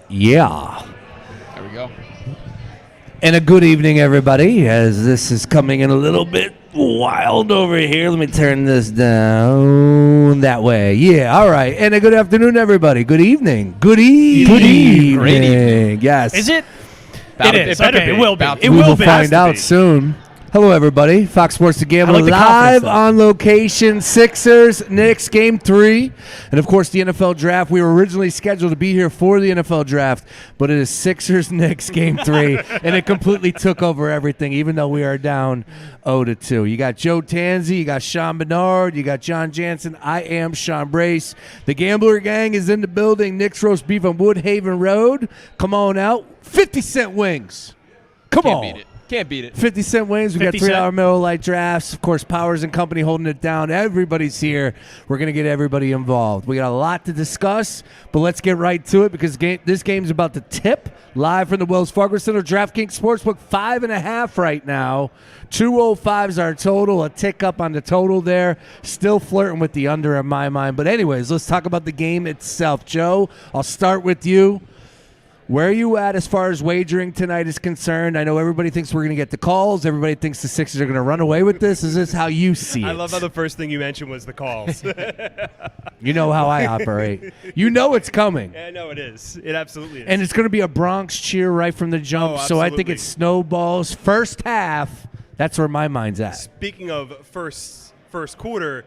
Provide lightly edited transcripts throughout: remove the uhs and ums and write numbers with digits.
Yeah. There we go. And a good evening, everybody, as this is coming in a little bit wild over here. Let me turn this down that way. Yeah, all right. And a good afternoon, everybody. Good evening. Good evening. Good evening. Great evening. Yes. Is it? It is. better Okay, be. it will be. About It We will will be. find out soon. Hello, everybody. Fox Sports The Gambler I like the live confidence, though. on location. Sixers, Knicks, Game 3. And, of course, the NFL Draft. We were originally scheduled to be here for the NFL Draft, but it is Sixers, Knicks, Game 3. And it completely took over everything, even though we are down 0-2. You got Joe Tanzi, you got Sean Bernard, you got John Jansen. I am Sean Brace. The Gambler Gang is in the building. Knicks roast beef on Woodhaven Road. Come on out. 50-cent wings. Come Can't on. beat it. Can't beat it. 50-cent wings. We got 50 $3 cent. Miller Lite drafts. Of course, Powers and Company holding it down. Everybody's here. We're going to get everybody involved. We got a lot to discuss, but let's get right to it because this game's about to tip. Live from the Wells Fargo Center, DraftKings Sportsbook, 5.5 right now. 205 is our total. A tick up on the total there. Still flirting with the under in my mind. But anyways, let's talk about the game itself. Joe, I'll start with you. Where are you at as far as wagering tonight is concerned? I know everybody thinks we're going to get the calls. Everybody thinks the Sixers are going to run away with this. Is this how you see it? I love how the first thing you mentioned was the calls. You know how I operate. You know it's coming. Yeah, no, it is. It absolutely is. And it's going to be a Bronx cheer right from the jump. Oh, so I think absolutely. it snowballs. First half, that's where my mind's at. Speaking of first quarter,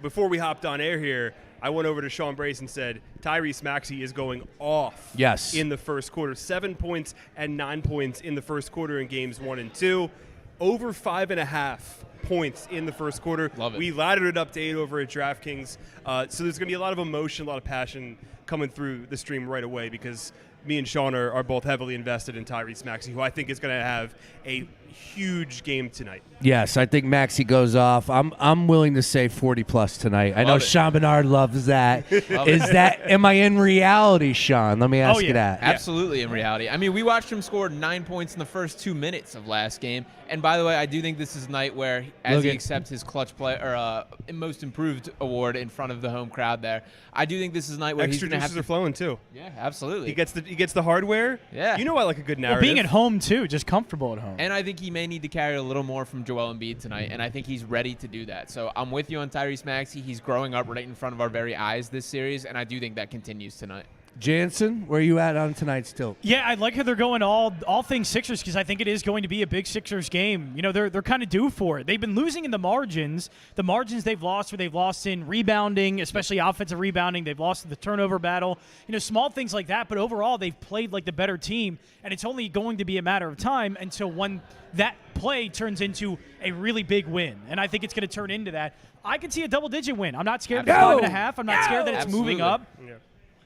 before we hopped on air here, I went over to Sean Brace and said Tyrese Maxey is going off Yes. in the first quarter. 7 points and 9 points in the first quarter in games 1 and 2. Over 5.5 points in the first quarter. Love it. We laddered it up to 8 over at DraftKings. So there's going to be a lot of emotion, a lot of passion coming through the stream right away because me and Sean are both heavily invested in Tyrese Maxey, who I think is going to have a huge game tonight. Yes, I think Maxey goes off. I'm willing to say 40+ tonight. I know Love it. Sean Bernard loves that. Am I in reality, Sean? Let me ask you that. Absolutely in reality. I mean, we watched him score 9 points in the first 2 minutes of last game. And by the way, I do think this is a night where, as he accepts his clutch play or most improved award in front of the home crowd there, I do think this is a night where Extra he's going to have juices to. are flowing too. Yeah, absolutely. He gets the hardware. Yeah. You know I like a good Well, narrative. being at home, too, just comfortable at home. And I think he may need to carry a little more from Joel Embiid tonight, and I think he's ready to do that. So I'm with you on Tyrese Maxey. He's growing up right in front of our very eyes this series, and I do think that continues tonight. Jansen, where are you at on tonight's tilt? Yeah, I like how they're going all things Sixers because I think it is going to be a big Sixers game. You know, they're kind of due for it. They've been losing in the margins. The margins they've lost, where they've lost in rebounding, especially offensive rebounding. They've lost in the turnover battle. You know, small things like that. But overall, they've played like the better team, and it's only going to be a matter of time until when that play turns into a really big win. And I think it's going to turn into that. I can see a double-digit win. I'm not scared of the 5.5. I'm not scared that it's moving up. Yeah.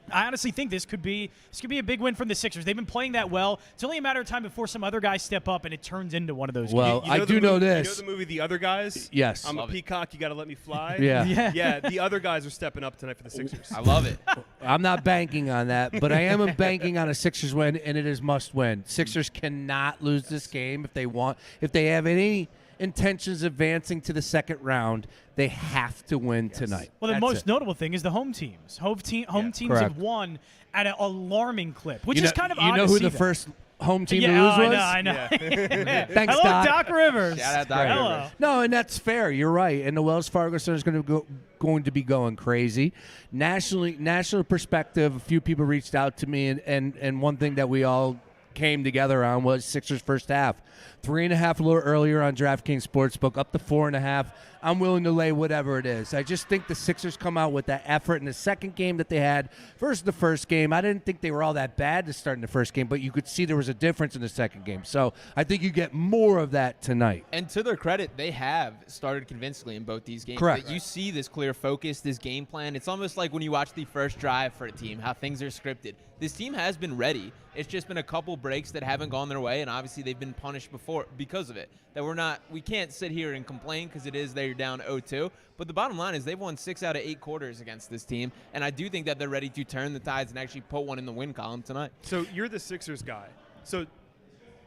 I honestly think this could be a big win from the Sixers. They've been playing that well. It's only a matter of time before some other guys step up and it turns into one of those Well, games. I do know this. You know the movie The Other Guys? Yes. I'm Love a it. peacock. You got to let me fly. Yeah. Yeah. The other guys are stepping up tonight for the Sixers. I love it. I'm not banking on that, but I am banking on a Sixers win, and it is must win. Sixers cannot lose this game if they want. If they have any intentions of advancing to the second round, they have to win tonight. Well, the That's most it. notable thing is the home teams. Home teams correct. have won at an alarming clip, which You know, is kind of you odd know to who see the that. first home team to Yeah, lose was? I know. Thanks, Hello, Doc. Rivers. Shout out Doc Hello. Rivers. No, and that's fair. You're right. And the Wells Fargo Center is going to be going crazy. National perspective, a few people reached out to me, and one thing that we all came together on was Sixers first half. 3.5 a little earlier on DraftKings Sportsbook, up to 4.5. I'm willing to lay whatever it is. I just think the Sixers come out with that effort in the second game that they had versus the first game. I didn't think they were all that bad to start in the first game, but you could see there was a difference in the second game. So I think you get more of that tonight. And to their credit, they have started convincingly in both these games. Correct. That you see this clear focus, this game plan. It's almost like when you watch the first drive for a team, how things are scripted. This team has been ready. It's just been a couple breaks that haven't gone their way, and obviously they've been punished before because of it. That we can't sit here and complain because it is they're down 0-2. But the bottom line is they've won 6 out of 8 quarters against this team, and I do think that they're ready to turn the tides and actually put one in the win column tonight. So you're the Sixers guy. So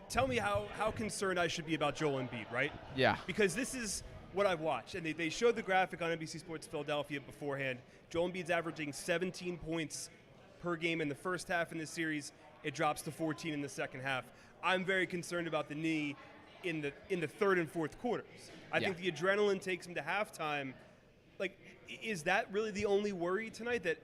tell me how concerned I should be about Joel Embiid, right? Yeah. Because this is what I've watched, and they showed the graphic on NBC Sports Philadelphia beforehand. Joel Embiid's averaging 17 points per game in the first half in this series. It drops to 14 in the second half. I'm very concerned about the knee in the third and fourth quarters. I think the adrenaline takes him to halftime. Like, is that really the only worry tonight, that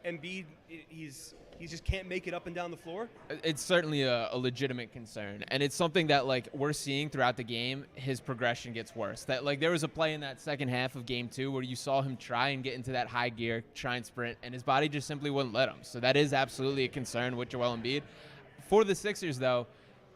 Embiid, he just can't make it up and down the floor? It's certainly a legitimate concern, and it's something that like we're seeing throughout the game. His progression gets worse. That like there was a play in that second half of game 2 where you saw him try and get into that high gear, try and sprint, and his body just simply wouldn't let him. So that is absolutely a concern with Joel Embiid. For the Sixers, though,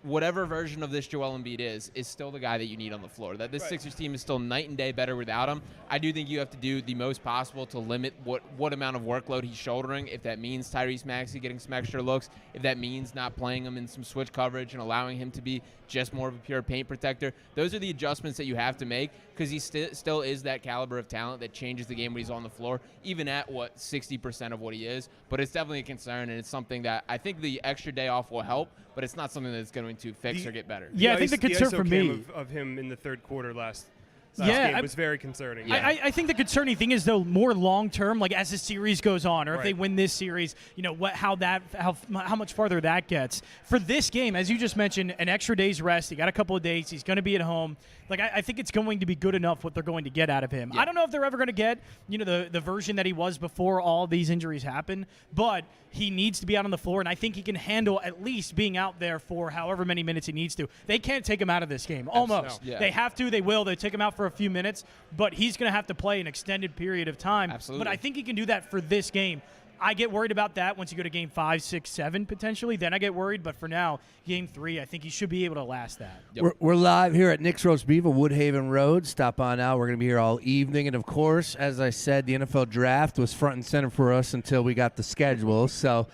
whatever version of this Joel Embiid is still the guy that you need on the floor. That this Sixers team is still night and day better without him. I do think you have to do the most possible to limit what amount of workload he's shouldering. If that means Tyrese Maxey getting some extra looks, if that means not playing him in some switch coverage and allowing him to be just more of a pure paint protector, those are the adjustments that you have to make, because he still is that caliber of talent that changes the game when he's on the floor, even at 60% of what he is. But it's definitely a concern, and it's something that I think the extra day off will help, but it's not something that's going to fix or get better. Yeah, I think the concern for me of him in the third quarter last Yeah, game was very concerning. Yeah. I think the concerning thing is, though, more long term, like as the series goes on, or if they win this series, you know how much farther that gets. For this game, as you just mentioned, an extra day's rest. He got a couple of days. He's going to be at home. Like I think it's going to be good enough what they're going to get out of him. Yeah. I don't know if they're ever going to get the version that he was before all these injuries happened, but he needs to be out on the floor, and I think he can handle at least being out there for however many minutes he needs to. They can't take him out of this game. Almost. No. Yeah. They have to. They will. They take him out for a few minutes, but he's going to have to play an extended period of time. Absolutely. But I think he can do that for this game. I get worried about that once you go to game 5, 6, 7 potentially. Then I get worried. But for now, game 3, I think he should be able to last that. Yep. We're live here at Knicks Roast Beef on Woodhaven Road. Stop on out. We're going to be here all evening. And, of course, as I said, the NFL draft was front and center for us until we got the schedule. So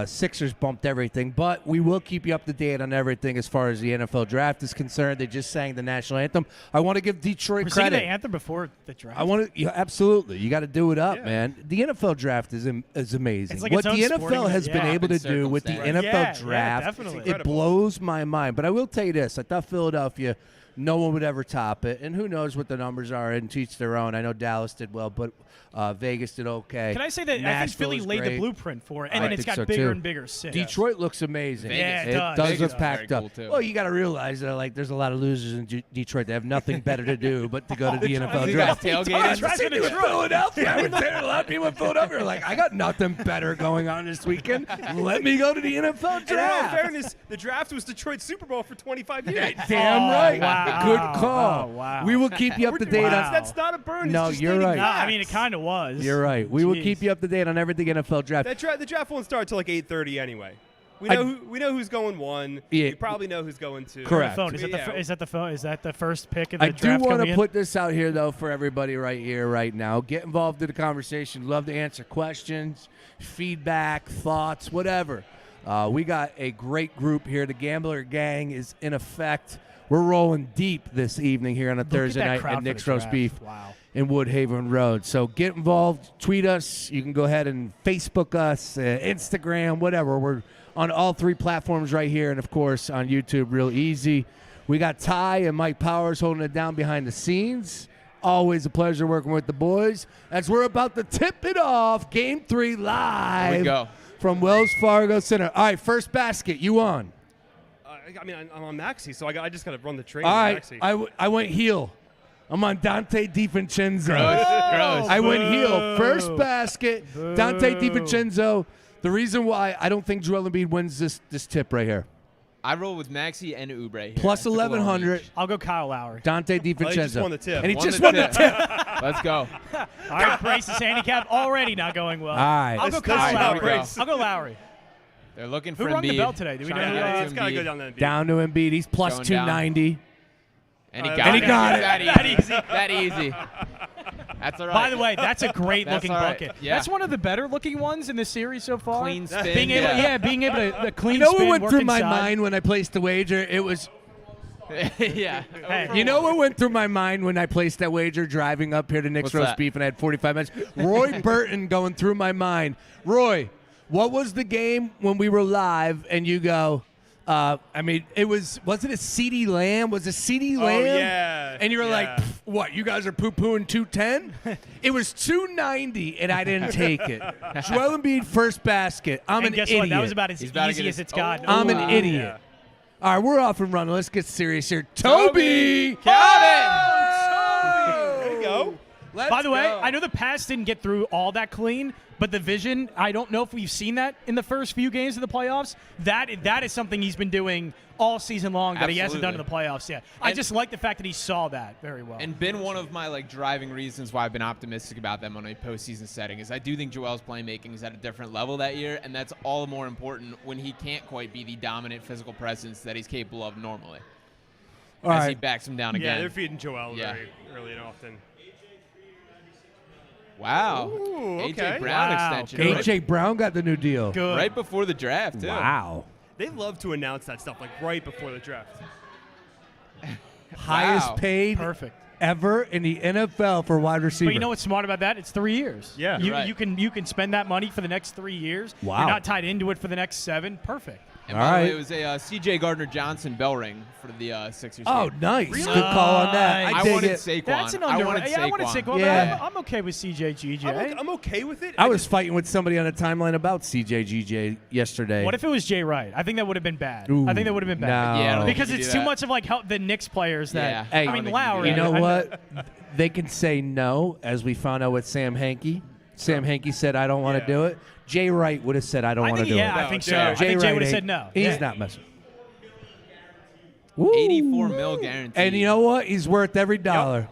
Sixers bumped everything. But we will keep you up to date on everything as far as the NFL draft is concerned. They just sang the national anthem. I want to give Detroit We're singing credit. the anthem before the draft. I want to absolutely. You got to do it up, man. The NFL draft is amazing. It's like what its the own NFL sporting has event. been able to do with the Circumstance. NFL Yeah, draft, definitely. it blows my mind. But I will tell you this: I thought Philadelphia, no one would ever top it, and who knows what the numbers are, and to each their own. I know Dallas did well, but Vegas did okay. Can I say that I think Philly Nashville's laid the great. blueprint for it, and I then it's think got so, bigger too. and bigger since. Detroit looks amazing. Yeah, it it does. does Vegas look is packed very up. cool, too. Well, you got to realize that there's a lot of losers in Detroit. They have nothing better to do but to go to the NFL You draft. guys tailgating? Especially in Philadelphia. I would say a lot of people in Philadelphia are like, I got nothing better going on this weekend. Let me go to the NFL And in all draft. fairness, the draft was Detroit's Super Bowl for 25 years. Damn Oh, right. wow. Good call. Oh, wow. We will keep you up to date on. That's not a burn. No, it's just you're stating right. Nah, I facts. mean, it kind of was. You're right. We will Jeez. keep you up to date on everything NFL draft. The draft won't start till like 8:30 anyway. We I- know who's going 1. Yeah. We probably know who's going 2. Correct. Phone. Is that the Yeah. is that the phone? Is that the first pick of the I do draft want coming to in? put this out here, though, for everybody right here, right now. Get involved in the conversation. Love to answer questions, feedback, thoughts, whatever. We got a great group here. The Gambler Gang is in effect. We're rolling deep this evening here on a Look Thursday at that night crowd at for Knicks the Roast draft. Beef Wow. in Woodhaven Road. So get involved. Tweet us. You can go ahead and Facebook us, Instagram, whatever. We're on all 3 platforms right here, and, of course, on YouTube, real easy. We got Ty and Mike Powers holding it down behind the scenes. Always a pleasure working with the boys as we're about to tip it off. Game 3 live Here we go. from Wells Fargo Center. All right, first basket. You on. I mean, I'm on Maxey, so I just got to run the train. All with right, Maxey. I went heel. I'm on Dante DiVincenzo. Gross. I went heel. First basket, Dante DiVincenzo. The reason why I don't think Joel Embiid wins this tip right here. I roll with Maxey and Oubre here. Plus I took a little 1100, each. I'll go Kyle Lowry. Dante Oh, he DiVincenzo. just won the tip. And he Won just the won the tip. tip. Let's go. All right, Brace's handicap already not going well. All right. I'll go That's Kyle not Lowry. Brace. I'll go Lowry. They're looking Who for rung the Embiid. bell today? Do we Trying know to who, get It's got to go Embiid. down that beat. Down to Embiid. He's plus Going down. 290. And he And got he it. got it. That easy. That easy. That's all right. By the way, that's a great That's looking all right. bucket. Yeah. That's one of the better looking ones in the series so far. Clean spin. Being able, being able to the clean You know spin, what went work through my inside. mind when I placed the wager? It was, yeah. Hey. you know what went through my mind when I placed that wager driving up here to Knicks What's Roast that? Beef and I had 45 minutes? Roy Burton going through my mind. Roy, what was the game when we were live and you go, I mean, wasn't it CeeDee Lamb? Was it CeeDee Lamb? Oh, yeah. And you were Yeah. like, what, you guys are poo-pooing 210? It was 290, and I didn't take it. Joel Embiid, first basket. I'm And an guess idiot. what? That was about as He's about to easy get as his- it's gotten. I'm Oh, an wow. idiot. Yeah. All right, we're off and running. Let's get serious here. Toby! There you go. Let's By the way, go. I know the pass didn't get through all that clean, but the vision, I don't know if we've seen that in the first few games of the playoffs. That is something he's been doing all season long that he hasn't done in the playoffs yet. I And- just like the fact that he saw that very well. And been one of my driving reasons why I've been optimistic about them on a postseason setting is I do think Joel's playmaking is at a different level that year, and that's all the more important when he can't quite be the dominant physical presence that he's capable of normally. All as he right. backs him down Yeah, again. they're feeding Joel Yeah. very early and often. Wow. Ooh, A.J. okay. Brown Wow, extension. good. A.J. Brown got the new deal. Good. Right before the draft, too. Wow. They love to announce that stuff right before the draft. Highest paid Perfect. ever in the NFL for wide receiver. But you know what's smart about that? It's 3 years. Yeah. you, Right. you can spend that money for the next 3 years. Wow. You're not tied into it for the next 7. Perfect. And All by the right. way, it was a C.J. Gardner-Johnson bell ring for the Sixers. Oh, game. nice. Good call on that. I dig wanted it. Saquon. That's an I under. wanted Yeah, I wanted Saquon. Saquon. Yeah. But I'm okay with CJ I'm okay with it. I was fighting with somebody on a timeline about CJGJ yesterday. What if it was Jay Wright? I think that would have been bad. Ooh, I think that would have been bad. no. Yeah, I don't think Because you can it's do too that. much of the Knicks players that. Yeah. Hey, I mean, You Lowry. You know I- what? They can say no, as we found out with Sam Hankey. Sam Hankey said, I don't want to Yeah. do it. Jay Wright would have said, I don't I want to think, do yeah, it. I think so. Jay- I think Jay Wright would have ain't- said no. He's Yeah. not messing. Woo. 84 mil guaranteed. And you know what? He's worth every dollar.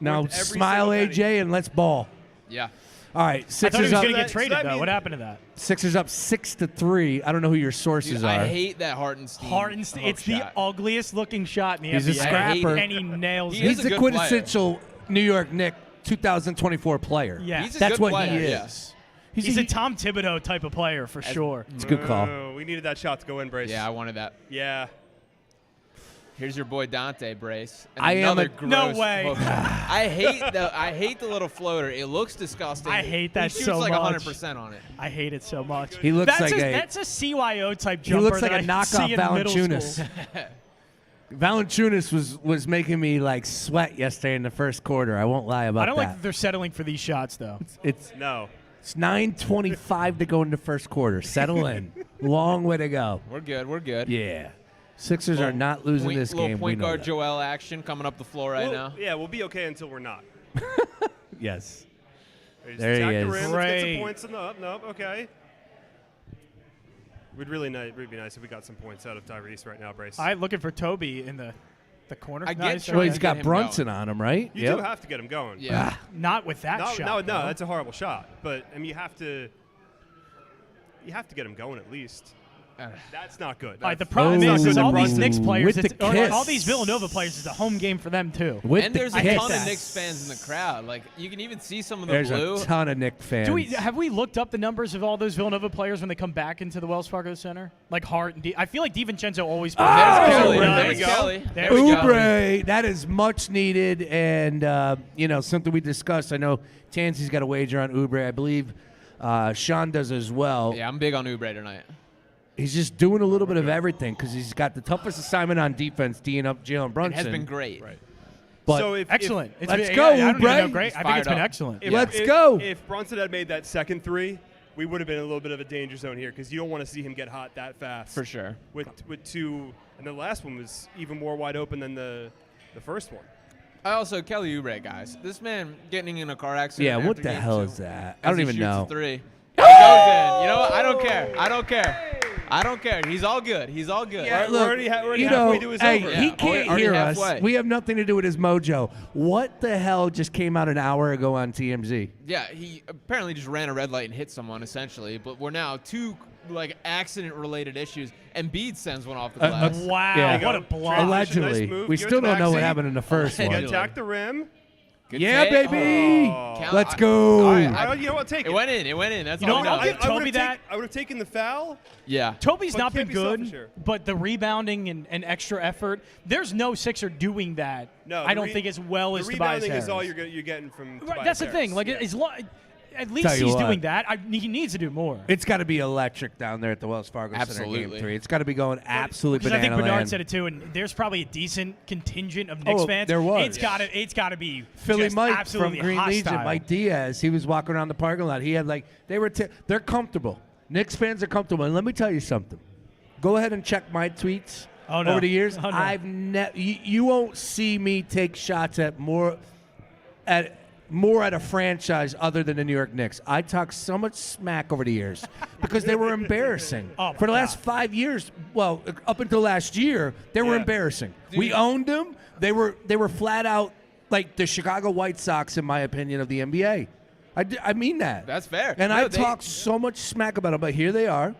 Now Worth every smile, single penny. AJ, and let's ball. Yeah. All right, I thought he Sixers was up. going to get So traded, that though. means- What happened to that? Sixers up 6-3. I don't know who your sources Dude, are. I hate that Hartenstein. Hartenstein. hook It's the shot. ugliest looking shot in the He's a NBA. scrapper. And he nails He it. is He's a the good quintessential New York Knick 2024 player. Yeah. He's a That's good what player, he yeah. is. He's a Tom Thibodeau type of player for sure. It's a good call. Oh, we needed that shot to go in, Brace. Yeah, I wanted that. Yeah. Here's your boy Dante Brace. And I am another a- gross No way. hook shot. I hate the little floater. It looks disgusting. I hate that he shoots so like much. 100% on it. I hate it so much. He looks that's like that's a CYO type He jumper. looks like that a I see knockoff in middle Valanciunas. school. Valanciunas was making me sweat yesterday in the first quarter. I won't lie about I don't that. like that they're settling for these shots though. It's No. 9:25 to go in the first quarter. Settle in. Long way to go. We're good. We're good. Yeah. Sixers are not losing this Little game. We point know guard that. Joel action coming up the floor right now. Yeah, we'll be okay until we're not. Yes. Just There he attack is. the rim. Let's get Great. some points. Nope. Okay. Would really be nice if we got some points out of Tyrese right now, Brace. I'm looking for Toby in the corner. I get Nice. Troy. Well, Okay. he's Get got him Brunson on him, right? you do have to get him going. Yeah. Not with that shot. No, though. that's a horrible shot. But I mean, you have to get him going at least. That's not good. All right, the That's- problem Oh, is good all to these Brunson. Knicks players, With the or kiss. all these Villanova players, it's a home game for them too. With And the there's a kiss. ton of that. Knicks fans in the crowd. You can even see some of the There's blue. a ton of Knick fans. Have we looked up the numbers of all those Villanova players when they come back into the Wells Fargo Center? Like Hart and I feel like DiVincenzo always plays. There's Kelly. Oh, There's nice. Kelly. There we go. Oubre, that is much needed, and something we discussed. I know Tansy's got a wager on Oubre. I believe Sean does as well. Yeah, I'm big on Oubre tonight. He's just doing a little bit of everything because he's got the toughest assignment on defense, D'ing up Jalen Brunson. It has been great. Right. But So if Excellent. It's Let's been- go, I don't even Oubre. know, great. He's I think it's fired been up. excellent. Let's go. If Brunson had made that second three, we would have been in a little bit of a danger zone here because you don't want to see him get hot that fast. For sure. With two, and the last one was even more wide open than the first one. I also Kelly Oubre, guys. This man getting in a car accident. yeah, what after the game hell 2 is that? I as don't he even shoots a know. three. He goes in. You know what? I don't care. I don't care. I don't care. He's all good. He's all good. Yeah, Look, we're already you halfway know, to his hey, over. he Yeah, can't already hear halfway. us. We have nothing to do with his mojo. What the hell just came out an hour ago on TMZ? Yeah, he apparently just ran a red light and hit someone, essentially. But we're now two accident-related issues, and Embiid sends one off the glass. Wow, Yeah. what a block. Transition, Allegedly. nice move. We Give it still to don't know what Maxey. happened in the first Allegedly. one. Attack the rim. Good Yeah, save. baby. Count- Let's go. All right, You know what? Take it it. went in. It went in. That's You know all what? we I'll know. give Toby that. I would have taken the foul. Yeah. Toby's But not been can't be selfish good, here. but the rebounding and extra effort, there's no Sixer doing that. No, I don't think as well as the Tobias rebounding Harris. is all you're getting from. Right, Tobias that's the Harris. thing. Yeah. At least Tell you he's what. doing that. He needs to do more. It's got to be electric down there at the Wells Fargo Center Absolutely. Game 3. It's got to be going absolutely Because I think banana Bernard land. said it too, and there's probably a decent contingent of Knicks fans. there was. It's got to be Philly just Mike from absolutely Green hostile. Legion, Mike Diaz, he was walking around the parking lot. He had they're comfortable. Knicks fans are comfortable. And let me tell you something. Go ahead and check my tweets over the years. Oh, no. You won't see me take shots at more at a franchise other than the New York Knicks. I talked so much smack over the years because they were embarrassing. Oh, For the last 5 years, well, up until last year, they were embarrassing. We owned them. They were flat out like the Chicago White Sox, in my opinion, of the NBA. I mean that. That's fair. And No, I they- talk so much smack about them, but here they are.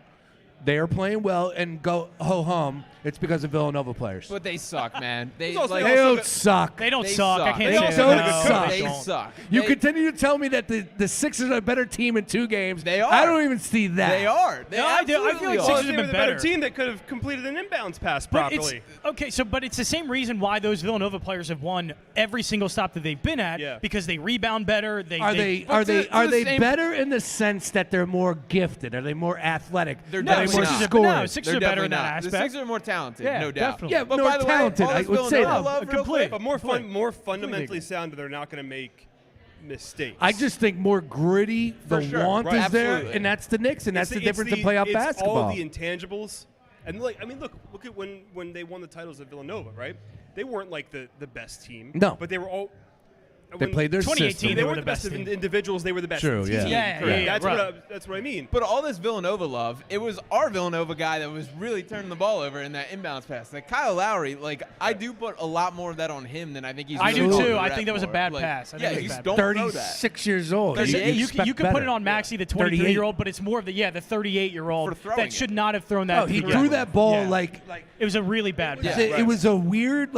They are playing well and go ho-hum. It's because of Villanova players. But they suck, man. They also- like They don't suck. They don't They suck. I suck. can't They say also that. don't No, suck. they They don't. suck. You They- continue to tell me that the Sixers are a better team in 2 games. They are. I don't even see that. They are. They No, I do. I feel absolutely like are. Sixers They have were been the better better. team that could have completed an inbounds pass But properly. but it's the same reason why those Villanova players have won every single stop that they've been at. Yeah. Because they rebound better. Are they But to the same- better in the sense that they're more gifted? Are they more athletic? They're Are No, they definitely more Sixers not. are, no, scoring? Sixers They're are better definitely in that not. The aspect. Sixers are more talented, Yeah, no doubt. definitely. Yeah, But more by the talented. way, all I this would say Villanova that. love real Complete. quick. But more fundamentally sound, they're not going to make mistakes. I just think more gritty. The For sure. want Right. is there, Absolutely. and that's the Knicks, and that's It's the difference in it's playoff it's basketball. all of the intangibles. And look at when they won the titles at Villanova, right? They weren't like the best team. No. But they were all. They played their 2018, system. They were weren't the the best best of team. individuals. They were the best True, team. yeah. Yeah, Correct. yeah, That's right. what I mean. But all this Villanova love, it was our Villanova guy that was really turning the ball over in that inbounds pass. Like Kyle Lowry, like I do put a lot more of that on him than I think he's. I do really too. the I rep think that was a for. bad Like, pass. I think Yeah, it was you a bad don't pass. throw that. 36 years old. 38. You expect can put better. it on Maxey, the 38. 23-year-old, but it's more of the 38-year-old For throwing that it. should not have thrown that. Oh, he to the threw ground. that ball Yeah. like It was a really bad pass. it was a weird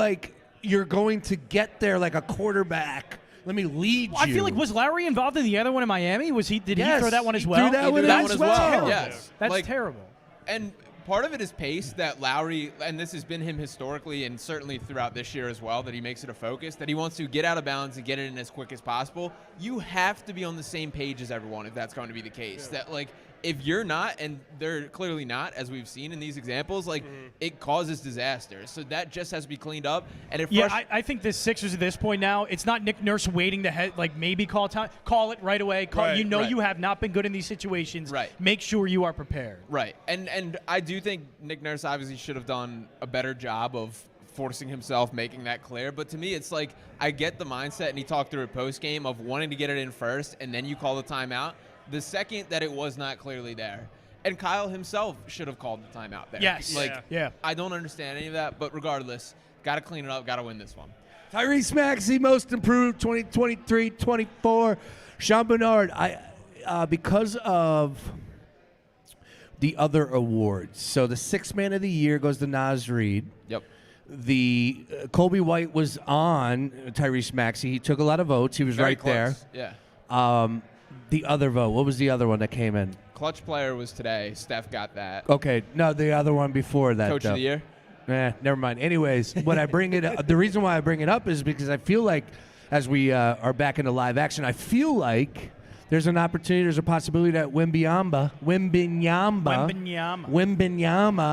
you're going to get there like a quarterback. Let me lead you. I feel like was Lowry involved in the other one in Miami? Did he Yes, throw that one as he well? threw that He one threw as well. Terrible. Yes. That's Like, terrible. And part of it is pace that Lowry, and this has been him historically and certainly throughout this year as well, that he makes it a focus, that he wants to get out of bounds and get it in as quick as possible. You have to be on the same page as everyone if that's going to be the case. That, like, if you're not, and they're clearly not, as we've seen in these examples, like, it causes disasters. So that just has to be cleaned up. And it Yeah, I think the Sixers at this point now, it's not Nick Nurse waiting to maybe call time. Call it right away. Right, you know right. you have not been good in these situations. Right. Make sure you are prepared. Right. And I do think Nick Nurse obviously should have done a better job of forcing himself, making that clear. But to me, it's like I get the mindset, and he talked through it post-game, of wanting to get it in first, and then you call the timeout. The second that it was not clearly there. And Kyle himself should have called the timeout there. Yes. Like, Yeah. I don't understand any of that, but regardless, got to clean it up, got to win this one. Tyrese Maxey, most improved, 2023-24. Sean Bernard, because of the other awards. So the Sixth Man of the Year goes to Naz Reid. Yep. The Kobe White was on Tyrese Maxey. He took a lot of votes. He was Very right close. there. Yeah. The other vote, what was the other one that came in? Clutch player was today. Steph got that. Okay, no, the other one before that. Coach of the year. Never mind. Anyways, when I bring it up, the reason why I bring it up is because I feel like, as we are back into live action, I feel like there's an opportunity, there's a possibility that Wembenyama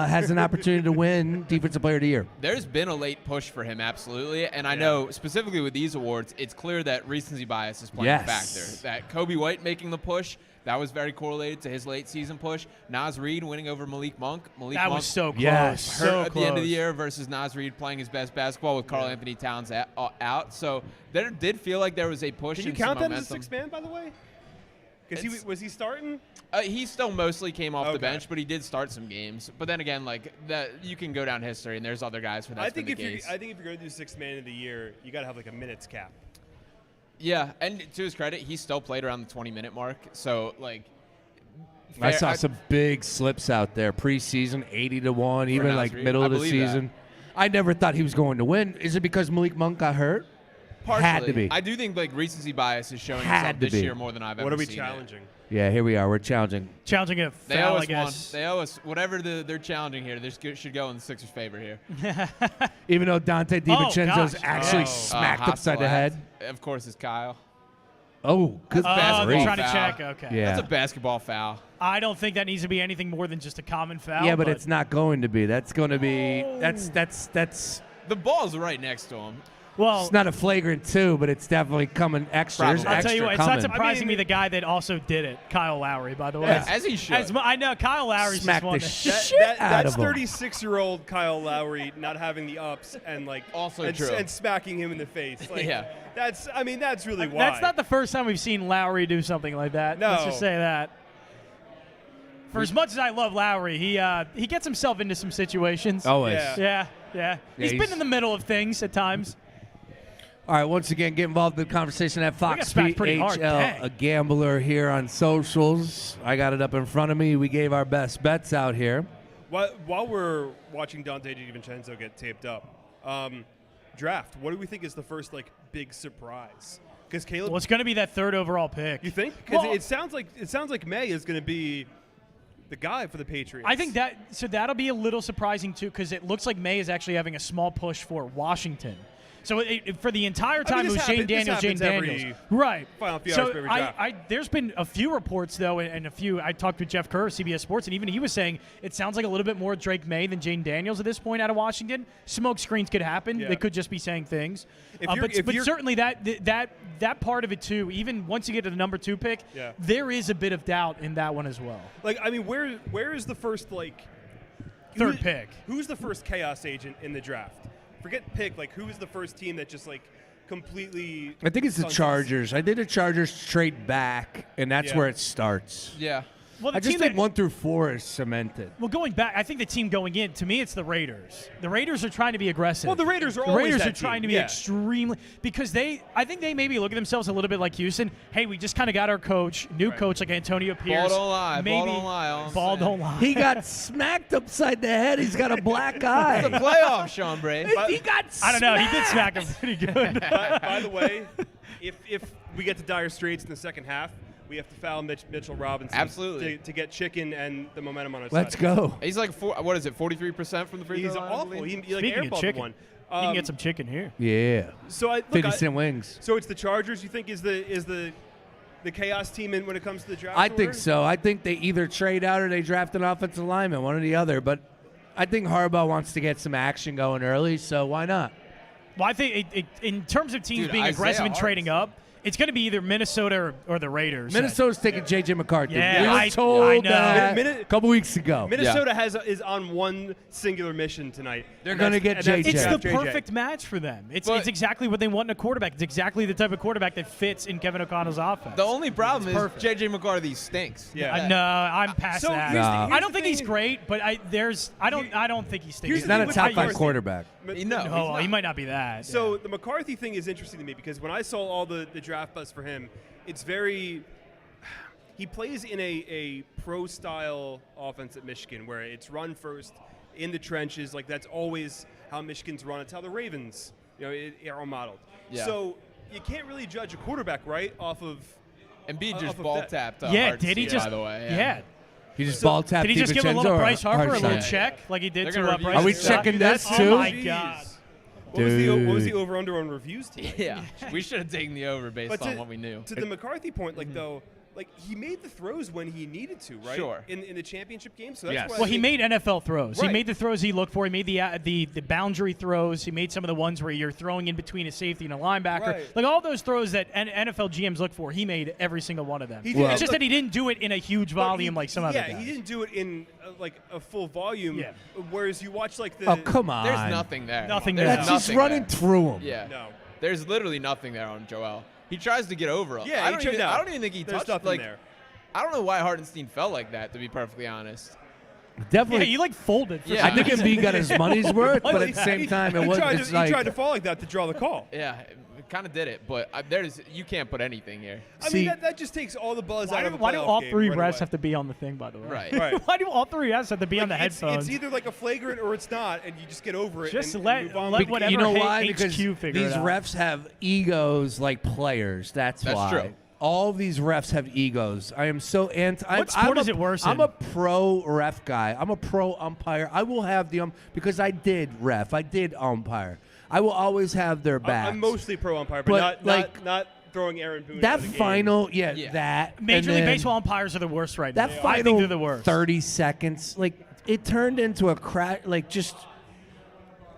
has an opportunity to win Defensive Player of the Year. There's been a late push for him, absolutely. And I know specifically with these awards, it's clear that recency bias is playing a factor. That Kobe White making the push, that was very correlated to his late season push. Naz Reid winning over Malik Monk. That was so close. Yes. hurt So at the end of the close. year versus Naz Reid playing his best basketball with Karl Anthony Towns out. So there did feel like there was a push Can you and some count that as a momentum. sixth man, by the way? Because was he starting? He still mostly came off the Okay. bench, but he did start some games. But then again, like that, you can go down history, and there's other guys for that. I think if you're going to do sixth man of the year, you got to have like a minutes cap. Yeah, and to his credit, he still played around the 20-minute mark. So like, I saw some big slips out there preseason, 80-1, even Naz like Reid. middle I of the believe that. season. I never thought he was going to win. Is it because Malik Monk got hurt? partially. Had to be. I do think like recency bias is showing Had itself to this be. year more than I've ever What are we seen. challenging? Yeah, here we are. We're challenging. Challenging a They owe foul, I us guess. one. They owe us whatever they're challenging here. This should go in the Sixers' favor here. Even though Dante DiVincenzo's gosh. actually Oh. smacked Hostile upside the head. act. Of course, it's Kyle. Oh, good basketball they're grief. trying to foul. check. Okay. Yeah. That's a basketball foul. I don't think that needs to be anything more than just a common foul. Yeah, but it's not going to be. That's going to be. That's. The ball's right next to him. Well, It's not a flagrant 2, but it's definitely coming extra. There's Probably. I'll tell you extra what, it's not coming. surprising me the guy that also did it, Kyle Lowry, by the way. Yeah, as he should. I know Kyle Lowry's Smack just one the that- shit out That's of him. 36-year-old Kyle Lowry not having the ups and like Also and, true. and smacking him in the face. Like, Yeah. That's really why. That's not the first time we've seen Lowry do something like that. No. Let's just say that. For as much as I love Lowry, he gets himself into some situations. Always. Yeah. Yeah. He's been in the middle of things at times. All right, once again, get involved in the conversation at got smacked pretty hard. FoxBHL, Dang. a gambler here on socials. I got it up in front of me. We gave our best bets out here. While we're watching Dante DiVincenzo get taped up, draft. What do we think is the first like big surprise? Because Caleb, Well, it's going to be that third overall pick. you think? Because Well- it sounds like May is going to be the guy for the Patriots. I think that'll be a little surprising too, because it looks like May is actually having a small push for Washington. So for the entire time it was Shane Daniels, right? Final few so hours of every draft. there's been a few reports though, and a few. I talked with Jeff Kerr, CBS Sports, and even he was saying it sounds like a little bit more Drake May than Jane Daniels at this point out of Washington. Smoke screens could happen; Yeah. they could just be saying things. If you're- But certainly that part of it too. Even once you get to the number 2 pick, Yeah. there is a bit of doubt in that one as well. Like, I mean, where is the first like Third who- pick. Who's the first chaos agent in the draft? Forget pick. Like, who is the first team that just like completely? I think it's the sunsets? Chargers. I did the Chargers straight back, and that's Yeah. where it starts. Yeah. Well, I just think 1 through 4 is cemented. Well, going back, I think the team going in, to me, it's the Raiders. The Raiders are trying to be aggressive. Well, the Raiders are The always Raiders that are trying team, to be yeah. extremely because I think they maybe look at themselves a little bit like Houston. Hey, we just kind of got our coach, new coach like Antonio Pierce. don't lie, Maybe, ball don't lie, all I'm Ball saying. don't lie. He got smacked upside the head. He's got a black eye. The playoff, Sean Bray. He got I don't know. He did smacked. smack him pretty good. By the way, if we get to dire straits in the second half, we have to foul Mitchell Robinson. Absolutely. To get chicken and the momentum on our Let's side. go. He's like 43% from the free throw He's line. I awful. believe. He like Speaking of airballed chicken, one. you can get some chicken here. Yeah. So I look, 50-cent wings. So it's the Chargers. You think is the chaos team in when it comes to the draft? I think order? so. I think they either trade out or they draft an offensive lineman, one or the other. But I think Harbaugh wants to get some action going early, so why not? Well, I think in terms of teams Dude, being aggressive Isaiah and trading up, it's going to be either Minnesota or the Raiders. Minnesota's taking J.J. McCarthy. Yeah, we were I told know. that a couple weeks ago. Minnesota is on one singular mission tonight. They're and gonna that's- get and that's JJ. It's draft the JJ. perfect match for them. It's But- exactly what they want in a quarterback. It's exactly the type of quarterback that fits in Kevin O'Connell's offense. The only problem It's perfect. is J.J. McCarthy stinks. Yeah. No, I'm past So that. here's the- Nah. here's I don't the think he's thing- great, but I don't think he stinks. Here's He's the not thing a with top McCarthy. 5 quarterback. No, he's No, not. he might not be that. So the McCarthy thing is interesting to me because when I saw all the draft buzz for him, it's very. He plays in a pro-style offense at Michigan where it's run first in the trenches. Like that's always how Michigan's run. It's how the Ravens, are modeled. Yeah. So you can't really judge a quarterback right off of. Embiid off just of ball that. tapped. yeah, did he just? By the way, yeah. He just ball tapped. Did he just give him a DiVincenzo little or Bryce Harper, a little Hartenstein? check like he did They're to gonna review Bryce? Are we Jeez. checking this Oh too? my Jeez. God. What was the over/under on reviews tonight? Yeah, we should have taken the over based But on what we knew. To the McCarthy point, though, he made the throws when he needed to, right? Sure. In the championship game, so that's Yes. why I Well, he think- made NFL throws. He Right. made the throws he looked for. He made the boundary throws. He made some of the ones where you're throwing in between a safety and a linebacker. Right. Like all those throws that NFL GMs look for, he made every single one of them. He did. It's just Look, that he didn't do it in a huge but volume like some other guys. Yeah, he didn't do it in a full volume. Yeah. Whereas you watch the. Oh, come on. There's nothing there. Nothing There's there. That's just nothing running there. through him. Yeah. No. There's literally nothing there on Joel. He tries to get over him. Yeah, I don't even think he There's touched. nothing Like, there. I don't know why Hartenstein felt like that. To be perfectly honest. Yeah, Definitely. he like folded. For Yeah. I think Embiid got his money's worth, but Well, at the same time, it he was. tried It's to, like he tried to fall like that to draw the call. Yeah, it kind of did it, but you can't put anything here. I See- mean, that just takes all the buzz Why out do, of a why do playoff all game three right refs away. have to be on the thing, by the way? Right. Right. Why do all three refs have to be on the Like, headphones? It's either like a flagrant or it's not, and you just get over it. Just and let- move on. let whatever you know H- why? HQ Because figure these it out. refs have egos like players. That's why. true. All these refs have egos. I am so anti. What sport is it worse I'm in? a pro ref guy. I'm a pro umpire. I will have the because I did ref. I did umpire. I will always have their back. I'm mostly pro umpire, But, but, like- not throwing Aaron Boone. That out of the game. final, Yeah. that. Major and League then Baseball umpires are the worst right now. That I final think they're the worst. 30 seconds, like it turned into a crash, like just.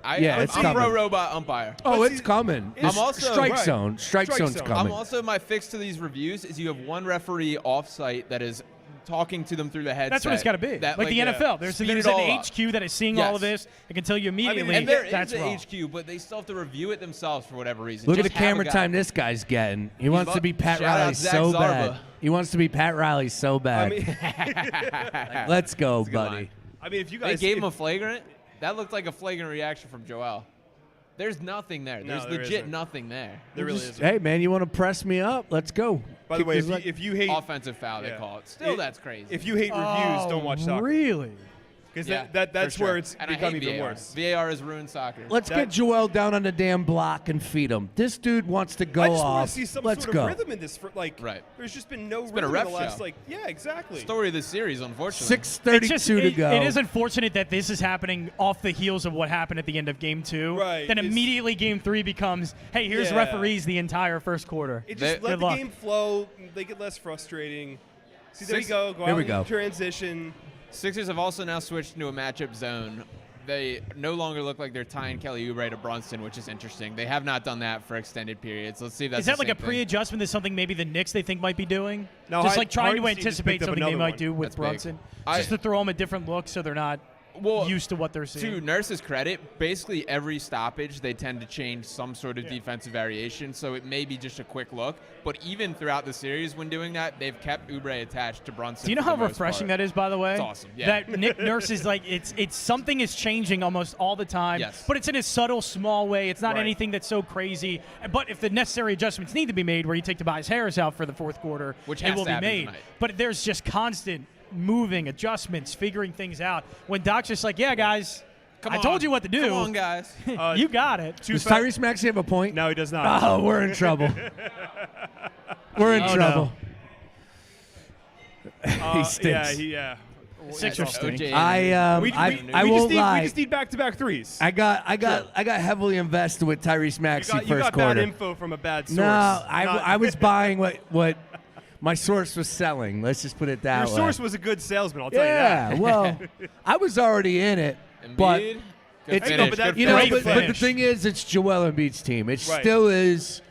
Yeah, it's I'm coming. pro robot umpire. Oh, But it's see, coming. I'm also- strike right. zone. Strike Strike zone's zone. coming. I'm also my fix to these reviews is you have one referee off-site that is talking to them through the headset. That's what it's got to be. That, like the NFL. There's speed an it all up. HQ that is seeing all of Yes. this. It can tell you immediately And there that's is an wrong. HQ, but they still have to review it themselves for whatever reason. Look at the Just have a camera guy. time this guy's getting. He wants to be Pat Shout out Riley Zach so Zarba. bad. He wants to be Pat Riley so I bad. mean, Like, let's go, a good buddy. line. I mean, if you They guys gave if- him a flagrant. That looked like a flagrant reaction from Joel. There's nothing there. No, There's there legit isn't. nothing there. there really Just- isn't. hey, man, you want to press me up? Let's go. By the Kick way, his if you, leg. if you hate Offensive foul, they Yeah. call it. Still, It- that's crazy. if you hate reviews, don't watch soccer. Really? Because Yeah, that's for sure. where it's and I become hate even VAR. worse. VAR has ruined soccer. Let's that- get Joel down on the damn block and feed him. This dude wants to go I just off. want to see some Let's sort go. of rhythm in this. Like, Right. there's just been no been a rhythm ref in the last, show. like, yeah, exactly. Story of the series, unfortunately. 6:32 to go. It is unfortunate that this is happening off the heels of what happened at the end of Game 2. Right, Then it's- immediately Game 3 becomes, hey, here's Yeah. referees the entire first quarter. It just They- let Good the luck. game flow, make it less frustrating. See, there you Six- go. Go Here out we in go. transition. Sixers have also now switched into a matchup zone. They no longer look like they're tying Kelly Oubre to Brunson, which is interesting. They have not done that for extended periods. Let's see if that's Is that the like a same thing. pre-adjustment to something maybe the Knicks they think might be doing? No, just like trying to Hardenstein just anticipate picked up something they another might one. do with That's big. Brunson. I- Just to throw them a different look so they're not Well, used to what they're seeing. To Nurse's credit, basically every stoppage they tend to change some sort of defensive variation, so it may be just a quick look. But even throughout the series, when doing that, they've kept Oubre attached to Brunson. Do you know for how the most refreshing part. that is, by the way? It's awesome, yeah. That Nick Nurse is like, it's something is changing almost all the time. Yes. But it's in a subtle, small way. It's not Right. anything that's so crazy. But if the necessary adjustments need to be made, where you take Tobias Harris out for the fourth quarter, Which it has will to be happen made. tonight. But there's just constant moving, adjustments, figuring things out. When Doc's just like, yeah, guys, Come I on. told you what to do. Come on, guys. You got it. Does Tyrese Maxey have a point? No, he does not. Oh, we're in trouble. We're in Oh, trouble. He Yeah, stinks. yeah. Sixers stink. OJ I We I just won't need, lie. We just need back-to-back threes. I got heavily invested with Tyrese Maxey you first got quarter. bad info from a bad source. No, Not- I was buying what my source was selling. Let's just put it that Your way. source was a good salesman. I'll tell you yeah, that. well, I was already in it, but Embiid, good it's finish, but that- good you know, Great finish. but the finish. thing is, it's Joel Embiid's team. It Right. still is,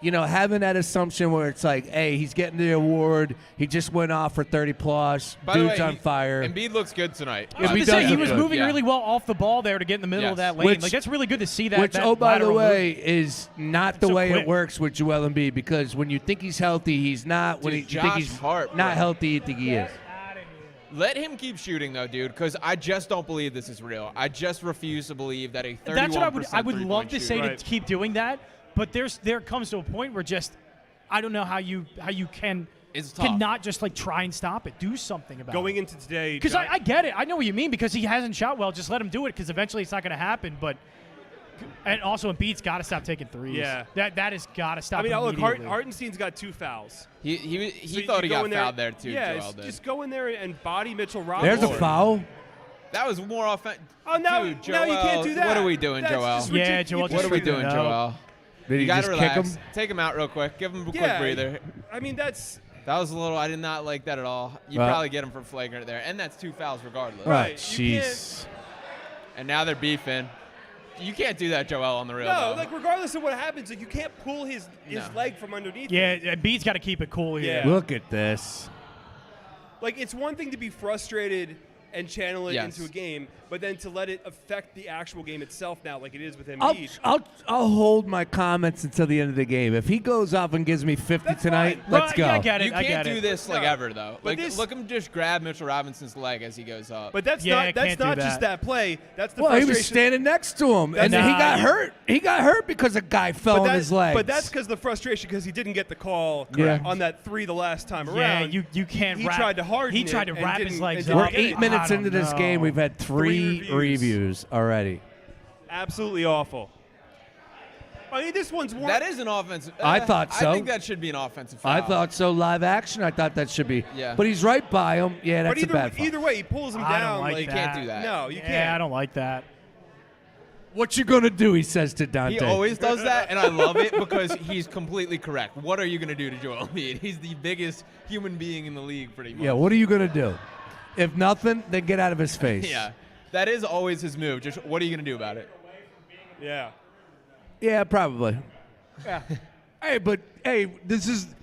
you know, having that assumption where it's like, hey, he's getting the award. He just went off for 30 plus. By the Dude's way, on fire. Embiid looks good tonight. I was Embiid gonna does say, he look was good. moving Yeah. really well off the ball there to get in the middle of Yes. that lane. Which- Like that's really good to see that. Which, that oh, by the lateral way, is not the So way quick. it works with Joel Embiid, because when you think he's healthy, he's not. When Dude, you think Josh he's Hart, not bro. healthy, you think he is. Let him keep shooting though, dude, because I just don't believe this is real. I just refuse to believe that a 31% That's what I would love to say Right. to keep doing that, but there comes to a point where just I don't know how you It's tough. cannot just like try and stop it. Do something about Going it. into today, Because John- I get it. I know what you mean because he hasn't shot well. Just let him do it because eventually it's not going to happen. But and also Embiid's got to stop taking threes. Yeah. that has got to stop. I mean, look, immediately. Hartenstein's got 2 fouls. He So thought you he go got in fouled there too. Yeah, Joel did. just go in there and body Mitchell Robinson. There's a foul. That was more offensive. Oh, now, Dude, now you can't Joel, do that. What are we doing, That's Joel? just Yeah, ridiculous. Joel What just are we figured it doing, out. Joel? Did You he gotta just relax. kick him? Take him out real quick. Give him a quick Yeah, breather. I mean, that's That was a little. I did not like that at all. You Well- probably get him for flagrant there, and that's 2 fouls regardless. Right. Oh, You jeez. And now they're beefing. You can't do that, Joel, on the real. no. though. Like regardless of what happens, like you can't pull his No. leg from underneath. Yeah, him. Embiid's got to keep it cool here. Yeah. Look at this. Like it's one thing to be frustrated and channel it Yes. into a game, but then to let it affect the actual game itself now, like it is with I'll, Embiid. I'll hold my comments until the end of the game. If he goes off and gives me 50 That's tonight, fine. let's Right, go. yeah, I get it. you I can't get do it. this like No. ever though. But Like this- look him just grab Mitchell Robinson's leg as he goes up. But that's Yeah, not that's can't do not just that. that play. That's the Well, he frustration. was standing next to him, and That's- then he got Nah, hurt. He got hurt because a guy fell but on that- his legs. But that's because the frustration because he didn't get the call Correct. on that 3 the last time Yeah, around. you can't. He wrap, tried to harden He it tried to and wrap his didn't- legs and up. We're didn't 8 get it. minutes I into don't this know. game. We've had 3 Three reviews already. Absolutely awful. I mean, this one's that is an offensive. I thought so. I think that should be an offensive foul. I thought so. Live action, I thought that should be. Yeah. But he's right by him. Yeah, that's but a bad foul. either way, he pulls him I down. don't like that. Can't do that. No, you Yeah, can't. I don't like that. What you gonna do? He says to Dante. He always does that, and I love it because he's completely correct. What are you going to do to Joel Embiid? He's the biggest human being in the league, pretty much. Yeah, what are you gonna do? If nothing, then get out of his face. Yeah, that is always his move. Just what are you going to do about it? Yeah. Yeah, probably. Yeah. Hey,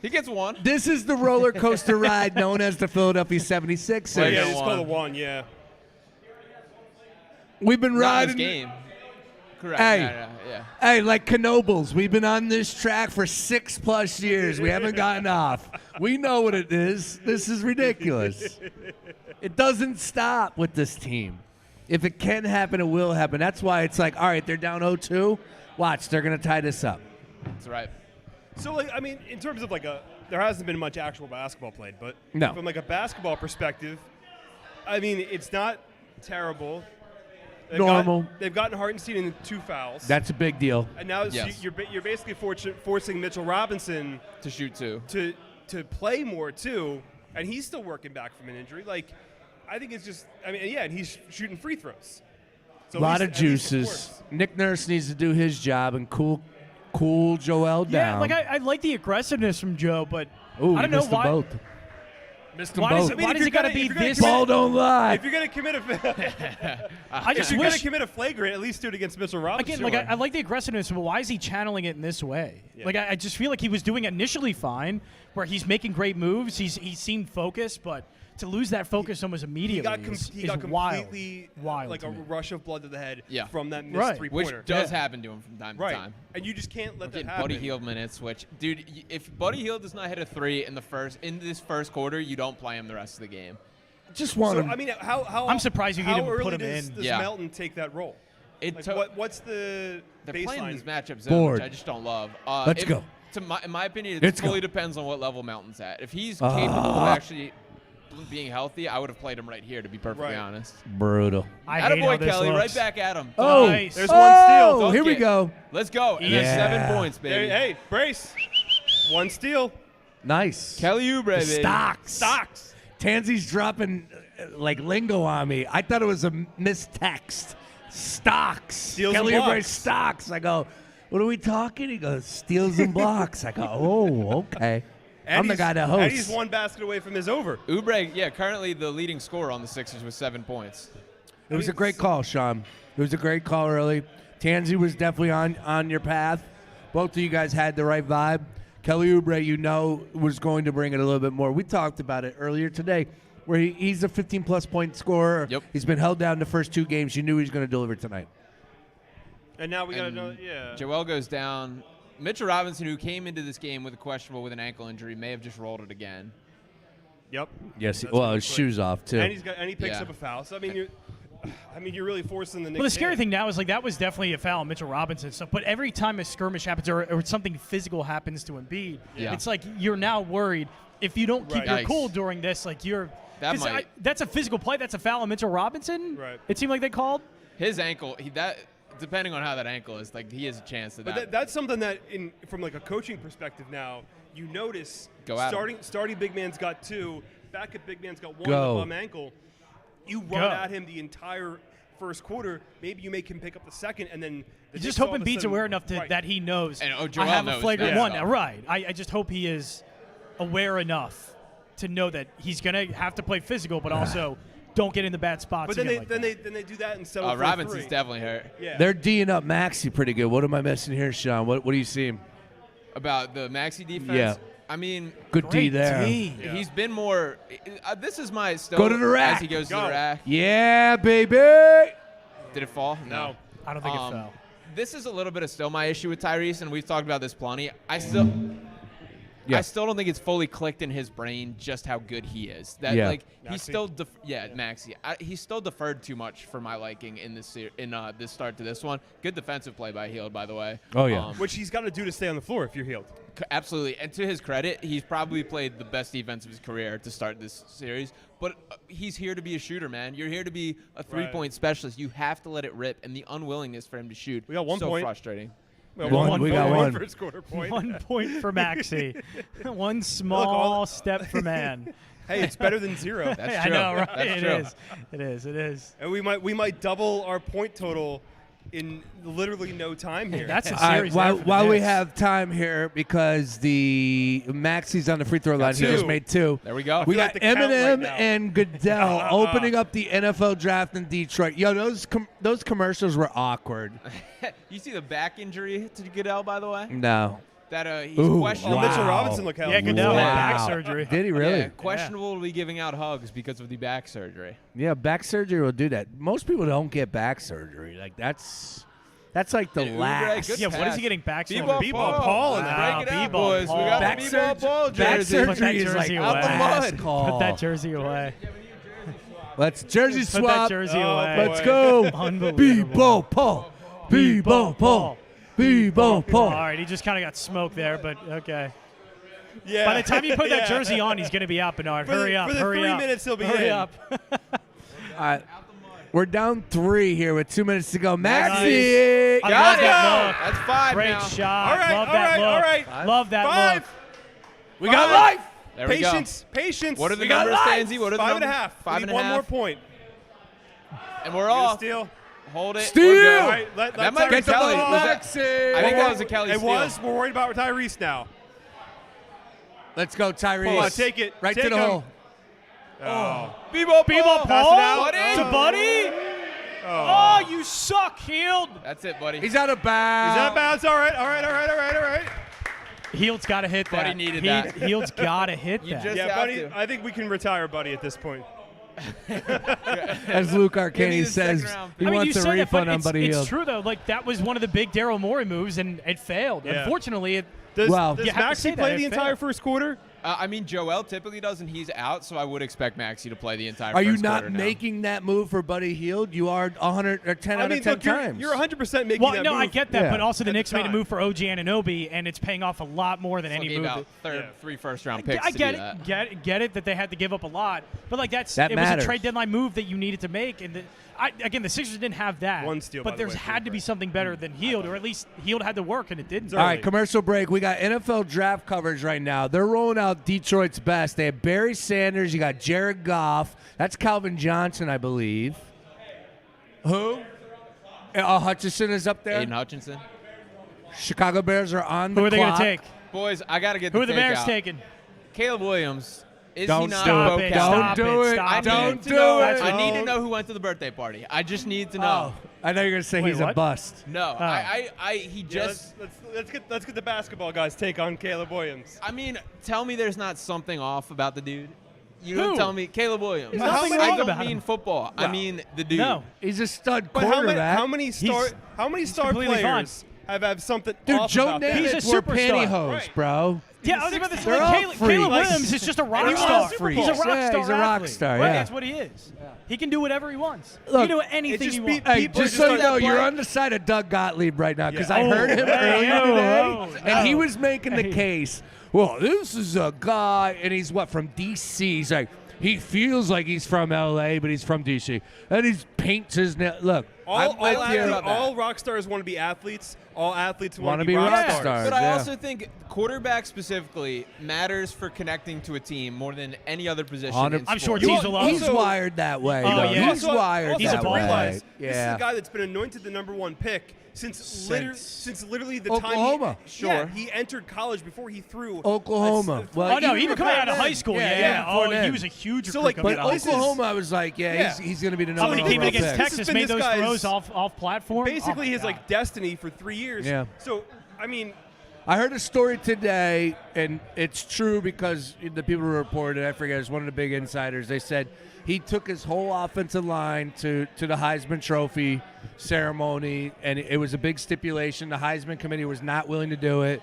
He gets one. this is the roller coaster ride known as the Philadelphia 76ers. Well, Yeah, got it's called a one. one, yeah. We've been Not riding. his game. Correct. Hey. Yeah. Hey, like Knobles, we've been on this track for 6+ years. We haven't gotten off. We know what it is. This is ridiculous. It doesn't stop with this team. If it can happen, it will happen. That's why it's like, all right, they're down 0-2. Watch, they're going to tie this up. That's right. So, like, I mean, in terms of there hasn't been much actual basketball played, but No. from like a basketball perspective, I mean, it's not terrible. Normal. They've gotten Hartenstein in 2 fouls. That's a big deal. And now Yes. you're basically forcing Mitchell Robinson To shoot two. to play more too, and he's still working back from an injury. Like, I think it's just, I mean, yeah, and he's shooting free throws. So A lot of at least it juices. works. Nick Nurse needs to do his job and cool Joel Yeah, down. like I like the aggressiveness from Joe, but Ooh, I he don't know missed them why. both. Missed them Why both. does, I mean, why if does you're it got to gonna- be if you're gonna this? commit- Ball don't lie. If you're gonna commit a, I if just you're gonna wish. commit a flagrant, at least do it against Mitchell Robinson. Again, like I like the aggressiveness, but why is he channeling it in this way? Yeah. Like I just feel like he was doing it initially fine, where he's making great moves. He seemed focused, but to lose that focus almost he immediately got is completely wild like to a me. rush of blood to the head Yeah. from that missed Right. Which three-pointer. does happen to him from time to right, time. and you just can't let that Getting happen. Buddy Hield minutes, which, dude, if Buddy Hield does not hit a three in this first quarter, you don't play him the rest of the game. Just want So him. I mean, how I'm surprised you how didn't early put him does, in. Does Yeah. Melton take that role? It Like, what's the They're playing baseline? this matchup zone, Board. which I just don't love. Let's go. In my opinion, Let's it fully go. depends on what level Melton's at. If he's capable of actually being healthy, I would have played him right here, to be perfectly Right. honest. Brutal. I hate how Attaboy, this Kelly, looks. right back at him. Oh, Nice. There's one steal. Oh, here we Okay. go. Let's go. And Yeah. there's 7 points, baby. Hey, brace. One steal. Nice. Kelly Oubre, baby. Stocks. Tansy's dropping like lingo on me. I thought it was a mistext. Stocks. Steals Kelly and Oubre blocks. stocks. I go, what are we talking? He goes, steals and blocks. I go, oh, okay. I'm the guy that hosts. Eddie's one basket away from his over. Oubre, yeah, currently the leading scorer on the Sixers with 7 points. It was a great call, Sean. It was a great call early. Tansy was definitely on your path. Both of you guys had the right vibe. Kelly Oubre, you know, was going to bring it a little bit more. We talked about it earlier today, where he's a 15-plus point scorer. Yep. He's been held down the first 2 games. You knew he was going to deliver tonight. And now we got And another. Yeah. Joel goes down. Mitchell Robinson, who came into this game with a questionable with an ankle injury, may have just rolled it again. Yep. Yes. That's Well, really his quick. shoes off too. And he picks Yeah. up a foul. So I mean, you're really forcing the Knicks. Well, the scary hand. thing now is like that was definitely a foul on Mitchell Robinson stuff. But every time a skirmish happens or something physical happens to Embiid, Yeah. it's like you're now worried if you don't keep Right. your cool Yikes. during this. Like you're That 'cause might- that's a physical play. That's a foul on Mitchell Robinson. Right. It seemed like they called. His ankle, depending on how that ankle is, like he has a chance to But that's something that, from like a coaching perspective now, you notice Go at 'em. starting big man's got 2, backup big man's got 1 Go. with a bum ankle. You run Go. at him the entire first quarter. Maybe you make him pick up the second, and then the You just Knicks hope all of a Embiid's sudden- aware enough right. that he knows. And, Joel I have a knows flagrant that one. stuff. Right. I just hope he is aware enough to know that he's gonna have to play physical, but also don't get in the bad spots. But then again they like that. then they do that and settle for a Robinson's 3. definitely hurt. Yeah. They're D'ing up Maxey pretty good. What am I missing here, Sean? What do you see? About the Maxey defense. Yeah. I mean, Good D Great there. D. Yeah. he's been more. This is my still. Go to the rack. As he goes to Go. the rack. Yeah, baby. Did it fall? No. I don't think it fell. This is a little bit of still my issue with Tyrese, and we've talked about this plenty. I still don't think it's fully clicked in his brain just how good he is. That Yeah. like he's Maxey? still Maxey. He's still deferred too much for my liking in this this start to this one. Good defensive play by Hield, by the way. Oh, yeah. Which he's got to do to stay on the floor if you're healed. Absolutely, and to his credit, he's probably played the best defense of his career to start this series. But he's here to be a shooter, man. You're here to be a three-point specialist. You have to let it rip, and the unwillingness for him to shoot. We got 1 so point. frustrating. Well, One, we got one. first quarter point. 1 point for Maxey. One small step for man. Hey, it's better than 0. That's I true. know, right? That's It true. is. It is. It is. And we might double our point total in literally no time here. That's a All right, series. there for the while we Knicks. have time here, because the Maxi's on the free throw line, he two. just made 2. There we go. We feel got like the count right Eminem now. and Goodell opening up the NFL draft in Detroit. Yo, those commercials were awkward. You see the back injury to Goodell, by the way? No. That he's Ooh, questionable. Mitchell Wow. Robinson look healthy. Yeah, Goodell had Wow. back surgery. Did he really? Yeah, questionable to be giving out hugs because of the back surgery. Yeah, back surgery will do that. Most people don't get back surgery. Like that's like the Dude, Ubre, last. good Yeah, what is pass. he getting back surgery? B-ball Paul in the Wow, break it out, B-ball boys. Paul. We got Back the B-ball Paul back jersey. Put that surgery is like jersey Out the away. mud. last call. Put that jersey away. Let's jersey Put swap. that jersey Oh, away. Let's go. Unbelievable. B-ball Paul. B-ball Paul. B-ball Paul. All right, he just kind of got smoked there, but okay. Yeah. By the time you put that Yeah. jersey on, he's going to be up, Bernard. For the- Hurry up, for the hurry 3 up. minutes he'll be hurry in. up. All right. We're down 3 here with 2 minutes to go. Nice. Maxi. I Got love it. that look. That's 5 Great now. shot. All right, love all that right, look. all right. Love that 5. look. We got life. There we go. Patience. What are the We got numbers, life. Stanzi? What are the 5.5. numbers? We 5 need and a one half. more point. And we're Get a off. steal. Hold it. Steal. We're good. All right, let That might be Tyrese Kelly. steal. Was that- Maxi. I think that was a Kelly It steal. was. We're worried about Tyrese now. Let's go, Tyrese. Come on, take it. Right Take to the him. hole. Oh. B-ball B-ball Paul. Paul out. Buddy. to Buddy. Oh, you suck, Heald. That's it, buddy. He's out of Is bounds. that bounds? All right, all right, all right, all right, all right. Heald's got to hit that. Buddy needed that. Heald's got to hit You that. just- Yeah, have buddy. to. I think we can retire Buddy at this point. As Luke Give me Arcani the says, second round he I mean, you wants a say that, refund but on Buddy it's Hield. true though. Like that was one of the big Daryl Morey moves, and it failed. Yeah. Unfortunately, it. Does, Well, does you have to say Maxi that, play it the entire failed. first quarter? I mean, Joel typically does, and he's out, so I would expect Maxi to play the entire Are you first not quarter now. making that move for Buddy Hield? You are 100 or 10 out of 10 look, times. you're 100% making Well, that no, move. I get that, Yeah. but also the At the Knicks made a time. move for OG Anunoby, and it's paying off a lot more than Still any gave move. out that- Yeah. 3 first-round picks I to get do it, that. get it that they had to give up a lot, but like That it was matters. a trade deadline move that you needed to make, and again the Sixers didn't have that. One steal, by but the there's way, had to be something better than Hield, or at least Hield had to work, and it didn't. All right, commercial break. We got NFL draft coverage right now. They're rolling out Detroit's best. They have Barry Sanders. You got Jared Goff. That's Calvin Johnson, I believe. Who? Hutchinson is up there. Aiden Hutchinson. Chicago Bears are on the Who are they going clock. to take? Boys, I got to get Who the are the take Bears out. taking? Caleb Williams. Is he Don't not stop a it, vocab? stop Don't do it. stop I it. Don't need to do know. it. I need to know who went to the birthday party. I just need to Oh, know. I know you're going to say Wait, he's a what? bust. No, he Yeah, just. let's get the basketball guys take on Caleb Williams. I mean, tell me there's not something off about the dude. You Who? don't tell me Caleb Williams. There's nothing I wrong don't about mean him. football. I Well, mean the dude. No. He's a stud But quarterback. how many star completely players have something Dude, off Joe about that? He's a Namath wore superstar. pantyhose, Right. bro. Yeah, I was about to say, They're all Caleb freaks. Williams is just a rock And he star. won Super He's a Bowls. rock Yeah, star. he's a rock athlete. star, Right, yeah. that's what he is. He can do whatever he wants. Look, he can do anything just he be- wants. Hey, People just just so you like know, that you're play. on the side of Doug Gottlieb right now because Yeah. I heard him hey, earlier oh, today, oh, and he oh. was making the Hey. case. Well, this is a guy, and he's from D.C. He's like, he feels like he's from L.A., but he's from D.C. And he paints his look. I'm with you. All rock stars want to be athletes. All athletes want Wanna to be be rock rock stars. stars. But I Yeah. also think quarterback specifically matters for connecting to a team more than any other position. 100%. in I'm sure sports. Diesel loves He's him. wired that way. Oh, though. yeah. He's wired He's a that ball way. player. This is Yeah. a guy that's been anointed the #1 pick since literally the Oklahoma. time Sure. he entered college before he threw Oklahoma. Well, Oh no, even even coming out of before high then. school, Yeah, yeah. yeah, Oh, before then. he was a huge So, recruit like, coming But out of high school. Oklahoma, I was like, yeah, he's going to be the How number many one came pick. against This has Texas, been made this those guy's- throws off platform? basically Oh, his my like destiny for 3 years. Yeah. So I mean, I heard a story today, and it's true because the people who reported it, I forget, it's one of the big insiders. They said he took his whole offensive line to the Heisman Trophy ceremony, and it was a big stipulation. The Heisman committee was not willing to do it.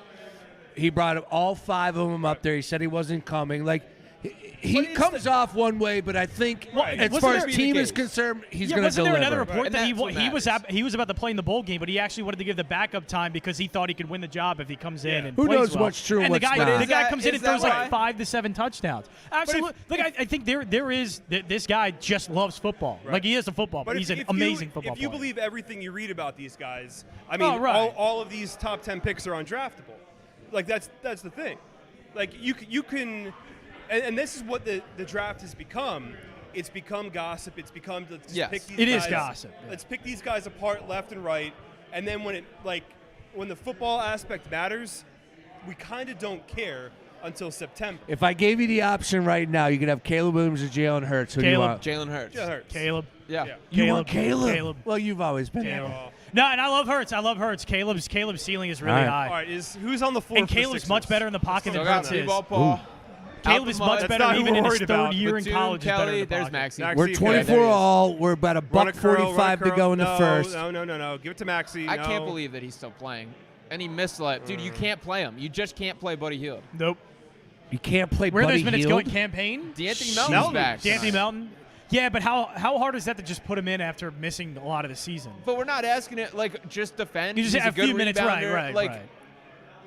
He brought all 5 of them up there. He said he wasn't coming. Like, he But it's comes off one way, but I think Right. as Wasn't far there- as team is concerned, he's Yeah, going to wasn't deliver. there another report And that that's what he matters. was about to play in the bowl game, but he actually wanted to give the backup time because he thought he could win the job if he comes in and Who plays knows well. what's true and the what's guy, not. The guy Is comes in that- and throws is that like why? 5 to 7 touchdowns. Absolutely. Look, I think there is this guy just loves football. Right. Like he is a football, but he's if an amazing you, football If you player. believe everything you read about these guys, I mean, Oh, right. all of these top 10 picks are undraftable. Like that's the thing. Like you can, and this is what the draft has become. it's become gossip. It's become let's just Yes. pick these It guys. is gossip, yeah. Let's pick these guys apart left and right, and then when the football aspect matters, we kind of don't care until September. If I gave you the option right now, you could have Caleb Williams or Jalen Hurts. Who do you Caleb. want? Jalen Hurts. It hurts. Caleb. Yeah. Yeah. You want Caleb? Caleb. Well, you've always been Caleb. there. No, and I love Hurts. Caleb's ceiling is really All right. high. All right, who's on the floor? And for the Caleb's Sixers? much better in the pocket Still than got Hurts is. B-ball Paul. Caleb is much That's better not who even we're in his worried about. third year in Batum, college. Is better Kelly, in the there's pocket. Maxey. Maxey. We're Yeah, 24 there he is. all. We're about a Run buck a curl, 45 to go in the first. No. Give it to Maxey. I can't believe that he's still playing. And he missed dude, you can't play him. You just can't play Buddy Hield. Nope. You can't play Where are Buddy those minutes Hield. going? Campaign? D'Anthony Melton. Melton's back. D'Anthony Melton? Yeah, but how hard is that to just put him in after missing a lot of the season? But we're not asking it just defend. You just He's have a good a few minutes, right, rebounder. right.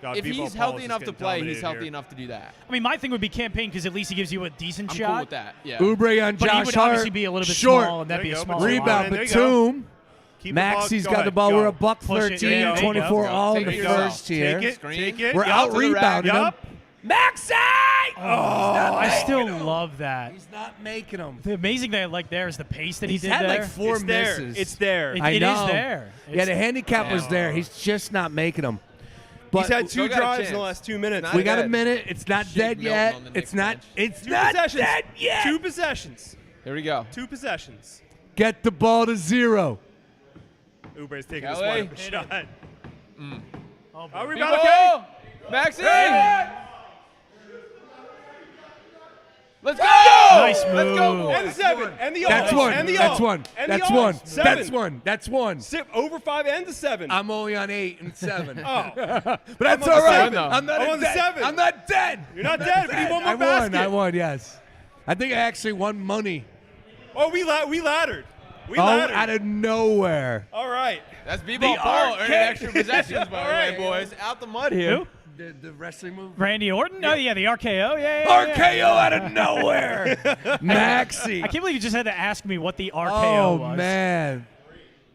God, If B-ball he's Paul healthy is enough just to getting play, he's dominated healthy here. enough to do that. I mean, my thing would be campaign because at least he gives you a decent I'm shot. cool with that. Yeah. Oubre on But he Josh would Hart. obviously be a little bit Short. small, and that'd be There a you go, small but Rebound, There you go. Batum. Keep the Maxey's ball- got the ball. Go. We're a buck Push it. 13, There you go. 24 Go. all in Take the it yourself. first here. Take it. Screen. Take it. We're Yup. out to the rack. rebounding him. Yup. Maxey! I still love that. He's not making them. The amazing thing I like there is the pace that he He's did had there. like 4 It's there. misses. It's there. It- I it is know. there. Yeah, It's- the handicap was Yeah. there. He's just not making them. But He's had Still 2 got a drives in chance. the last 2 minutes. Not we got a dead. minute. It's not Shake dead Milton yet. on the It's Knicks not. bench. It's 2 not possessions. dead yet. 2 possessions. Here we go. 2 possessions. Get the ball to 0. Oubre's taking this Kelly. one up shot. Oh, Oh, boy. rebound, okay. Maxey! Let's go! Nice Let's go, move. boys. And the 7. And the That's all. one. And the That's all. one. And the That's all. one. 7. That's one. That's one. Over 5 and the 7. I'm only on 8 and 7. Oh. But that's on all the right. 7. I'm not I'm on the dead. 7. I'm not dead. You're not dead, but he won I more won. basket. I won. Yes. I think I actually won money. Oh, we laddered. We Oh, laddered. out of nowhere. All right. That's B-ball The Paul earning arcade. extra possessions, by the way, Alright. boys. Out the mud here. Who? The wrestling move. Randy Orton? Oh, yeah, the RKO. Yeah. RKO out of nowhere. Maxey. I can't believe you just had to ask me what the RKO Oh was. man.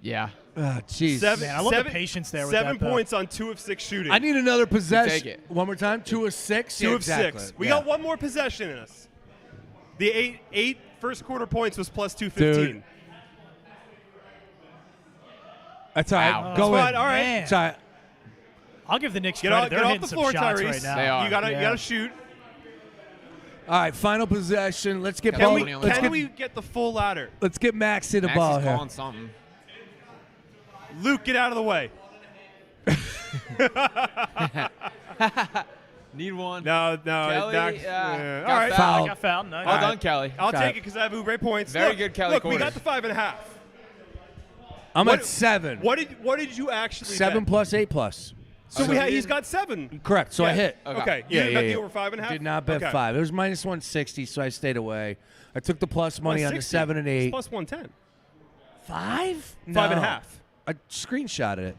Yeah. Oh jeez. 7. Man, I love the patience there with 7 that, though. points on 2 of 6 shooting. I need another Take possession. it. One more time. 2 of 6. 2 Yeah, of exactly. 6. We Yeah. got one more possession in us. The 8 first quarter points was plus 215. Dude. That's all right. Wow. Go That's in. fine. All right. Man. It's all right. I'll give the Knicks Get credit. off, They're get off hitting the some floor, shots Tyrese. right now. They are. You gotta Yeah. shoot. All right. Final possession. Let's get Can ball. we- Let's Can get, we get the full ladder? let's get Maxey the Maxey's ball here. calling something. Luke, get out of the way. Need one. No. Kelly, Max, got all right. Foul. I got fouled. Nice. Well All done, right. Kelly. I'll Got take it. it because I have Oubre points. Very Look, good, Kelly Look, we Cordes. got the 5.5. I'm What- at 7. What did you actually 7 bet? plus 8 plus. So So he's got 7. Correct. So I Yeah. hit. Okay. Yeah, You didn't bet yeah. the over 5.5? Did not bet Okay. 5. It was minus 160, so I stayed away. I took the plus money on the 160. 7 and 8. It's plus 110. 5? 5.5. I screenshotted it.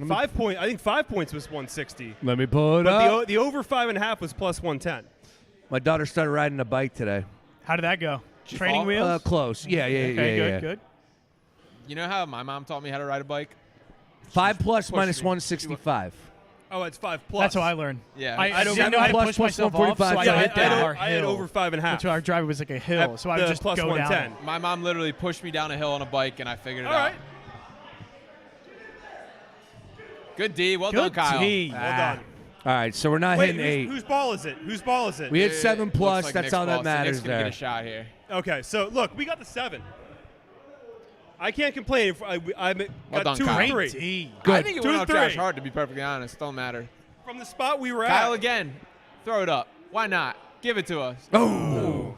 5 point. I think 5 points was 160. Let me pull it But up. the over 5.5 was plus 110. My daughter started riding a bike today. How did that go? Training fall? wheels? Close. Yeah. Okay, good. You know how my mom taught me how to ride a bike? 5 plus pushed minus me. 165. Oh, it's 5 plus. That's how I learned. Yeah. I don't didn't know how to plus push plus myself off, 145. so I Yeah, hit I down had- our I had hill. over 5.5. Which our driveway was like a hill, At so I the would just plus go 110. down. My mom literally pushed me down a hill on a bike, and I figured it All out. right. Good D. Well Good done, Kyle. D. Well done. All right, so we're not Wait, hitting 8. whose ball is it? Whose ball is it? We hit It 7 looks plus. like That's Knicks all ball, that so matters Knicks gonna there. get a shot here. Okay, so look, we got the 7. I can't complain. If I Well got done, 2 Kyle. and Great 3. D. I Good. think it 2 went and out trash 3. hard, to be perfectly honest. Don't matter. From the spot we were Kyle at. again. Throw it up. Why not? Give it to us. Oh,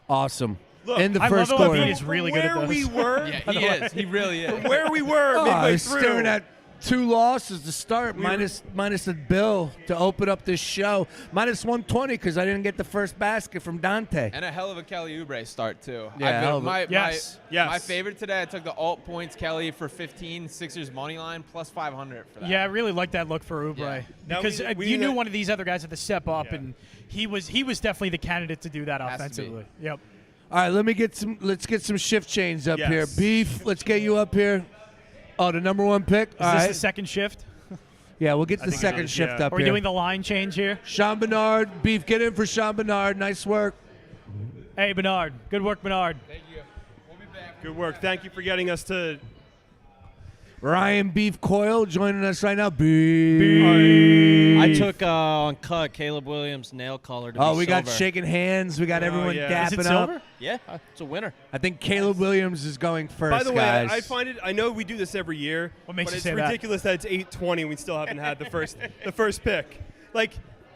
awesome. Look, In the I first love it when quarter. he is really good at where we those. were, Yeah, he is. He really is. where we were Oh, I midway was through. staring at 2 losses to start, We were- minus the bill to open up this show. Minus 120 because I didn't get the first basket from Dante. And a hell of a Kelly Oubre start, too. Yeah, hell of a- Yes. My favorite today, I took the alt points Kelly for 15, Sixers money line, plus 500 for that. Yeah, I really like that look for Oubre Yeah. Now because we you need knew that- one of these other guys had to step up, Yeah. and he was definitely the candidate to do that Has to be. offensively. Yep. All right, let's get some shift chains up Yes. here. Beef, let's get you up here. Oh, the number 1 pick. Is All this right. the second shift? Yeah, we'll get I the think it second is, shift yeah. up Are we here. doing the line change here? Sean Bernard, Beef, get in for Sean Bernard. Nice work. Hey, Bernard. Good work, Bernard. Thank you. We'll be back. Good work. Thank you for getting us to. Ryan Beef Coyle joining us right now. Beef. I took on KUTT Caleb Williams nail color to be We got silver. shaking hands. We got everyone yeah. Is it dapping silver? up. Yeah, it's a winner. I think Caleb Williams is going first, By the way, guys. I find it. I know we do this every year, What makes but you it's say that? ridiculous that it's 8:20 and we still haven't had the first pick. Like,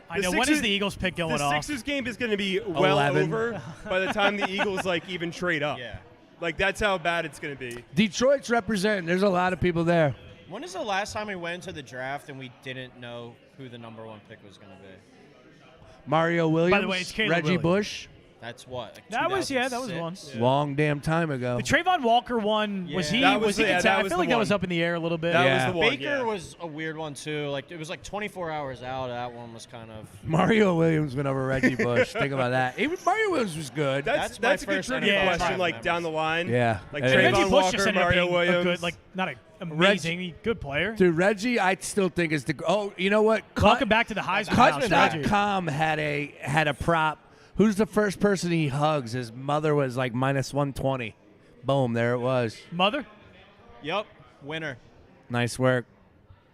I the know. When Sixers- is the Eagles pick going The off? Sixers game is going to be well 11. over by the time the Eagles even trade up. Yeah. Like, that's how bad it's going to be. Detroit's representing. There's a lot of people there. When is the last time we went to the draft and we didn't know who the number 1 pick was going to be? Mario Williams. way, it's Caleb Reggie Williams. Bush. That's what? Like That was 2006? once. Long damn time ago. The Trayvon Walker one was Yeah. he? That Was was he? the- yeah, contested? that I was feel the like that was one. up in the air a little bit. That Yeah. was the one. Baker yeah. was a weird one too. Like it was like 24 hours out. That one was kind of. Mario Williams went over Reggie Bush. Think about that. Mario Williams was good. That's my a good first trivia NFL question, time like down the line. Yeah. Like And And Trayvon Reggie Bush Walker, just ended up Mario being Williams. a good, like not a amazing, good player. Dude, Reggie, I still think is the. Oh, you know what? Welcome back to the Heisman House, Reggie. Cut.com had a prop. Who's the first person he hugs? His mother was like minus 120. Boom, there it was. Mother? Yep, winner. Nice work.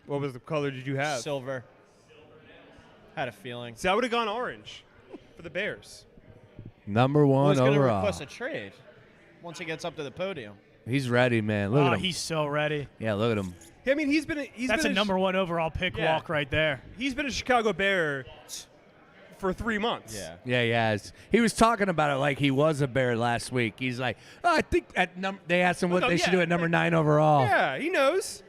What was the color did you have? Silver. Had a feeling. See, I would have gone orange for the Bears. Number Who's one going to overall. request a trade once he gets up to the podium? He's ready, man. Look Oh, at him. he's so ready. Yeah, look at him. I mean, he's That's a been number 1 overall pick Yeah. walk right there. He's been a Chicago Bear for 3 months. Yeah, he has. He was talking about it like he was a Bear last week. He's like, oh, I think they asked him what they should do at number 9 overall. Yeah, he knows.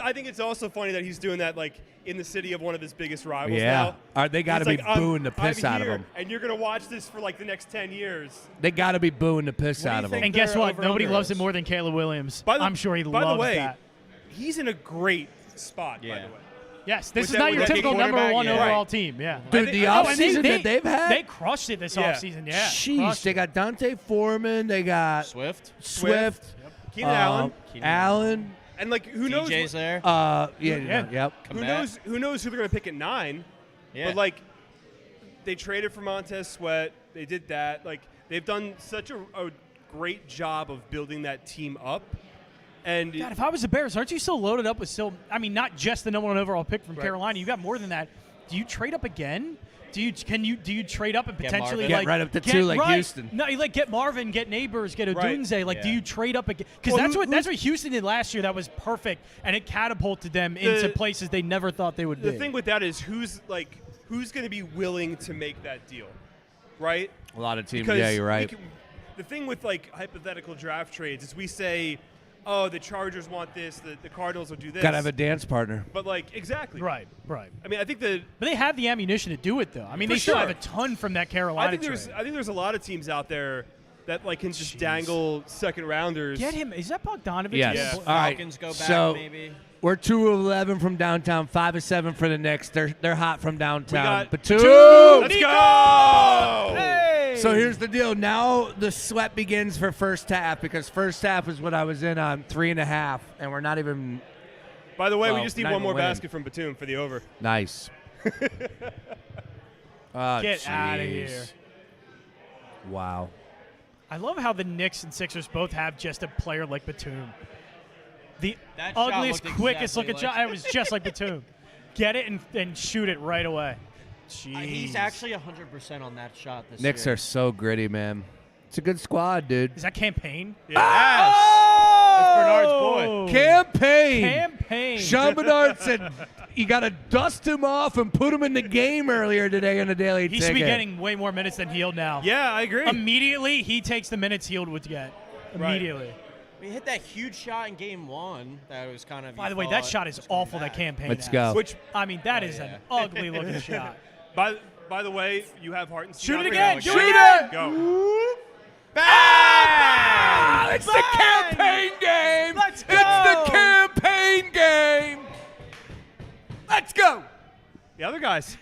I think it's also funny that he's doing that like in the city of one of his biggest rivals Yeah. now. They got to He's be like, booing the piss I'm out of here, him. And you're gonna watch this for like the next 10 years. They got to be booing the piss What do you out of think? him. And guess They're what? over Nobody under loves us. it more than Caleb Williams. I'm sure he by loves the way, that. he's in a great spot. By Yeah. the way. Yes, this With is that- not with your that typical number quarterback, 1 yeah. overall Right. team. Yeah. Dude, the Oh, and offseason that they've had, They crushed it this Yeah. offseason. Yeah. sheesh, Crushed they it. got Dante Foreman, they got Swift. Swift, Keenan Allen. Allen. And like who knows? DJ's there. Yeah. Yep. Who knows? Who knows who they're gonna pick at 9? Yeah. But like, they traded for Montez Sweat. They did that. Like they've done such a great job of building that team up. And God, if I was the Bears, aren't you still loaded up with still? I mean, not just the number 1 overall pick from Right. Carolina. You got more than that. Do you trade up again? Do you trade up and Get potentially Marvin. Get like right up to 2 like right. Houston. No, you like get Marvin, get Neighbors, get Right. Odunze. Like, do Yeah. you trade up again? Because Well, that's what Houston did last year. That was perfect, and it catapulted them into places they never thought they would be. the thing with that is who's going to be willing to make that deal, right? A lot of teams. Because Yeah, you're right. the thing with like hypothetical draft trades is we say, oh, the Chargers want this, the Cardinals will do this. Got to have a dance partner. But like exactly. right. I mean, I think that But they have the ammunition to do it, though. I mean, For they still sure. have a ton from that Carolina I think there's a lot of teams out there that like can just dangle second rounders. Get him. Is that Bogdanovich? Yes. Yeah. All right. Falcons go back So maybe. we're 2 of 11 from downtown, 5 of 7 for the Knicks. They're hot from downtown. got Batum. Let's go! Hey! So here's the deal. Now the sweat begins for first half because first half is what I was in on 3.5, and we're not even By the way, we Well, just need not one even more winning. basket from Batum for the over. nice. Oh, Get outta jeez. here. Wow. I love how the Knicks and Sixers both have just a player like Batum. The That shot ugliest, looked quickest exactly looking like shot. It was just like Batum. Get it and shoot it right away. Jeez. He's actually 100% on that shot this Knicks year. are so gritty, man. It's a good squad, dude. Is that campaign? Yes. That's Bernard's boy. Campaign. Campaign. Sean Bernard said you got to dust him off and put him in the game earlier today on the Daily He Ticket. should be getting way more minutes than Heald now. Yeah, I agree. Immediately, he takes the minutes Heald would get. Right. Immediately. We hit that huge shot in game 1. That was kind of. By the way, that shot is awful. That campaign. Let's has. go. Which, I mean, that is yeah. an ugly looking shot. by the way, you have Hartenstein. Shoot out it there. again. Go. Do it again. Go. Ah, it's the Bang! campaign game. Let's It's go. the campaign game. Let's go. The other guys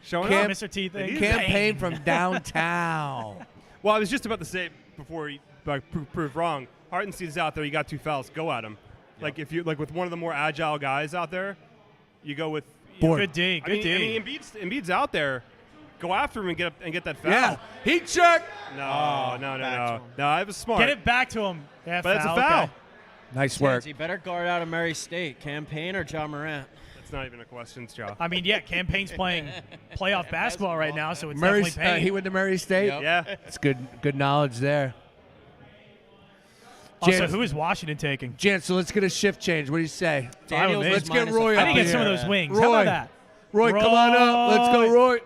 showing Camp- up. Mr. T thing. Campaign from downtown. Well, I was just about to say before he proved wrong. Hartenstein's out there. You got 2 fouls. Go at him. Like if you like with one of the more agile guys out there, you go with Board. Good D. I Good mean, D. I mean, Embiid's out there, go after him and get that foul. Yeah. Heat check. No, back no. to him. No, I was smart. Get it back to him. Yeah, But it's a foul. Okay. Nice work. He better guard out of Murray State. Campaign or John Morant? That's not even a question, Joe. I mean, yeah, Campaign's playing playoff basketball right now, so it's Murray, definitely paying. he went to Murray State. Yep. Yeah. It's good knowledge there. Also, Jan- who is Washington taking? Jan, so let's get a shift change. What do you say? Daniels Let's was get minus Roy a up I didn't here. get some of foul. those wings. Roy. How about that? Roy, come on up. Let's go, Roy.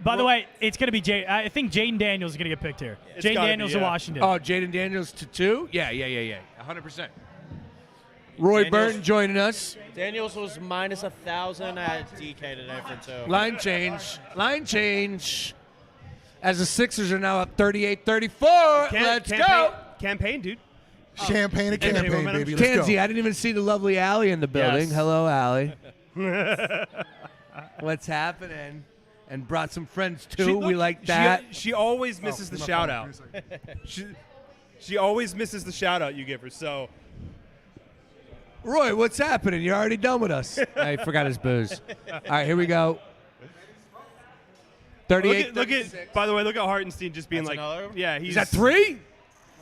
By the way, it's going to be I think Jaden Daniels is going to get picked here. It's Jaden gotta Daniels be, of yeah. Washington. Oh, Jaden Daniels to 2? Yeah. 100%. Roy Daniels- Burton joining us. Daniels was minus 1,000 at DK today for 2. Line change. As the Sixers are now up 38-34. Let's go. Campaign, dude. Champagne and campaign, momentum. baby. Let's Kenzie, go. I didn't even see the lovely Allie in the building. Yes. Hello, Allie. What's happening? And brought some friends too. We like that. She always misses the shout out. She always misses the shout out you give her. So Roy, what's happening? You're already done with us. I forgot his booze. All right, here we go. 38. look at. By the way, look at Hartenstein just being That's like, another? yeah, he's Is that 3?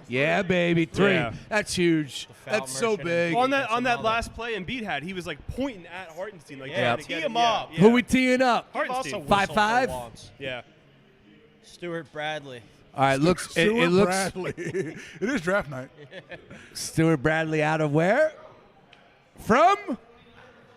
Yeah, baby, 3. Yeah. That's huge. foul That's so merchant. big. on Gets that him all last play. Embiid had he was like pointing at Hartenstein, like Yeah, trying to tee get him yeah, up. Yeah. Who we teeing up? Hartenstein. 5'5"? Yeah. Stuart Bradley. All right, looks. It Stuart looks. Bradley. It is draft night. Stuart Bradley out of where? From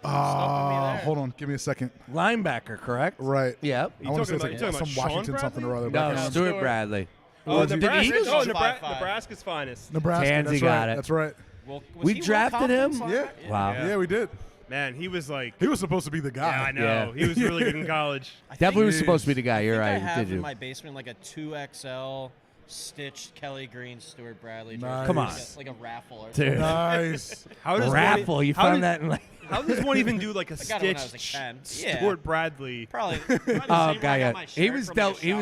Hold on. Give me a second. linebacker, correct? Right. Yep. I want to say talking it's about- like you talking some about Washington Sean something or Bradley? other. but I No, can't remember. Stuart Stuart. Bradley. Oh, Did the Nebraska. Eagles? Oh, 5'5". Nebraska's finest. Nebraska. Tansy That's got right. it. That's right. Well, was We he drafted him? Yeah. Wow. Yeah, we did. Man, he was like. He was supposed to be the guy. Yeah, I know. Yeah. He was really good in college. Definitely was Jeez. supposed to be the guy. You're I right. have Did in you? my basement like a 2XL stitched Kelly Green Stuart Bradley jersey. Nice. Come on. Like a raffle or Dude. something. Nice. How does Raffle. One, You how found did- that in like. How does one even do like a I got it when I was stitched like 10. Yeah. Stuart Bradley? Probably. Oh, God, yeah. He was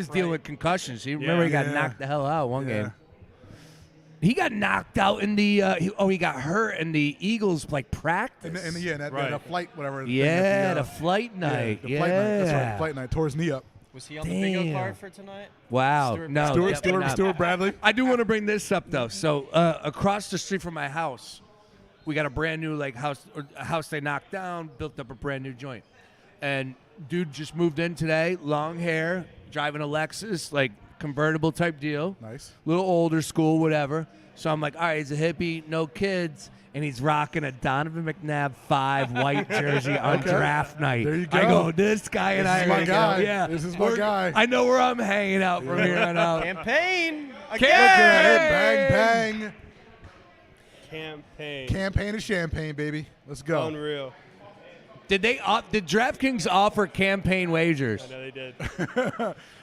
dealing with concussions. He remember he got Yeah. knocked the hell out one Yeah. game. He got knocked out in the. He got hurt in the Eagles like practice. And yeah, that Right. flight, whatever. thing Yeah, at the flight night. the Yeah, flight night. That's right. Flight night. Tore his knee up. Was he on the bingo Damn. card for tonight? Wow. Stuart No, Bradley. definitely not. Stuart Bradley. I do want to bring this up though. So across the street from my house, we got a brand new like house, or a house they knocked down, built up a brand new joint, and dude just moved in today, long hair, driving a Lexus, like convertible type deal, Nice. little older school, whatever. So I'm like, all right, he's a hippie, no kids. And he's rocking a Donovan McNabb 5 white jersey on Okay. draft night. There you I go. go, this guy and This I is are my gonna guy. go, yeah. This is my guy. I know where I'm hanging out from here on out. Campaign. Okay, bang, bang. Campaign. Campaign of champagne, baby. Let's go. Unreal. Did DraftKings offer campaign wagers? I know they did.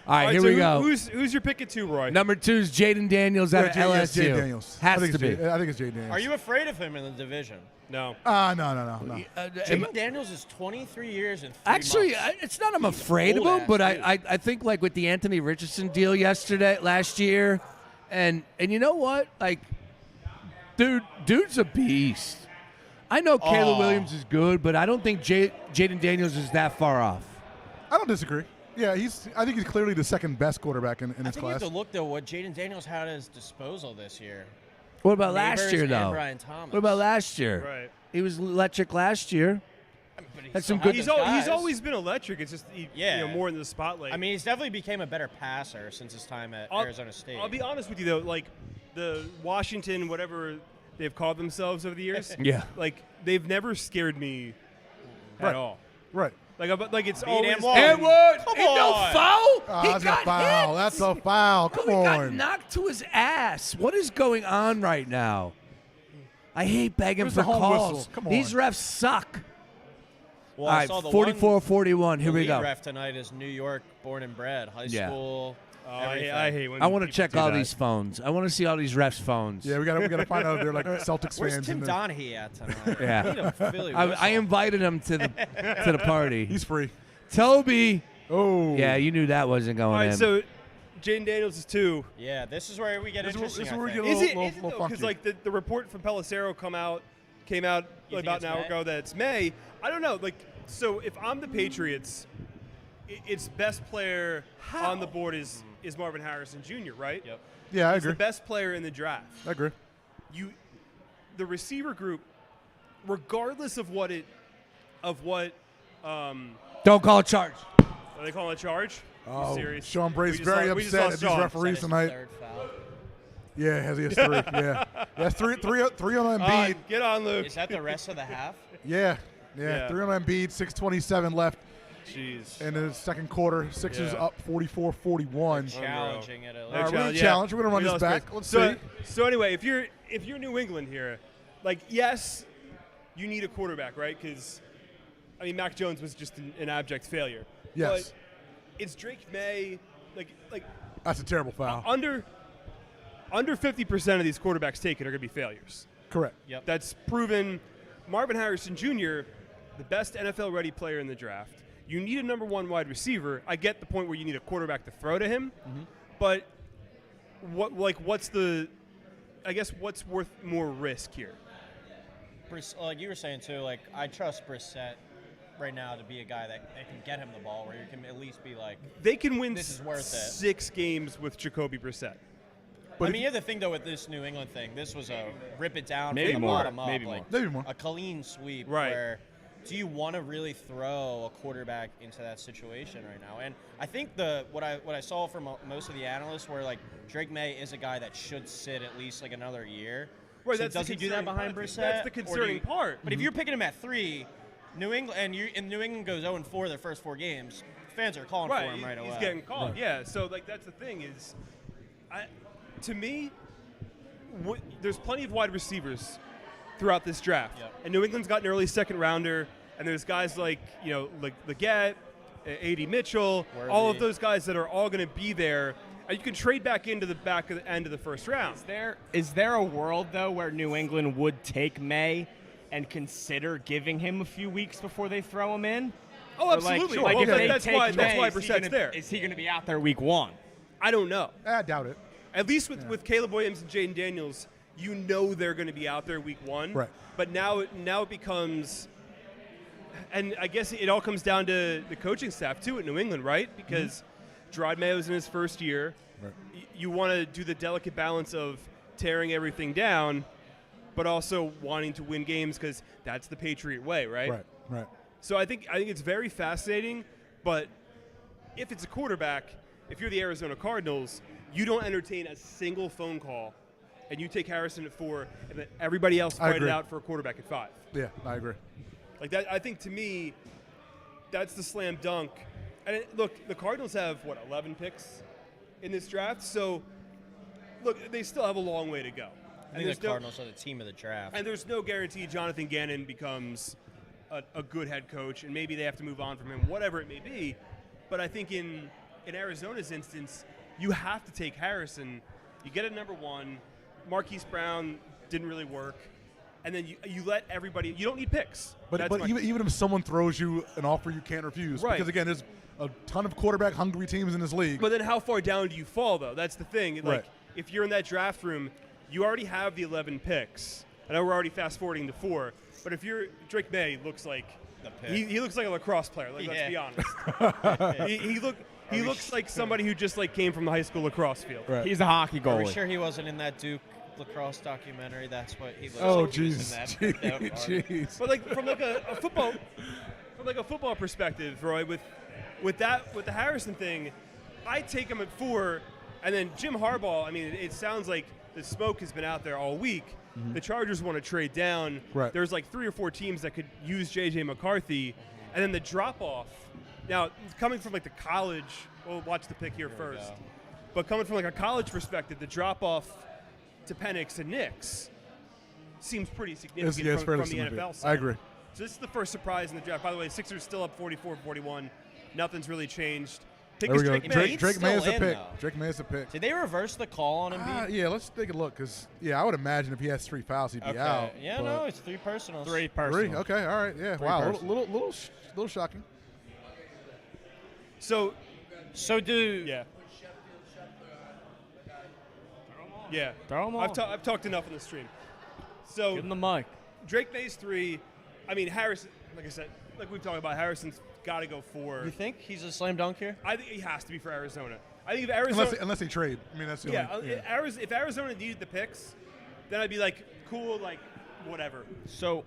All right, here so we go. Who's your pick at 2, Roy? Number 2 is Jaden Daniels out of Yeah, LSU. Jay Daniels. Has I think to be. I think it's Jay Daniels. Are you afraid of him in the division? No. No. Jaden Daniels is 23 years and 3 Actually, months. it's not I'm afraid of him, old-ass but dude. I think like with the Anthony Richardson deal last year, and you know what? Like, dude's a beast. I know Caleb Williams is good, but I don't think Jaden Daniels is that far off. I don't disagree. Yeah, I think he's clearly the second best quarterback in I his think you class. have to look, though, what Jaden Daniels had at his disposal this year. What about last Neighbors year, and though? Brian Thomas. What about last year? Right. He was electric last year. But he That's still some had good- He's those guys. always been electric. It's just more in the spotlight. I mean, he's definitely became a better passer since his time at Arizona State. I'll be honest with you though, like the Washington, whatever they've called themselves over the years, Yeah. like they've never scared me at all. Right. Like it's Beat always him one. And what? Come Ain't no on. foul? Oh, He that's got a foul. hit. That's a foul. Come He got on. knocked to his ass. What is going on right now? I hate begging Where's for the home calls. whistle? Come These on. refs suck. Well, All I right, saw the 44-41. Here the we lead go. ref tonight is New York, born and bred, high Yeah. school. I hate when I want to people check do all that. these phones. I want to see all these refs' phones. Yeah, we gotta find out if they're like Celtics Where's fans. Tim in the- Donahue at tonight? Yeah. I need a Philly I whistle. invited him to the party. He's free. Toby. Oh. Yeah, you knew that wasn't going All right, in. so Jaden Daniels is 2. Yeah, this is where we get This is interesting. where I we think. get Is it? little Because funky. like the report from Pelissero came out You think about it's an hour May? ago that it's May. I don't know. Like, so if I'm the Patriots, its best player on the board is Marvin Harrison Jr., right? Yep. Yeah, I He's agree. the best player in the draft. I agree. The receiver group, regardless of what Don't call a charge. are they calling a charge? Are you Oh, serious? Sean Bray's We just very saw- we just upset saw at these Sean. referees That is tonight. third foul. Yeah, he has 3. Yeah, that's three on Embiid. Get on, Luke. Is that the rest of the half? Yeah, Yeah. 3 on Embiid. 6:27 left Jeez. in the second quarter. Sixers Yeah. up 44-41. Challenging it. All right, we're challenge. We're gonna run We this lost back. Chris. Let's so, see. So anyway, if you're New England here, like yes, you need a quarterback, right? Because I mean, Mac Jones was just an abject failure. Yes. But it's Drake May, like That's a terrible foul. under 50% of these quarterbacks taken are going to be failures. Correct. Yep. That's proven. Marvin Harrison Jr., the best NFL-ready player in the draft. You need a number 1 wide receiver. I get the point where you need a quarterback to throw to him, but what's worth more risk here? Like you were saying too, like I trust Brissett right now to be a guy that can get him the ball, where you can at least be like. They can win This is worth it. 6 games with Jacoby Brissett. But I if mean, you have the thing though with this New England thing. This was a rip it down, Maybe from the more. bottom up, Maybe like more. Maybe more. a clean sweep. Right. Where do you want to really throw a quarterback into that situation right now? And I think what I saw from most of the analysts were like Drake May is a guy that should sit at least like another year. Right, So that's the does he do that concerning behind part. Brissett? That's the Or do concerning you- part. But if you're picking him at 3, New England and New England goes 0-4 their first 4 games, fans are calling for him right away. He's getting called. Yeah, so like that's the thing is, to me, there's plenty of wide receivers throughout this draft, Yep. and New England's got an early second rounder, and there's guys like like Leggett, A.D. Mitchell, all of Worthy. those guys that are all going to be there, and you can trade back into the back of the end of the first round. Is there a world, though, where New England would take May and consider giving him a few weeks before they throw him in? Oh, Or absolutely. Like, Well, if they that's take why May, Brissett's there. Is he going to be out there week 1? I don't know. I doubt it. At least with Caleb Williams and Jaden Daniels, you know they're going to be out there week 1. Right. But now it becomes, and I guess it all comes down to the coaching staff too at New England, right? Because Gerard Mayo's in his first year. Right. You want to do the delicate balance of tearing everything down, but also wanting to win games because that's the Patriot way, right? Right. So I think it's very fascinating, but if it's a quarterback, if you're the Arizona Cardinals, you don't entertain a single phone call, and you take Harrison at 4, and then everybody else I fight it agree. out for a quarterback at 5. Yeah, I agree. Like that, I think to me, that's the slam dunk. And look, the Cardinals have 11 picks in this draft, so look, they still have a long way to go. I think the Cardinals are the team of the draft. And there's no guarantee Jonathan Gannon becomes a good head coach, and maybe they have to move on from him, whatever it may be. But I think in Arizona's instance, you have to take Harrison. You get a number 1. Marquise Brown didn't really work. And then you let everybody – you don't need picks. But even if someone throws you an offer you can't refuse, Right. because again, there's a ton of quarterback-hungry teams in this league. But then how far down do you fall, though? That's the thing. Like, Right. if you're in that draft room, you already have the 11 picks. I know we're already fast-forwarding to 4. But if you're – Drake May looks like The pick. he looks like a lacrosse player. Like, let's be Yeah. honest. he looks like somebody who just like came from the high school lacrosse field. Right. He's a hockey Are we goalie. sure he wasn't in that Duke lacrosse documentary? That's what he looks Oh, like. He was jeez. in that party. Jeez. But like from like a football perspective, Roy, with the Harrison thing, I take him at 4, and then Jim Harbaugh. I mean, it sounds like the smoke has been out there all week. The Chargers want to trade down. Right. There's like 3 or 4 teams that could use J.J. McCarthy, and then the drop off. Now, coming from like the college, we'll watch the pick here first. go. But coming from like a college perspective, the drop off to Penix and Knicks seems pretty significant It's fairly from the significant. NFL side. I agree. So this is the first surprise in the draft. By the way, Sixers still up 44-41. Nothing's really changed. Pick There is we go. Drake May. Drake May is still a in, pick. though. Drake May is a pick. Did they reverse the call on Embiid? Yeah, let's take a look because I would imagine if he has 3 fouls, he'd be Okay. out. Yeah, but- no, it's 3 personals. 3 3. personal. Okay, all right, yeah. 3 Wow, personal. little shocking. So, So do yeah. Yeah. Throw 'em all. I've talked enough on the stream. So Give him the mic. Drake May's 3. I mean, Harrison, like I said, like we've talked about, Harrison's got to go 4. You think he's a slam dunk here? I think he has to be for Arizona. I think if Arizona, Unless they trade. I mean, that's the only. if Arizona needed the picks, then I'd be like, cool, like whatever. So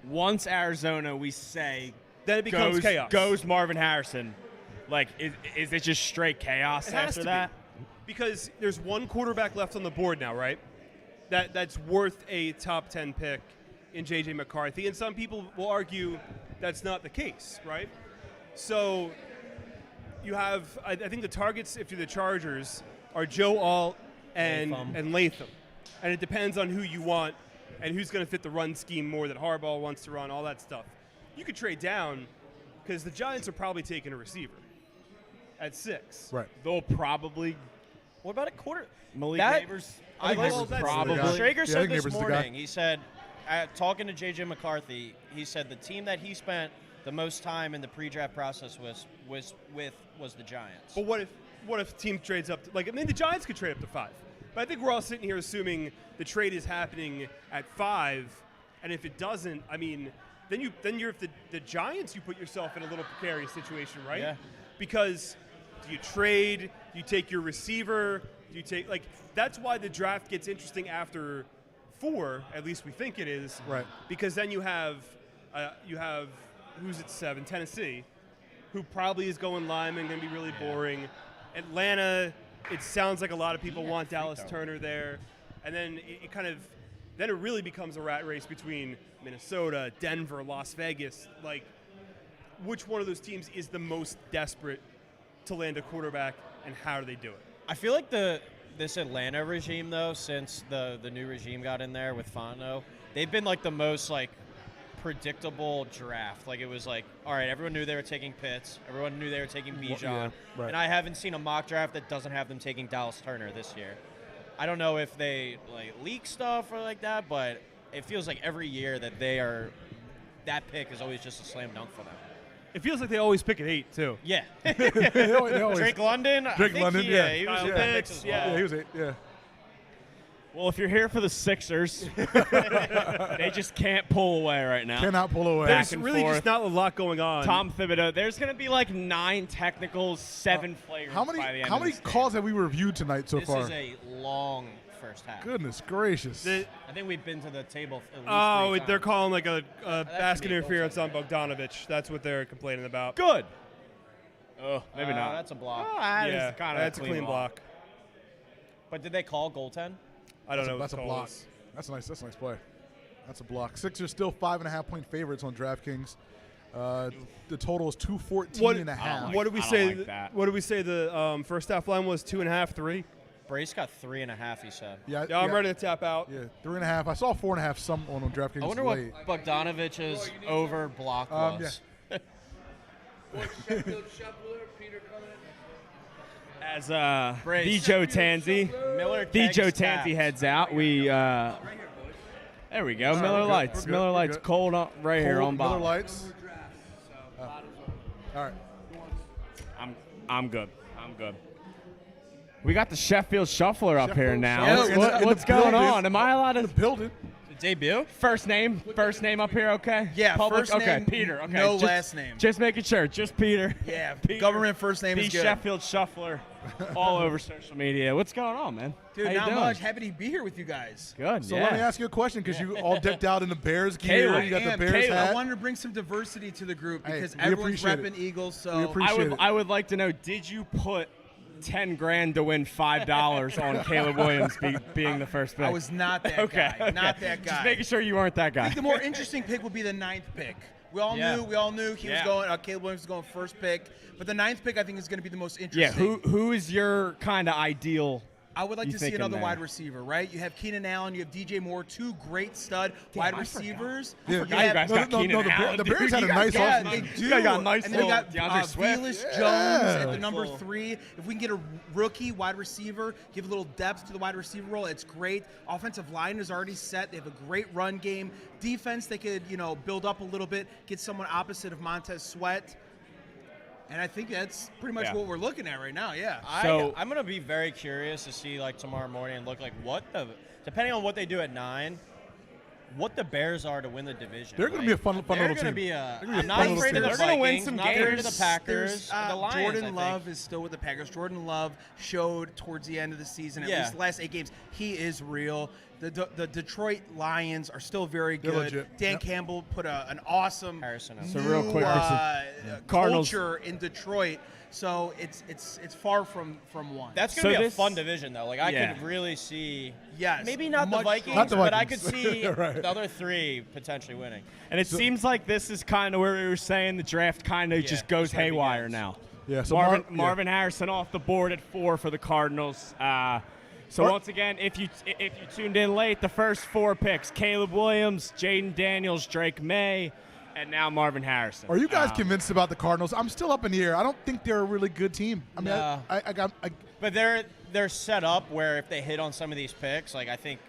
once Arizona, we say, Then it becomes chaos. Goes Marvin Harrison. Like, is it just straight chaos It has after to that? be. Because there's one quarterback left on the board now, right? That's worth a top 10 pick in J.J. McCarthy. And some people will argue that's not the case, right? So you have, I think the targets, if you're the Chargers, are Joe Alt and Latham. And it depends on who you want and who's going to fit the run scheme more that Harbaugh wants to run, all that stuff. You could trade down because the Giants are probably taking a receiver at 6. Right. They'll probably What about a quarter? Malik That- Neighbors. I think like Neighbors is probably. the guy. Strager Yeah, I said think this Neighbors is the guy. morning. He said, talking to J.J. McCarthy, he said the team that he spent the most time in the pre-draft process was the Giants. But what if team trades up? The Giants could trade up to 5. But I think we're all sitting here assuming the trade is happening at 5, and if it doesn't, I mean, then you're if the Giants, you put yourself in a little precarious situation, right? Yeah. Because do you trade? Do you take your receiver? Do you take that's why the draft gets interesting after 4. At least we think it is. Right. Because then you have who's at 7? Tennessee, who probably is going lineman, going to be really boring. Atlanta, it sounds like a lot of people want Dallas Turner there. And then it really becomes a rat race between Minnesota, Denver, Las Vegas. Like, which one of those teams is the most desperate to land a quarterback, and how do they do it? I feel like this Atlanta regime, though, since the new regime got in there with Fontenot, they've been like the most predictable draft. Like, it was like, all right, everyone knew they were taking Pitts, everyone knew they were taking Bijan, yeah, right. and I haven't seen a mock draft that doesn't have them taking Dallas Turner this year. I don't know if they leak stuff or like that, but it feels like every year that pick is always just a slam dunk for them. It feels like they always pick at 8 too. Yeah. They always- Drake London. Drake London, he yeah. he was Kyle in that Pitts, mix as yeah. well. Yeah, he was 8. Yeah. Well, if you're here for the Sixers, they just can't pull away right now. Cannot pull away. Back There's and really forth. just not a lot going on. Tom Thibodeau. There's going to be 9 technicals, 7 flagrants How many by the end how of many this game. calls have we reviewed tonight so This far? is a long first half. Goodness gracious. The- I think we've been to the table at least oh, 3 they're times. calling a could basket be a interference on goaltender. Bogdanovich. That's what they're complaining about. Good. Oh, maybe not. That's a block. Oh, that is Yeah, kind of that's a clean block. But did they call goaltend? I don't know what That's a the call block. is. That's a nice play. That's a block. Sixers still 5.5-point favorites on DraftKings. The total is 214 and a half. What did we I don't say? like that. What did we say? The first half line was 2.5, 3. Brace got 3.5. He said. Yeah, Yeah, I'm ready to tap out. Yeah, 3.5. I saw 4.5 some on DraftKings I wonder what late. Bogdanovich's over block was. As Brace. Joe Tanzi, Miller Joe kegs tapped. Tanzi heads out. We there we go. right, Miller we're good, Lights. we're good, Miller we're Lights. good. Cold up right here on Miller bottom. Lights. All right. I'm good. I'm good. We got the Sheffield Shuffler up here Sheffield now. Shuffler. What's, In the what's going building. on? Am I allowed to? Building. Debut? First name up here, okay? Yeah, Public? first okay, name, Peter. Okay, no just- last name. Just making sure, just Peter. Yeah, Peter, government first name the is good. Sheffield Shuffler, all over social media. What's going on, man? Dude, How you not doing? much. Happy to be here with you guys. Good. So yeah. let me ask you a question, because you all decked out in the Bears gear. Caleb. You got the Damn, Bears Caleb, I hat. wanted to bring some diversity to the group Hey, because we everyone's appreciate repping it. Eagles. So We appreciate it. I would like to know, did you put $10,000 to win $5 on Caleb Williams being the first pick? I was not that okay, guy. okay. Not that guy. Just making sure you weren't that I guy. think the more interesting pick would be the 9th pick. We all knew he was going. Caleb Williams was going first pick, but the 9th pick I think is going to be the most interesting. Yeah, who is your kind of ideal? I would like you to see thinking another there? wide receiver, right? You have Keenan Allen, you have DJ Moore, 2 great stud wide I forgot. receivers. I forgot you guys got Keenan Allen, the Bears dude. had a You guys nice got- Yeah, offseason. they do. You guys got a nice and then you little got DeAndre Swift. Velus Yeah. Jones at the number Full. 3. If we can get a rookie wide receiver, give a little depth to the wide receiver role, it's great. Offensive line is already set. They have a great run game. Defense, they could build up a little bit, get someone opposite of Montez Sweat. And I think that's pretty much Yeah. what we're looking at right now. Yeah. So- I'm gonna be very curious to see tomorrow morning and look depending on what they do at 9, what the Bears are to win the division. They're going to be a fun little team. They're going to be a. They're gonna be a I'm not fun little afraid of team. the They're gonna win Vikings, some not afraid of games. the Packers, the Lions. I Jordan think. Love is still with the Packers. Jordan Love showed towards the end of the season, at least the last 8 games, he is real. The Detroit Lions are still very They're good. legit. Dan Yep. Campbell put an awesome Harrison. So new, real quick, Cardinals- culture in Detroit. So it's far from one. That's So going to be a this- fun division, though. Like, I Yeah. could really see. Yes, Maybe not the much Vikings, Not the but I could Vikings. see Right. the other 3 potentially winning. And it seems like this is kind of where we were saying the draft kind of just goes that's where it haywire begins. now. Yeah, so Marvin Harrison off the board at 4 for the Cardinals. So once again, if you tuned in late, the first 4 picks: Caleb Williams, Jaden Daniels, Drake May, and now Marvin Harrison. Are you guys convinced about the Cardinals? I'm still up in the air. I don't think they're a really good team. I mean, No. I But they're set up where if they hit on some of these picks, like I think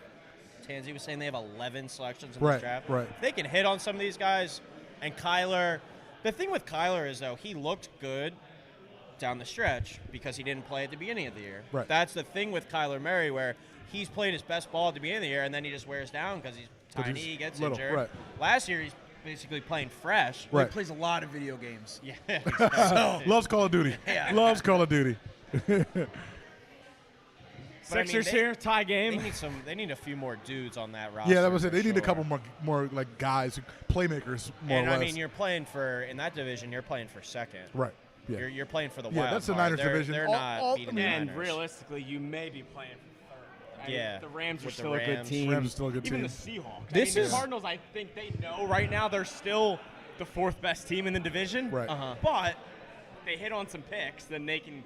Tansy was saying they have 11 selections in Right, this draft. right. If they can hit on some of these guys, and Kyler, the thing with Kyler is though he looked good down the stretch because he didn't play at the beginning of the year. Right. That's the thing with Kyler Murray where he's played his best ball at the beginning of the year and then he just wears down because he's tiny, he gets little, injured. right. Last year he's basically playing fresh. Right. He plays a lot of video games. Yeah. loves Call of Duty. Yeah. Loves Call of Duty. But I mean, Sixers here, tie game. They need a few more dudes on that roster. Yeah, that was it. for They need a sure. couple more like guys, playmakers, more And or I less. mean, you're playing for in that division. You're playing for second. Right. Yeah. You're playing for the Yeah, wild that's the card. Niners They're- division. They're All- not beating the And Niners. realistically, you may be playing for third. I mean, Yeah, the Rams are with the still a good Rams. team. Rams are still a good Even team. the Seahawks. This the is- Cardinals. I think they know right now they're still the 4th best team in the division. Right. But if they hit on some picks, then they can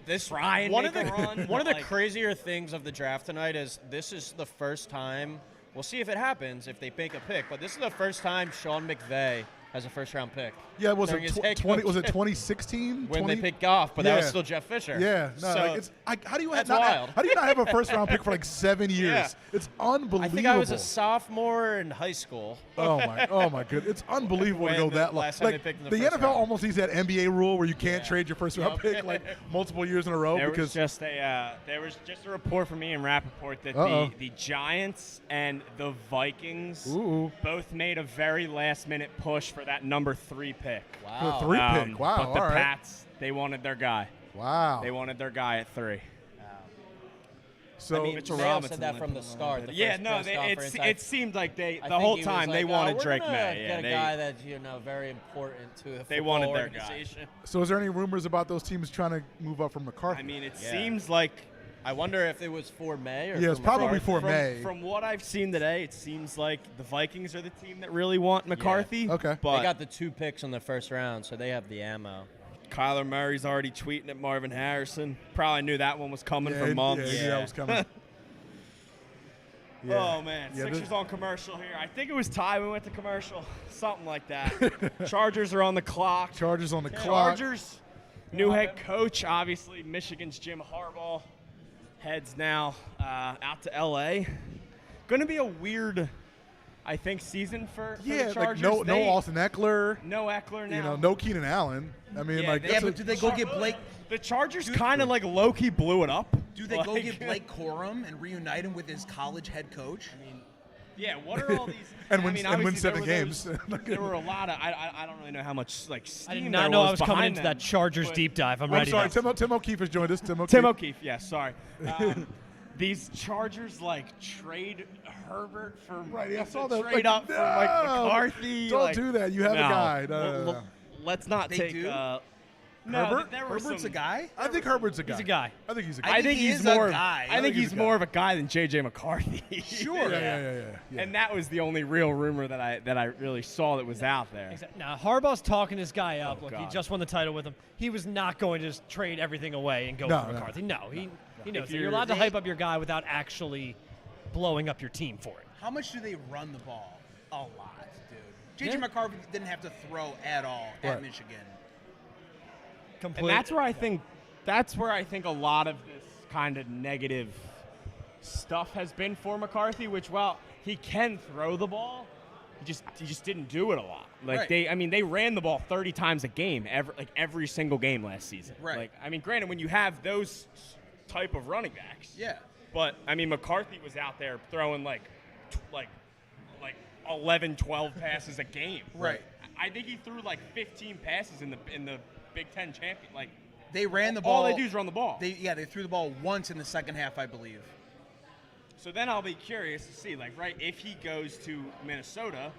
This try and one make of the a run. one of the Like- crazier things of the draft tonight is this is the first time. We'll see if it happens if they make a pick. But this is the first time Sean McVay has a first-round pick. Yeah, was during it his head 20? Was it coach 2016? when 20? they picked Goff? But that was Yeah. still Jeff Fisher. Yeah, no, So, like how do you that's not wild. how do you not have a first round pick for like 7 years? Yeah. It's unbelievable. I think I was a sophomore in high school. oh my good! It's unbelievable to When go the that long. last time Like they picked in the the first NFL round. almost needs that NBA rule where you can't Yeah. trade your first round pick like multiple years in a row There because was just a report from Ian Rappaport that Uh-oh. the Giants and the Vikings Ooh. both made a very last-minute push for that number 3 pick. for the 3 pick. Wow, But the all right. Pats, they wanted their guy. Wow. They wanted their guy at 3. so I mean, Mitchell Mayo Robinson said that went from for the a start. little The bit. Yeah, first no, press they, conference. it seemed like I the think whole he was time like, they wanted we're Drake gonna May. Get Yeah, a guy that's very important to the They football wanted their guy. organization. so is there any rumors about those teams trying to move up from McCarthy? I mean, it Yeah. seems like I wonder if it was for May or Yeah, it's for probably McCarthy. for from, May. From what I've seen today, it seems like the Vikings are the team that really want McCarthy. Okay. But They got the 2 picks in the first round, so they have the ammo. Kyler Murray's already tweeting at Marvin Harrison. Probably knew that one was coming yeah, for months. Yeah, he knew that was coming. Yeah. Oh, man. Yeah, Sixers this- on commercial here. I think it was Ty we went to commercial. Something like that. Chargers are on the clock. Chargers on the clock. Chargers. New head coach, obviously, Michigan's Jim Harbaugh. Heads now out to L.A. Going to be a weird, I think, season for Yeah, the Chargers. like no Austin Eckler. No Eckler now. No Keenan Allen. I mean, Yeah, like they- that's Yeah, a- but did they go get Blake? The Chargers kind of like low-key blew it up. Do they go Like- get Blake Corum and reunite him with his college head coach? I mean, Yeah, what are all these? And I win- mean, and win obviously 7 there was- games. There were a lot of. I don't really know how much like steam I did there not know I was coming behind into them, that Chargers but- deep dive. I'm I'm ready. sorry, now. Tim O'Keefe has joined us. Tim O'Keefe. Tim O'Keefe, yeah, sorry. These Chargers like trade Herbert for Right, yeah, I saw trade that. Like, up for like no, McCarthy. Don't like, do that. You have a no. guy. No, no, no, no. Let's not They take. do? No, Herbert? there were Herbert's some, a guy. I think Herbert's a guy. He's a guy. I think he's a guy. I think he he's is a more. guy. I think he's he's a more guy. of a guy than JJ McCarthy. Sure. Yeah. And that was the only real rumor that I really saw that was out there. Exactly. Now Harbaugh's talking this guy up. Oh, Look, he God. just won the title with him. He was not going to just trade everything away and go No, for no. McCarthy. No, he knows If that you're you're- allowed to hype up your guy without actually blowing up your team for it. How much do they run the ball? A lot, dude. JJ Yeah. McCarthy didn't have to throw at all at Right. Michigan. And that's where I think a lot of this kind of negative stuff has been for McCarthy, which while he can throw the ball, he just didn't do it a lot. Like Right. they ran the ball 30 times a game, every single game last season. Right. Like, I mean, granted, when you have those type of running backs. Yeah. But I mean, McCarthy was out there throwing like like 11, 12 passes a game. Right. I think he threw like 15 passes in the Big Ten champion. Like They ran the ball. all they do is run the ball. They threw the ball once in the second half, I believe. So then I'll be curious to see, like, right, if he goes to Minnesota,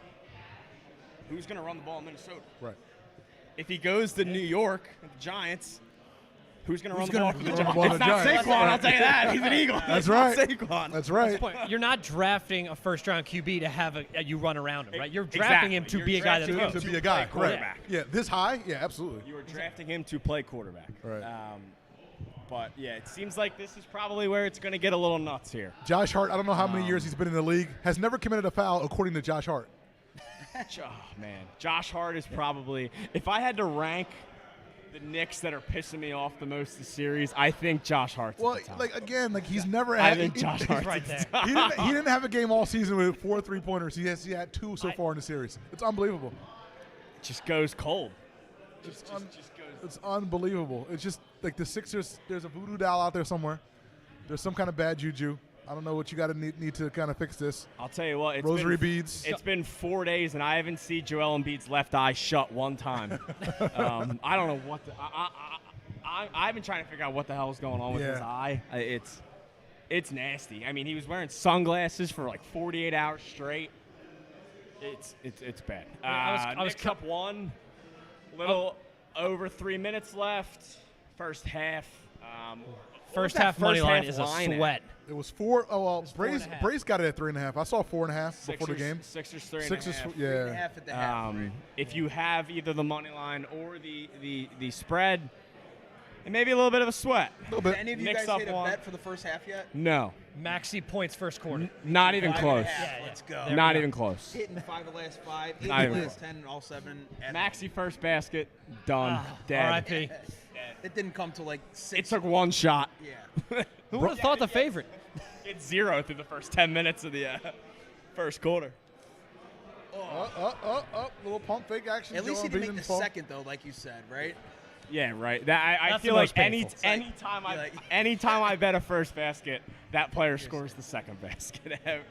who's going to run the ball in Minnesota? Right. If he goes to New York, the Giants, who's going to run the ball? Who's gonna run the ball It's to the not Giants? Saquon, I'll tell you that. He's an Eagle. That's It's not right. Saquon. That's right. Point. You're not drafting a first-round QB to have you run around him, right? You're Exactly. drafting him to You're be a guy that drafting him throws. To be a guy, play right? quarterback. Yeah, this high, yeah, absolutely. You were drafting him to play quarterback. Right. But, yeah, it seems like this is probably where it's going to get a little nuts here. Josh Hart, I don't know how many years he's been in the league, has never committed a foul according to Josh Hart. Oh, man. Josh Hart is probably – if I had to rank the Knicks that are pissing me off the most this series, I think Josh Hart's Well, at the top. like again, like he's never I had. think Josh Hart's right at there. the top. He didn't have a game all season with 4 3-pointers. He had 2 so far in the series. It's unbelievable. Just goes cold. Just goes. It's unbelievable. It's just like the Sixers. There's a voodoo doll out there somewhere. There's some kind of bad juju. I don't know what you got to need to kind of fix this. I'll tell you what. Rosary beads. It's been 4 days, and I haven't seen Joel Embiid's left eye shut one time. I don't know what I've been trying to figure out what the hell is going on with his eye. It's nasty. I mean, he was wearing sunglasses for like 48 hours straight. It's bad. I was Knicks up one. Little over 3 minutes left. First half. First half money line is a line at? sweat. It was 4. Oh well, 4.5. Brace got it at 3.5. I saw 4.5 before the game. Sixers 3.5. Sixers, And yeah. half at the half. Right? If you have either the money line or the spread, and maybe a little bit of a sweat. A little Did bit. any of you Knicks guys up hit a one. bet for the first half yet? No, Maxi points first quarter. not even 5.5. close. Let's go. There Not we go. even close. Hitting 5 of the last 5, 8 Not of the even last 10, and all 7. Maxi first basket, done, dead. R.I.P. It didn't come till like 6. It took one shot. Yeah. Who would have thought the favorite? It's 0 through the first 10 minutes of the first quarter. Little pump fake action. At least he Joel didn't Embiid make the fall. second, though, like you said, right? Yeah, right. I That's feel the like most painful. anytime I bet a first basket, that player scores the second basket every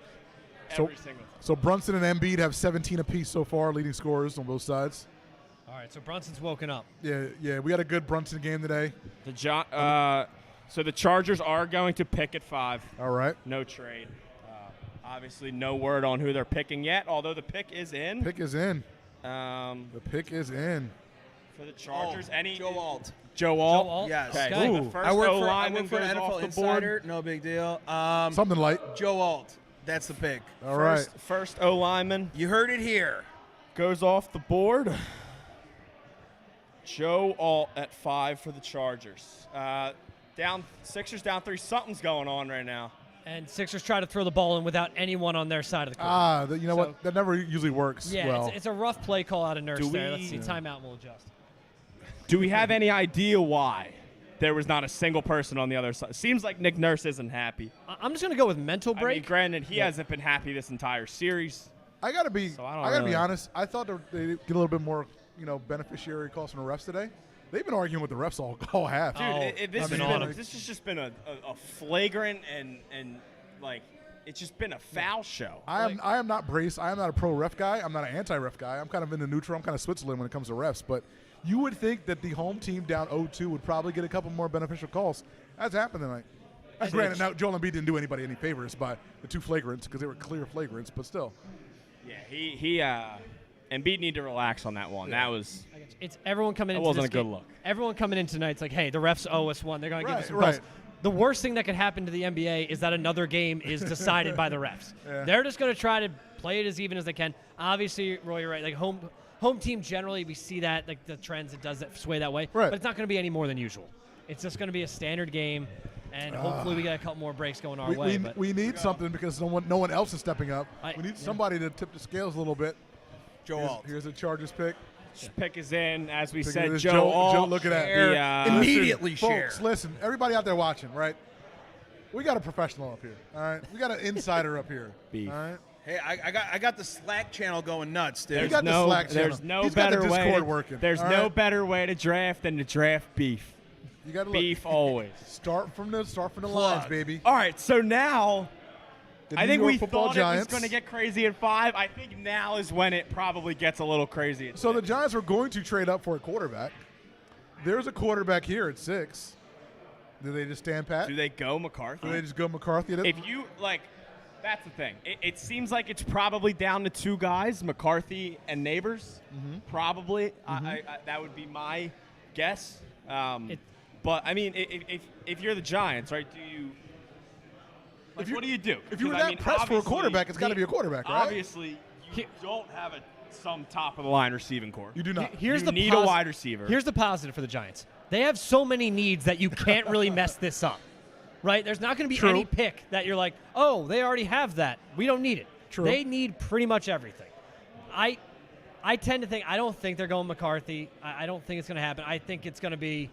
single time. So Brunson and Embiid have 17 apiece so far, leading scorers on both sides. All right, so Brunson's woken up. Yeah, we had a good Brunson game today. So the Chargers are going to pick at 5. All right, No trade. Obviously, no word on who they're picking yet, although the pick is in. pick is in. Um, The pick is in. for the Chargers, Joe Alt. Joe Alt. Joe Alt? Yes. Okay. Okay. So Ooh. the first I work O-lineman for goes an off NFL the Insider. board. No big deal. Something light. Joe Alt. That's the pick. All right. First O-lineman You heard it here. goes off the board. Joe Alt at 5 for the Chargers. Sixers down 3. Something's going on right now. And Sixers try to throw the ball in without anyone on their side of the court. You know what? That never usually works. Yeah, well. it's a rough play call out of Nurse Do there. we- Let's see. Timeout and we'll adjust. Do we have any idea why there was not a single person on the other side? Seems like Nick Nurse isn't happy. I'm just going to go with mental I break. mean, granted, he hasn't been happy this entire series. I gotta be. So I don't I gotta be really- honest. I thought they'd get a little bit more, beneficiary calls from the refs today. They've been arguing with the refs all half. Dude, Oh, this I've been has on been him. this has just been a flagrant and like it's just been a foul show. I am not Brace. I am not a pro ref guy. I'm not an anti-ref guy. I'm kind of in the neutral. I'm kind of Switzerland when it comes to refs. But you would think that the home team down 0-2 would probably get a couple more beneficial calls. That's happened tonight. Granted, now Joel Embiid didn't do anybody any favors by the 2 flagrants because they were clear flagrants, but still. Yeah, Embiid need to relax on that one. That was It's everyone coming That into wasn't this a good game- look. Everyone coming in tonight's like, hey, the refs owe us one. They're going to give us some Right, calls. right. The worst thing that could happen to the NBA is that another game is decided by the refs. Yeah. They're just going to try to play it as even as they can. Obviously, Roy, you're right. Like home team generally, we see that like the trends. It does that sway that way. Right. But it's not going to be any more than usual. It's just going to be a standard game, and hopefully we get a couple more breaks going our way. But We need something because no one else is stepping up. We need yeah. somebody to tip the scales a little bit. Joe Alt. Here's a Chargers pick. pick is in, as we Pick said. is Joe, Joe, Alt, look at that. the, Immediately share. Folks, listen, everybody out there watching, right? We got a professional up here, all right? We got an insider up here, Beef. all right? Hey, I got the Slack channel going nuts, dude. You got the Slack channel. There's no He's got the better way. Discord working, There's all no right? better way to draft than to draft beef. You got to Beef always. Start from the lines, Plug. baby. All right, so now the I New think York we Football thought Giants. it was going to get crazy at 5. I think now is when it probably gets a little crazy at So 6. the Giants were going to trade up for a quarterback. There's a quarterback here at 6. Do they just stand pat? Do they go McCarthy? Do they just go McCarthy? If you like, that's the thing. It seems like it's probably down to 2 guys, McCarthy and Neighbors. Probably, I that would be my guess. But I mean, if you're the Giants, right? Do you? Like, what do you do? If you were 'Cause, I that mean, pressed for a obviously- quarterback, it's got to be a quarterback, right? Obviously, you don't have some top of the line receiving core. You do not. Here's You the need a wide receiver. Here's the positive for the Giants. They have so many needs that you can't really mess this up, right? There's not going to be True. any pick that you're like, oh, they already have that. We don't need it. True. They need pretty much everything. I tend to think, I don't think they're going McCarthy. I don't think it's going to happen. I think it's going to be,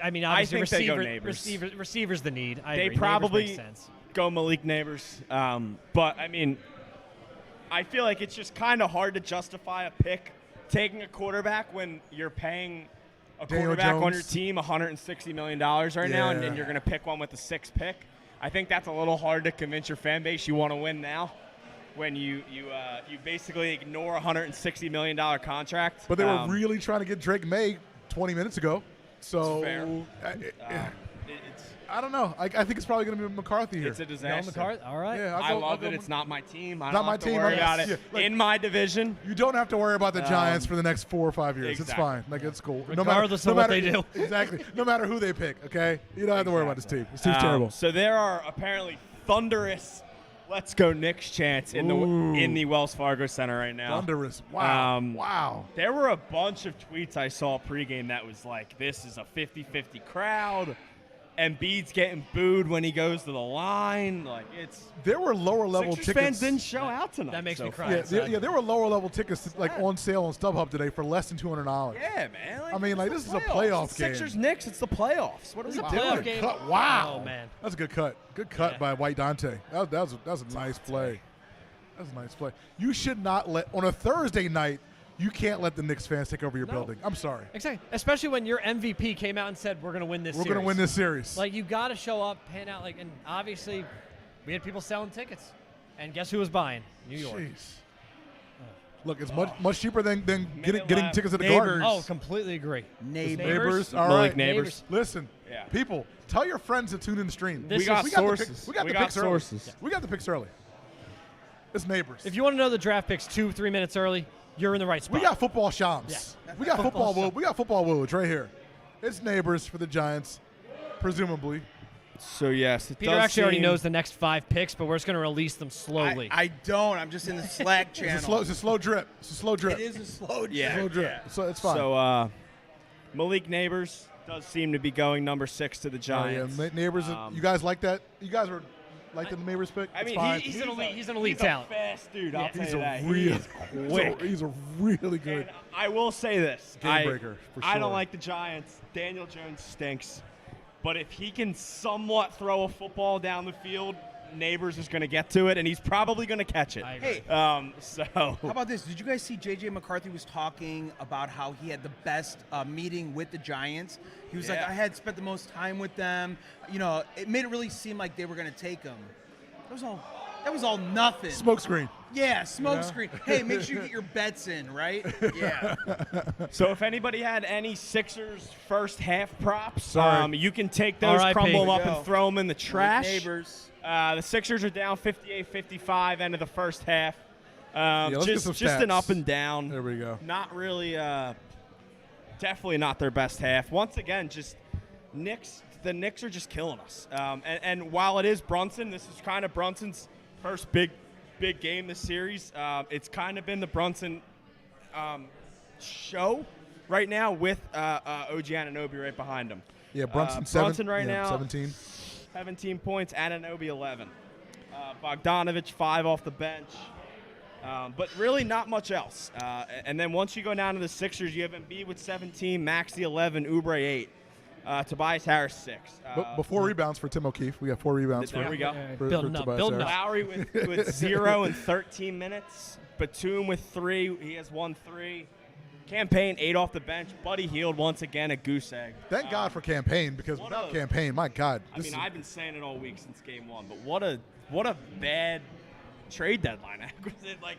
I mean, obviously think they go Neighbors. Receivers the need. I They agree. Neighbors probably makes sense. go Malik Neighbors. But, I mean, I feel like it's just kind of hard to justify a pick taking a quarterback when you're paying a Daniel quarterback on your Jones. team $160 million right now, and Yeah. you're going to pick one with the 6th pick. I think that's a little hard to convince your fan base you want to win now when you basically ignore a $160 million contract. But they were really trying to get Drake May 20 minutes ago. So fair. I don't know. I think it's probably going to be McCarthy here. It's a Going disaster. McCarthy? All right. Yeah, I I'll love go that it's not my team. I Not don't my have to team. worry about Yeah, it like- in my division. You don't have to worry about the Giants for the next 4 or 5 years. It's exactly. fine. Like, it's cool. Regardless of what they do. Exactly. No matter who they pick, okay? You don't have to worry about this team. This team's terrible. So there are apparently thunderous "Let's go Knicks" chants in the Wells Fargo Center right now. Thunderous. Wow. Um, Wow. There were a bunch of tweets I saw pregame that was like, "This is a 50-50 crowd." Embiid's getting booed when he goes to the line. Like, it's There were lower level Sixers tickets. fans didn't show out tonight. That makes so me cry. Yeah, inside. there were lower level tickets like on sale on StubHub today for less than $200. Yeah, man. Like, I mean, it's like, the this is a playoffs. playoff It's game. Sixers Knicks. It's the playoffs. What are This we is a doing? playoff Good game. cut. Wow. Oh, man. That's a good cut. Good cut by White Dante. That was a nice play. That's a nice play. You should not let on a Thursday night. You can't let the Knicks fans take over your building. I'm sorry. Exactly. Especially when your MVP came out and said, we're going to win this We're series. going to win this series. Like, you got to show up, pan out. Like, and obviously, we had people selling tickets. And guess who was buying? New York. Jeez. Look, it's much cheaper than getting left. tickets at the Neighbors. Garden. Oh, completely agree. Neighbors. All Malik right. Neighbors. Listen, Yeah. people, tell your friends to tune in the stream. This We got is- sources. We got We the got picks sources. early. We got the picks early. It's Neighbors. If you want to know the draft picks 2-3 minutes early, you're in the right spot. We got football shams. Yeah. We got Football football. shams. We got football woods right here. It's Neighbors for the Giants, presumably. So yes, it Peter does actually already seem- knows the next 5 picks, but we're just going to release them slowly. I don't. I'm just in the Slack channel. It's a slow drip. It's a slow drip. It is a slow Yeah. Slow drip. So it's fine. So Malik Neighbors does seem to be going number 6 to the Oh, Giants. yeah. Neighbors. You guys like that? You guys were like the Neighbors pick. I It's mean, fine. he's an elite talent. A fast dude. I'll Yeah. tell He's you a that. He real, is quick. he's a really good. And I will say this: Game breaker, for I sure. don't like the Giants. Daniel Jones stinks, but if he can somewhat throw a football down the field, Neighbors is going to get to it, and he's probably going to catch it. I agree. Hey, So how about this? Did you guys see J.J. McCarthy was talking about how he had the best meeting with the Giants? He was like, Yeah. I had spent the most time with them. You know, it made it really seem like they were going to take him. That was all nothing. Smokescreen. Yeah, smoke screen. Hey, make sure you get your bets in, right? Yeah. So if anybody had any Sixers first half props, Sorry. you can take those, R.I.P. crumble them up, Go. and throw them in the trash. Neighbors. The Sixers are down 58-55 end of the first half. let's get some just an stats. up and down. There we go. Not really, definitely not their best half. Once again, just the Knicks are just killing us. And while it is Brunson, this is kind of Brunson's first big game this series. It's kind of been the Brunson show right now with OG Anunoby right behind him. Yeah, Brunson. Brunson right now, 17. 17 points, Anunoby 11. Bogdanovich 5 off the bench. But really not much else. And then once you go down to the Sixers, you have Embiid with 17, Maxey 11, Oubre 8, Tobias Harris 6. But before rebounds for Tim O'Keefe, we got 4 rebounds There for, we go. for, Building for up, Tobias building Harris. up. Lowry with 0 and 13 minutes. Batum with 3. He has 1 3. Campaign 8 off the bench. Buddy Hield once again a goose egg. Thank God for Campaign, because what without a- Campaign, my God. I mean, I've been saying it all week since game 1, but what a what a bad trade deadline acquisition. Like,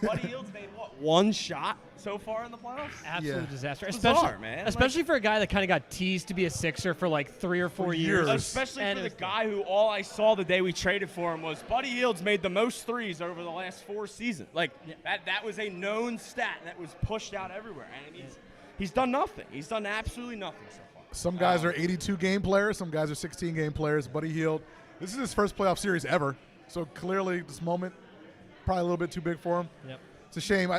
Buddy Hield's made what, one shot so far in the playoffs? Absolute disaster. It's Especially, bizarre, man. Especially for a guy that kind of got teased to be a Sixer for like 3 or 4 years. Especially And for the it's- guy who all I saw the day we traded for him was Buddy Hield's made the most threes over the last 4 seasons. Like, that was a known stat that was pushed out everywhere. And he's done nothing. He's done absolutely nothing so far. Some guys are 82-game players. Some guys are 16-game players. Buddy Hield, this is his first playoff series ever. So clearly, this moment probably a little bit too big for him. Yep. It's a shame.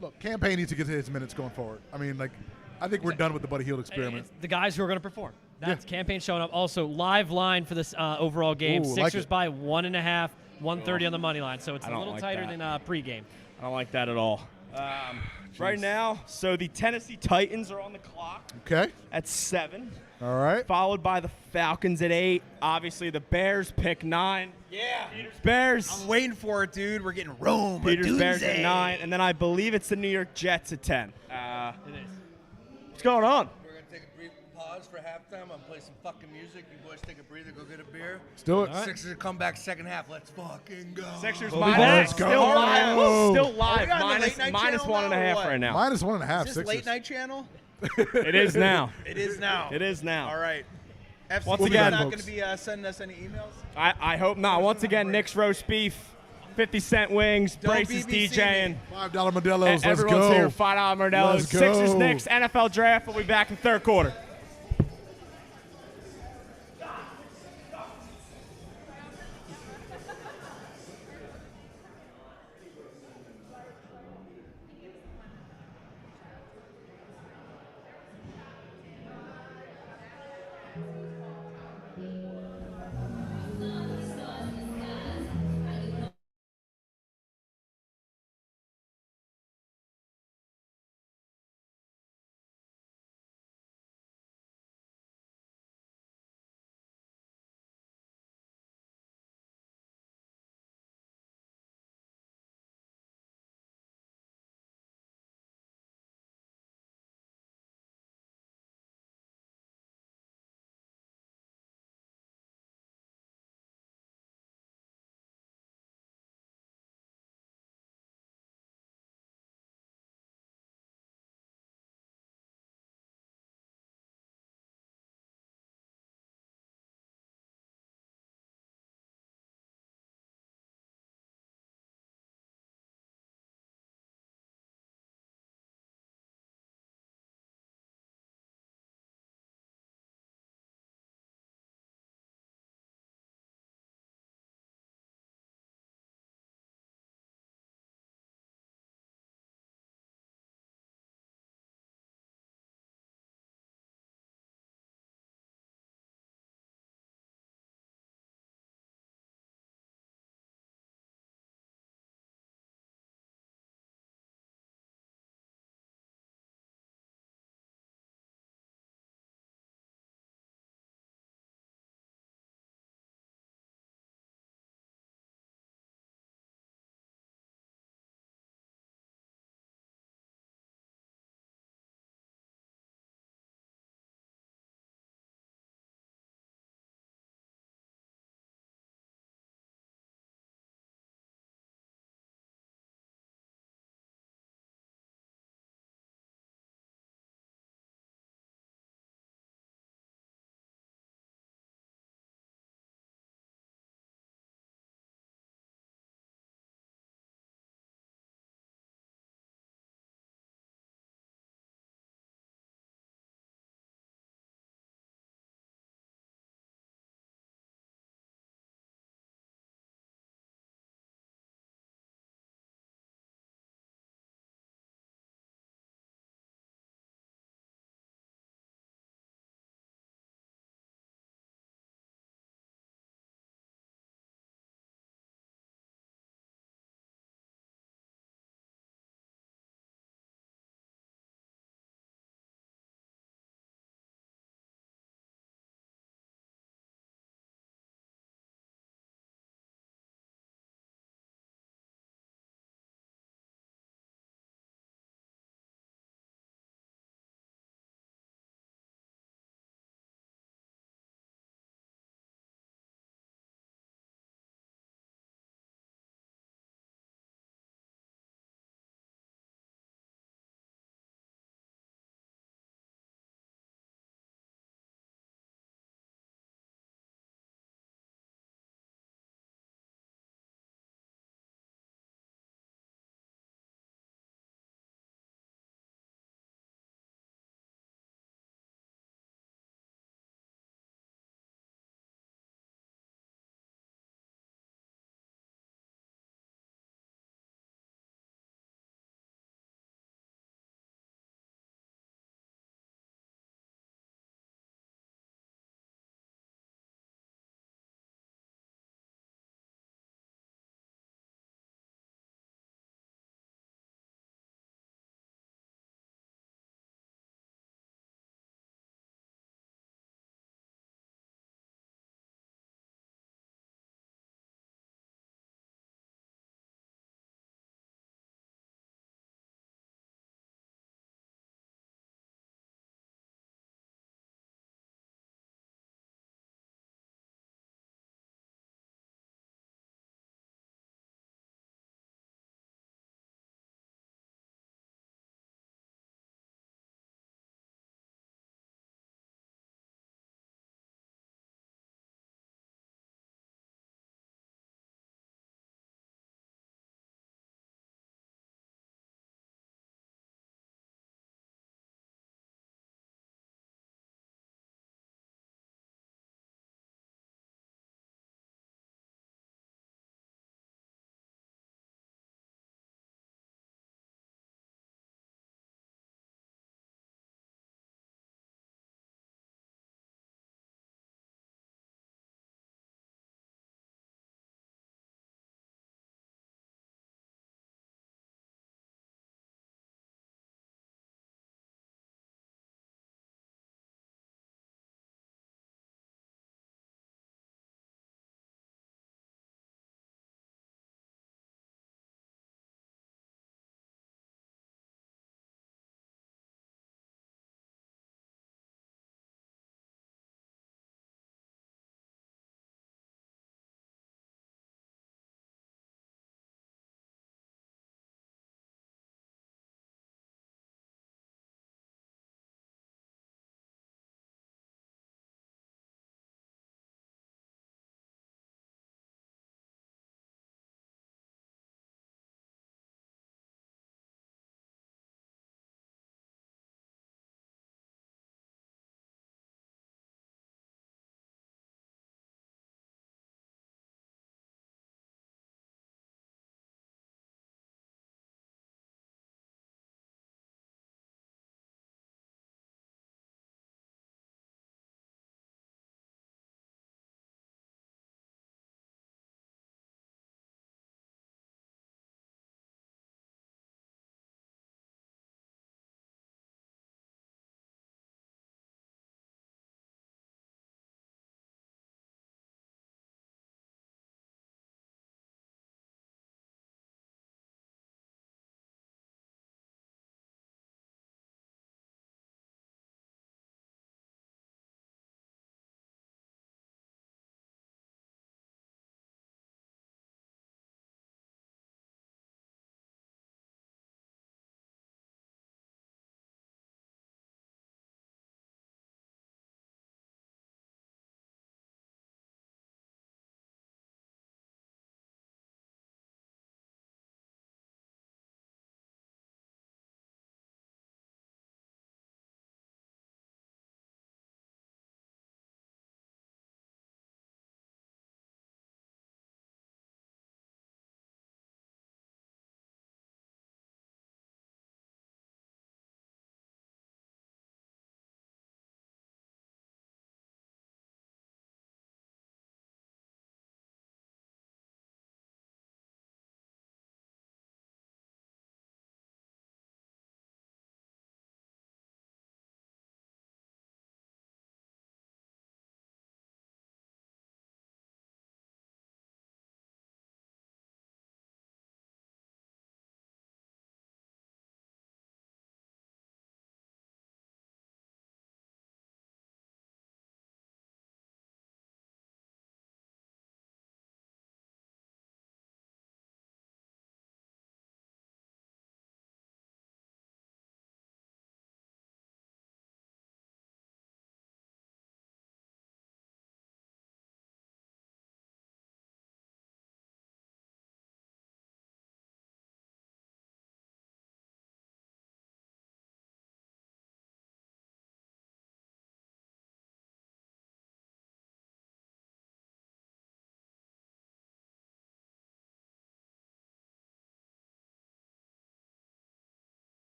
Look, campaign needs to get his minutes going forward. I mean, like, I think we're done with the Buddy Hield experiment. It's the guys who are going to perform. That's campaign showing up. Also, live line for this overall game. Ooh, Sixers like by 1.5, 130 on the money line. So it's I a don't little like tighter that. than pregame. I don't like that at all. Right now, so the Tennessee Titans are on the clock Okay. at 7. All right. Followed by the Falcons at 8. Obviously, the Bears pick 9. Yeah. Peters Bears. I'm waiting for it, dude. We're getting Rome. Peters Bears at 9, and then I believe it's the New York Jets at 10. It is. What's going on? We're going to take a brief pause for halftime. I'm going to play some fucking music. You boys take a breather, go get a beer. Let's do it. Sixers come back second half. Let's fucking go. Sixers be minus. back. Let's go. Still live. Whoa. Still Are live. we on the Minus, late night minus channel 1.5 now, or what? right now. -1.5. Is this Sixers. late night channel? It is now. It is now. It is now. All right. Once FC's again, not going folks. to be sending us any emails. I hope not. Once again, Knicks roast beef, 50-cent wings, Don't braces BBC DJing. $5 Modelo's. Let's Everyone's go. here. $5 Modelo's. Let's go. Sixers, Knicks, NFL draft. We'll be back in third quarter.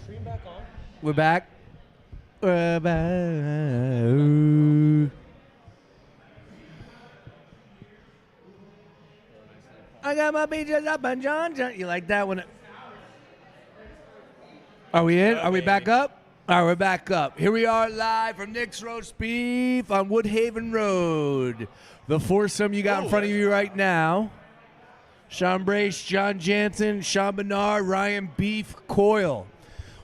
stream back on? We're back. We're back. I got my beaches up on John. You like that one? Are we in? Are we back up? All right, we're back up. Here we are live from Knicks Roast Beef on Woodhaven Road. The foursome you got in front of you right now. Sean Brace, John Jansen, Sean Bernard, Ryan Beef Coyle.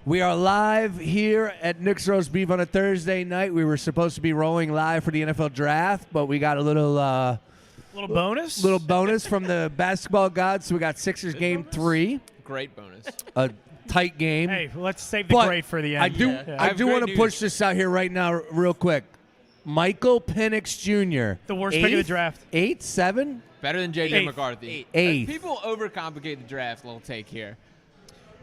We are live here at Knicks Roast Beef on a Thursday night. We were supposed to be rolling live for the NFL Draft, but we got a little bonus from the basketball gods. So we got Sixers game 3. Great bonus. A tight game. Hey, let's save the great for the end. I do want to push this out here right now real quick. Michael Penix Jr. The worst pick of the draft. 8, 7? Better than J.J. Eighth. McCarthy. Eighth. People overcomplicate the draft. Little take here.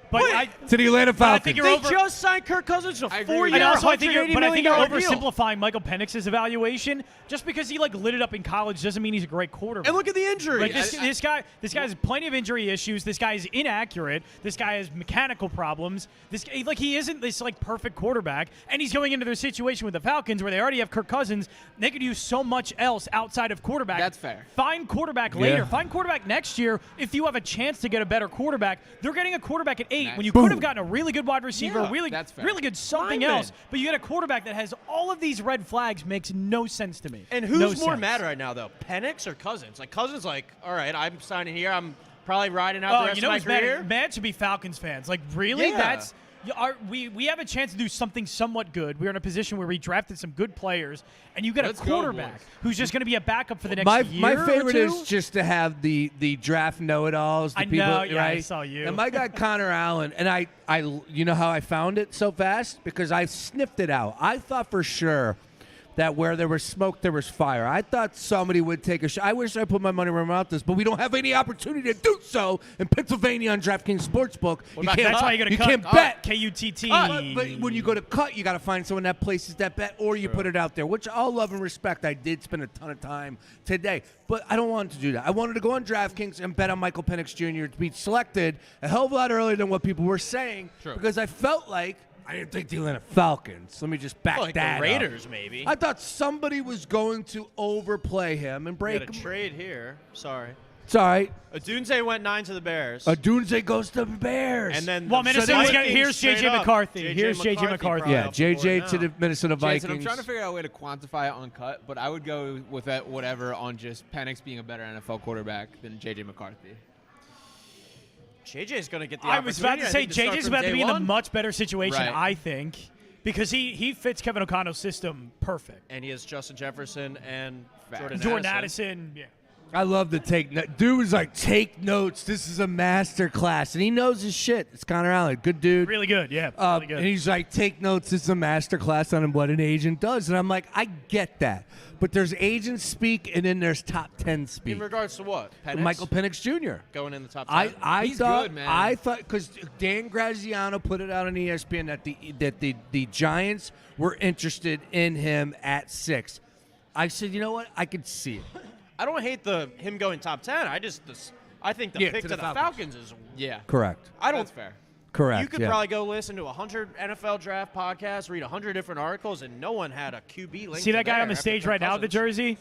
But To the Atlanta but I Falcons. think They you're just signed Kirk Cousins to a I agree 4-year, with And also, I think $180 you're million oversimplifying Michael Penix's evaluation. Just because he lit it up in college doesn't mean he's a great quarterback. And look at the injury. Like this guy has plenty of injury issues. This guy is inaccurate. This guy has mechanical problems. He isn't this perfect quarterback. And he's going into their situation with the Falcons where they already have Kirk Cousins. They could use so much else outside of quarterback. That's fair. Find quarterback later. Find quarterback next year if you have a chance to get a better quarterback. They're getting a quarterback at 8 when you could have gotten a really good wide receiver, that's fair. really good something Lineman. else. But you get a quarterback that has all of these red flags. Makes no sense to me. And who's No more sense. mad right now, though? Penix or Cousins? Cousins, all right, I'm signing here. I'm probably riding out the rest you know of my who's career. mad should be Falcons fans. Really? Yeah. We have a chance to do something somewhat good. We're in a position where we drafted some good players, and you get Let's a go, quarterback boys. who's just going to be a backup for the next My year favorite or two. is just to have the draft know-it-alls. The I people, know, yeah, I right? saw you. And my guy Connor Allen, and I, you know how I found it so fast? Because I sniffed it out. I thought for sure that where there was smoke, there was fire. I thought somebody would take a shot. I wish I put my money where my mouth is, but we don't have any opportunity to do so in Pennsylvania on DraftKings Sportsbook. That's why you got to you cut. can't bet. KUTT. But when you go to cut, you got to find someone that places that bet, or you put it out there, which I'll love and respect. I did spend a ton of time today, but I don't want to do that. I wanted to go on DraftKings and bet on Michael Penix Jr. to be selected a hell of a lot earlier than what people were saying, because I felt like I didn't think the Atlanta Falcons. Let me just back that the Raiders, up. maybe. I thought somebody was going to overplay him and break Got a him. trade here. Sorry. It's all right. Adunze went 9 to the Bears. Dunze goes to the Bears. And then Well, the Minnesota's got, Vikings here's straight J.J. up. McCarthy. Here's J.J. McCarthy. probably yeah, up for JJ it to now. the Minnesota Vikings. Jason, I'm trying to figure out a way to quantify it on cut, but I would go with that whatever on just Penix being a better NFL quarterback than J.J. McCarthy. JJ's going to get the I was about to say JJ's JJ's about to be in a much better situation, Right. I think, because he fits Kevin O'Connell's system perfect. And he has Justin Jefferson and Jordan Addison, yeah. I love to take notes. Dude was like, take notes. This is a master class. And he knows his shit. It's Connor Allen. Good dude. Really good, yeah. Really good. And he's like, take notes. This is a master class on what an agent does. And I'm like, I get that. But there's agent speak, and then there's top 10 speak. In regards to what? Penix? Michael Penix Jr. Going in the top 10. I He's thought, good, man. I thought, because Dan Graziano put it out on ESPN that the Giants were interested in him at 6. I said, you know what? I could see it. I don't hate him going top 10. I think the Yeah, pick to to the the Falcons. Falcons is. Yeah. Correct. I don't. That's fair. Correct. You could yeah. probably go listen to 100 NFL draft podcasts, read 100 different articles, and no one had a QB link. See to that guy there on the after stage Kirk right now with the Cousins. jersey?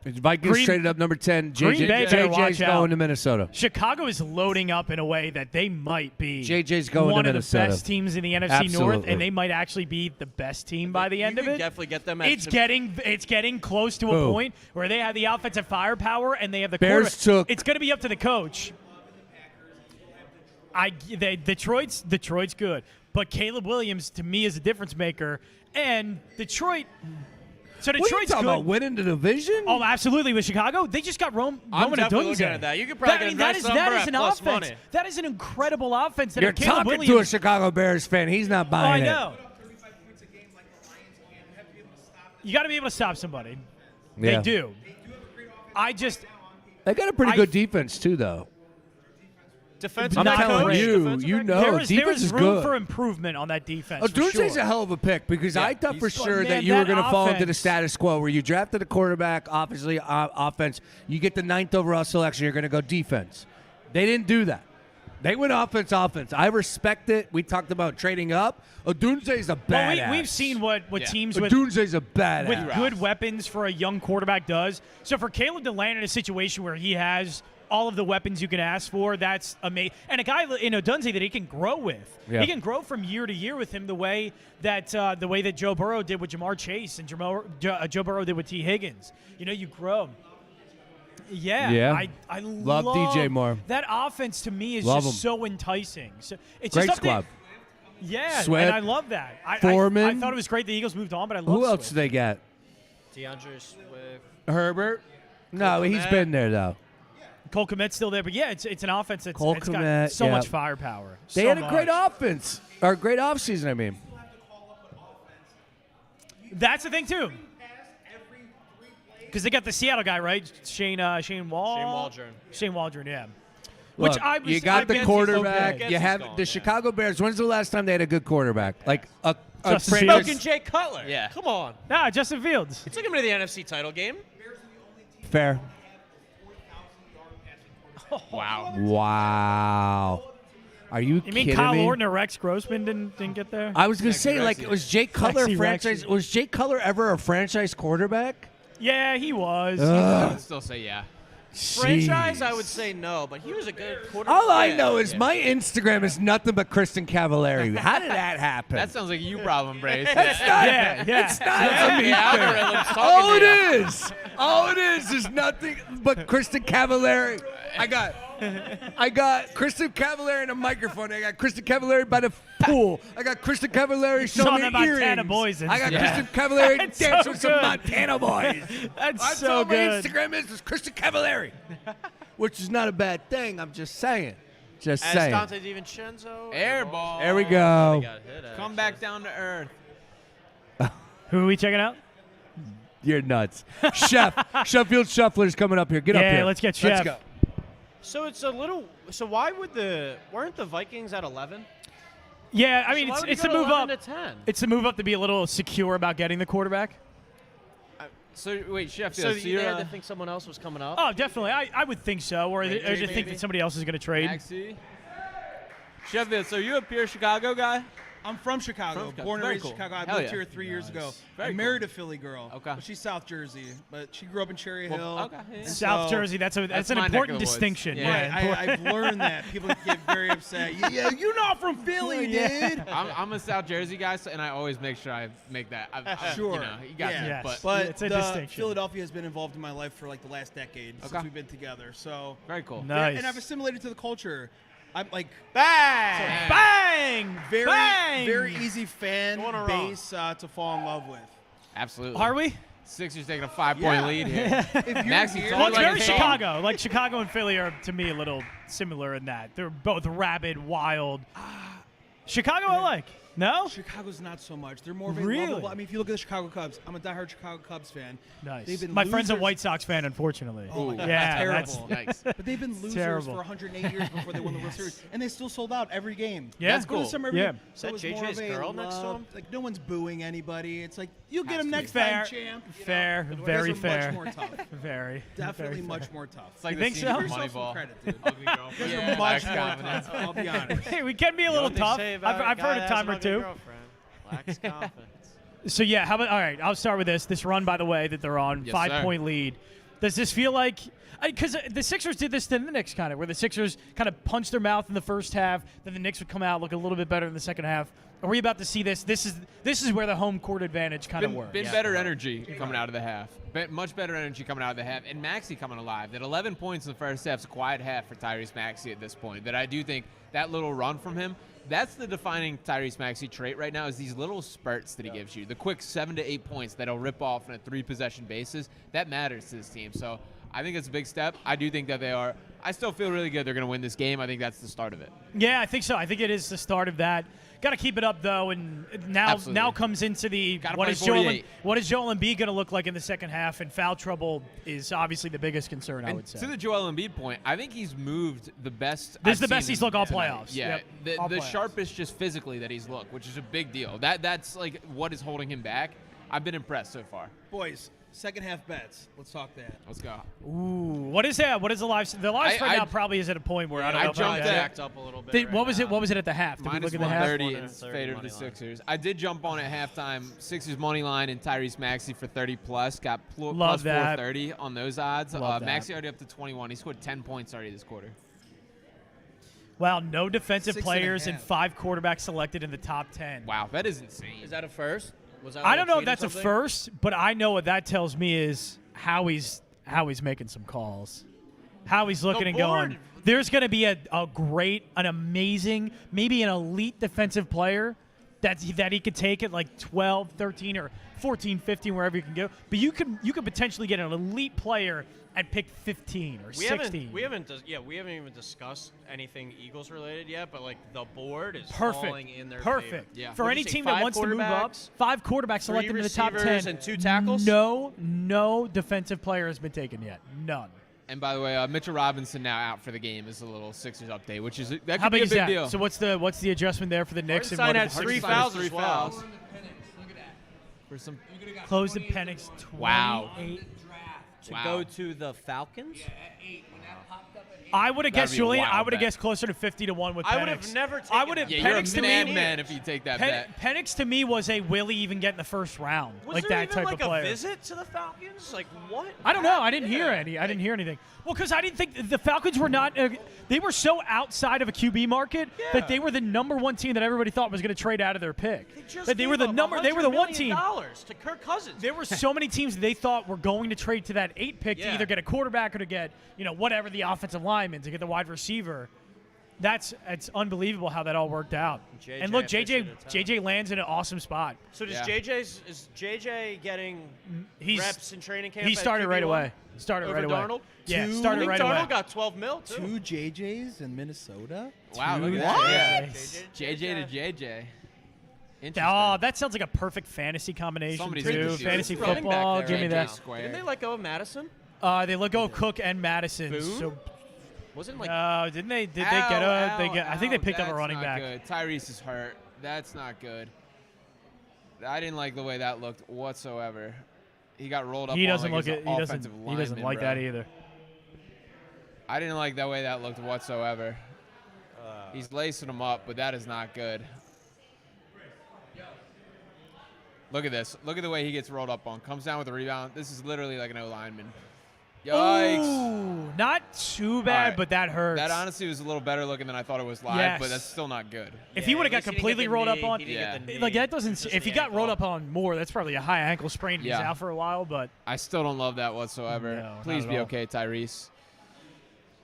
Vikings traded up number 10. Green Bay better watch JJ's out. going to Minnesota. Chicago is loading up in a way that they might be JJ's going to one of Minnesota. the best teams in the NFC North, Absolutely. and they might actually be the best team by the end You of could it. definitely get them at It's getting close to a Who? point where they have the offensive firepower and they have the Bears quarterback. took- It's going to be up to the coach. Detroit's good, but Caleb Williams to me is a difference maker, and Detroit. So What are you Detroit's talking good. about? Winning the division? Oh, absolutely with Chicago. They just got Roman definitely Odunze. looking at that. You could probably that invest is some that for is an plus offense. money. That is an incredible offense. That You're if Caleb talking Williams, to a Chicago Bears fan. He's not I buying it. know. You got to be able to stop somebody. Yeah. They do. They got a pretty I- good defense, too, though. Defensive I'm Not telling coach, you, defensive you back? know, there defense is is room good. for improvement on that defense. Oh, for Doomsday's sure. a hell of a pick because I thought for he's sure good. that Man, you were that going to fall into the offense- status quo where you drafted a quarterback, obviously offense. You get the 9th overall selection, you're going to go defense. They didn't do that. They went offense. I respect it. We talked about trading up. Odunze's a badass. Well, we've seen what teams with Odunze's a badass. with good weapons for a young quarterback does. So for Caleb to land in a situation where he has all of the weapons you can ask for, that's amazing. And a guy in Odunze that he can grow with. Yeah. He can grow from year to year with him the way that Joe Burrow did with Jamar Chase and Joe Burrow did with T. Higgins. You grow. Yeah. I Love DJ Moore. That offense to me is Love just him. so enticing. So it's Great just something. squad. Yeah, Swift, and I love that. Foreman. I thought it was great the Eagles moved on, but I love Who else Swift. do they got? DeAndre Swift. Herbert? No, he's Kmet. been there, though. Cole Kmet's still there, but yeah, it's an offense that's Cole it's Kmet, got so yeah. much firepower. They So had a great much. offense. Or great offseason, I mean. That's the thing too, because they got the Seattle guy, right? Shane Waldron. Shane Waldron, yeah. Look, Which I was, you got I the guess quarterback. okay. You have gone, the yeah. Chicago Bears. When's the last time they had a good quarterback? Like a Justin franchise- Fields. Smoking Jay Cutler. Yeah. Come on. Nah, Justin Fields. He took him to the NFC title game. Fair. Wow. Wow. Are you You kidding mean Kyle me? Orton or Rex Grossman didn't get there? I was gonna say, like, Rexy. was Jake Cutler Rexy, franchise? Rexy. Was Jake Cutler ever a franchise quarterback? Yeah, he was. I would still say yeah. Franchise, I Jeez. would say no, but he was a good quarterback. All I Yeah. know is my Instagram is nothing but Kristen Cavallari. How did that happen? That sounds like a you problem, Brace. It's not. Yeah. It's not Yeah, a me the thing. algorithm's talking All to it you. is nothing but Kristen Cavallari. I got Kristen Cavallari in a microphone. I got Kristen Cavallari by the pool. I got Kristen Cavallari saw showing the me earrings. Montana boys I got Instagram. Kristen Cavallari That's dancing so with some good. Montana boys. That's That's so all my good. Instagram is Kristen Cavallari, which is not a bad thing. I'm just saying. Just As saying. Dante DiVincenzo. Air ball. There we He go. got hit, Come back down to earth. Who are we checking out? You're nuts. Sheffield Shuffler's coming up here. Get up Yeah, here. let's get Let's Chef. go. So it's a little. So why weren't the Vikings at 11? Yeah, I mean, So why would it's you the go move 11 up. to 10. It's the move up to be a little secure about getting the quarterback. So wait, Sheffield. So So you you're had to think someone else was coming up. Oh, definitely. I would think so, or Rangers, just think maybe? that somebody else is going to trade. Maxie. Sheffield. So you a pure Chicago guy? I'm from Chicago, From Chicago. born and Very raised cool. in Chicago. I Hell moved yeah. here 3 years ago. Very I cool. married a Philly girl. Okay. But she's South Jersey, but she grew up in Cherry Hill. okay, yeah. and South so- Jersey, that's an my neck of important the woods. distinction. Yeah. Yeah, Right, I've learned that. People get very upset. Yeah, you're not from Philly, dude. I'm a South Jersey guy, so, and I always make sure I make that. Sure. You know, you got Yeah. to. Yes. But But It's a the distinction. Philadelphia has been involved in my life for like the last decade Okay. since we've been together. So very cool. Nice. and I've assimilated to the culture. I'm like Bang! Bang! very Bang! very easy fan Going around. base to fall in love with. Absolutely. Are we? Sixers taking a 5-point Yeah. lead here. If you're Maxie, here, tell Well, me it's like very it's all. Chicago. Like Chicago and Philly are to me a little similar in that they're both rabid, wild. Chicago, I like. No? Chicago's not so much. They're more of a Really? lovable. I mean, if you look at the Chicago Cubs, I'm a diehard Chicago Cubs fan. Nice. They've been My friend's a losers- White Sox fan, unfortunately. Oh my God, yeah, that's that's terrible. Yikes. But they've been losers terrible. for 108 years before they won the World Series, and they still sold out every game. Yeah. That's Go to cool. summer every Yeah. game. Is that it's more JJ's of a girl next to love. him? Like no one's booing anybody. It's like you'll get him to be. next Fair. time, champ. You know? Fair, But you very guys are fair. Much more tough. Very. Definitely very much fair. more tough. It's like You the think scene so? from Give yourself some Moneyball. credit, dude. Ugly girl. You guys Yeah, are much lacks more confidence. tough. I'll be honest. Hey, we can be a little tough. I've heard a time or two. Lacks confidence. So yeah, how about all right? I'll start with this. This run, by the way, that they're on, Yes, 5-point lead. Does this feel like? Because the Sixers did this to the Knicks, kind of, where the Sixers kind of punched their mouth in the first half, then the Knicks would come out look a little bit better in the second half. Are we about to see this? This is where the home court advantage kind of works. Been better energy coming out of the half. Much better energy coming out of the half. And Maxey coming alive. That 11 points in the first half is a quiet half for Tyrese Maxey at this point. That I do think that little run from him, that's the defining Tyrese Maxey trait right now is these little spurts that he gives you. The quick 7 to 8 points that he'll rip off on a 3-possession basis. That matters to this team. So I think it's a big step. I do think that they are. I still feel really good they're going to win this game. I think that's the start of it. Yeah, I think so. I think it is the start of that. Got to keep it up though, and now Absolutely. comes into the Gotta what play is Joel 48. what is Joel Embiid going to look like in the second half? And foul trouble is obviously the biggest concern, I And would say. to the Joel Embiid point, I think he's moved the best. This I've is the best seen he's him looked all tonight. playoffs. Yeah, Yep, all the playoffs. sharpest just physically that he's looked, which is a big deal. That's like what is holding him back. I've been impressed so far. Boys, Second half bets. Let's talk that. Let's go. Ooh, what is that? What is the live? The live right now probably is at a point where I don't know. jumped if at- jacked up a little bit. What was it? What was it at the half? Did we Minus look at the half? 130 and 130 favored the money line. Sixers. I did jump on at halftime. Sixers money line and Tyrese Maxey for 30 plus. Got Love plus that. 430 on those odds. Love that. Maxey already up to 21. He scored 10 points already this quarter. Wow, no defensive 6.5. players and 5 quarterbacks selected in the top 10. Wow, that is insane. Is that a first? Was that I like don't know if tweet or that's a something? first, but I know what that tells me is how he's making some calls, how he's looking and going. board. There's going to be a great, an amazing, maybe an elite defensive player that he could take at like 12, 13, or 14, 15, wherever you can go. But you could potentially get an elite player at pick 15 or 16. We haven't even discussed anything Eagles related yet, but like the board is Perfect. falling in their Perfect. favor. Yeah. For What'd any you say, team that 5 wants to move up, quarterbacks, 5 quarterbacks selected in the top 10 receivers, and 2 tackles? No defensive player has been taken yet. None. And by the way, Mitchell Robinson now out for the game is a little Sixers update, which is that How could be big a is big that? deal. So what's the adjustment there for the Knicks? And Hartenstein what had are the 3 Sixers? fouls Three as well. fouls. For some Close to Penix 28. Wow. To Wow. go to the Falcons? I would have That'd guessed, be a Julian. wild I would have bet. guessed closer to 50 to 1 with Penix. I would have never taken I would have. Yeah, Penix you're to a me. madman if you take that bet. Penix to me was a will he even get in the first round, Was like there that even type like of player. a visit to the Falcons? Like what? I don't know. I didn't Yeah. hear any. I didn't hear anything. Well, because I didn't think the Falcons were not. They were so outside of a QB market that they were the number 1 team that everybody thought was going to trade out of their pick. That they were the number. They were the 1 team. To Kirk Cousins. There were so many teams that they thought were going to trade to that 8 pick to Yeah. either get a quarterback or to get whatever the offensive lineman to get the wide receiver. It's unbelievable how that all worked out. JJ And look, efficient at JJ lands in an awesome spot. So does Yeah. is JJ getting He's reps in training camp? he at started right QB1 away. Started over right away. Darnold? Yeah, I started think right Darnold away. got 12 mil too. 2 JJs in Minnesota? Wow, look at What? that. JJ. JJ to JJ. Interesting. Oh, that sounds like a perfect fantasy combination Somebody's too. gonna do Fantasy it. Running back football. there, Give me JJ that. Square. Didn't they let go of Madison? They let go of Cook and Madison. Boone? So Wasn't like didn't they? Did they get a? They get. I think they picked up a That's running not back. Good. Tyrese is hurt. That's not good. I didn't like the way that looked whatsoever. He got rolled up. He on doesn't like look his it. He doesn't. offensive He doesn't lineman, like bro. that either. I didn't like the way that looked whatsoever. He's lacing him up, but that is not good. Look at this. Look at the way he gets rolled up on. Comes down with a rebound. This is literally like an O lineman. Yikes. Ooh, not too bad, All right. but that hurts. That honestly was a little better looking than I thought it was live, but Yes. that's still not good. If he would have got completely rolled up on, knee. like that doesn't. If he got rolled up on more, that's probably a high ankle sprain. He's Yeah. out for a while, but I still don't love that whatsoever. No, Please not be at all. okay, Tyrese.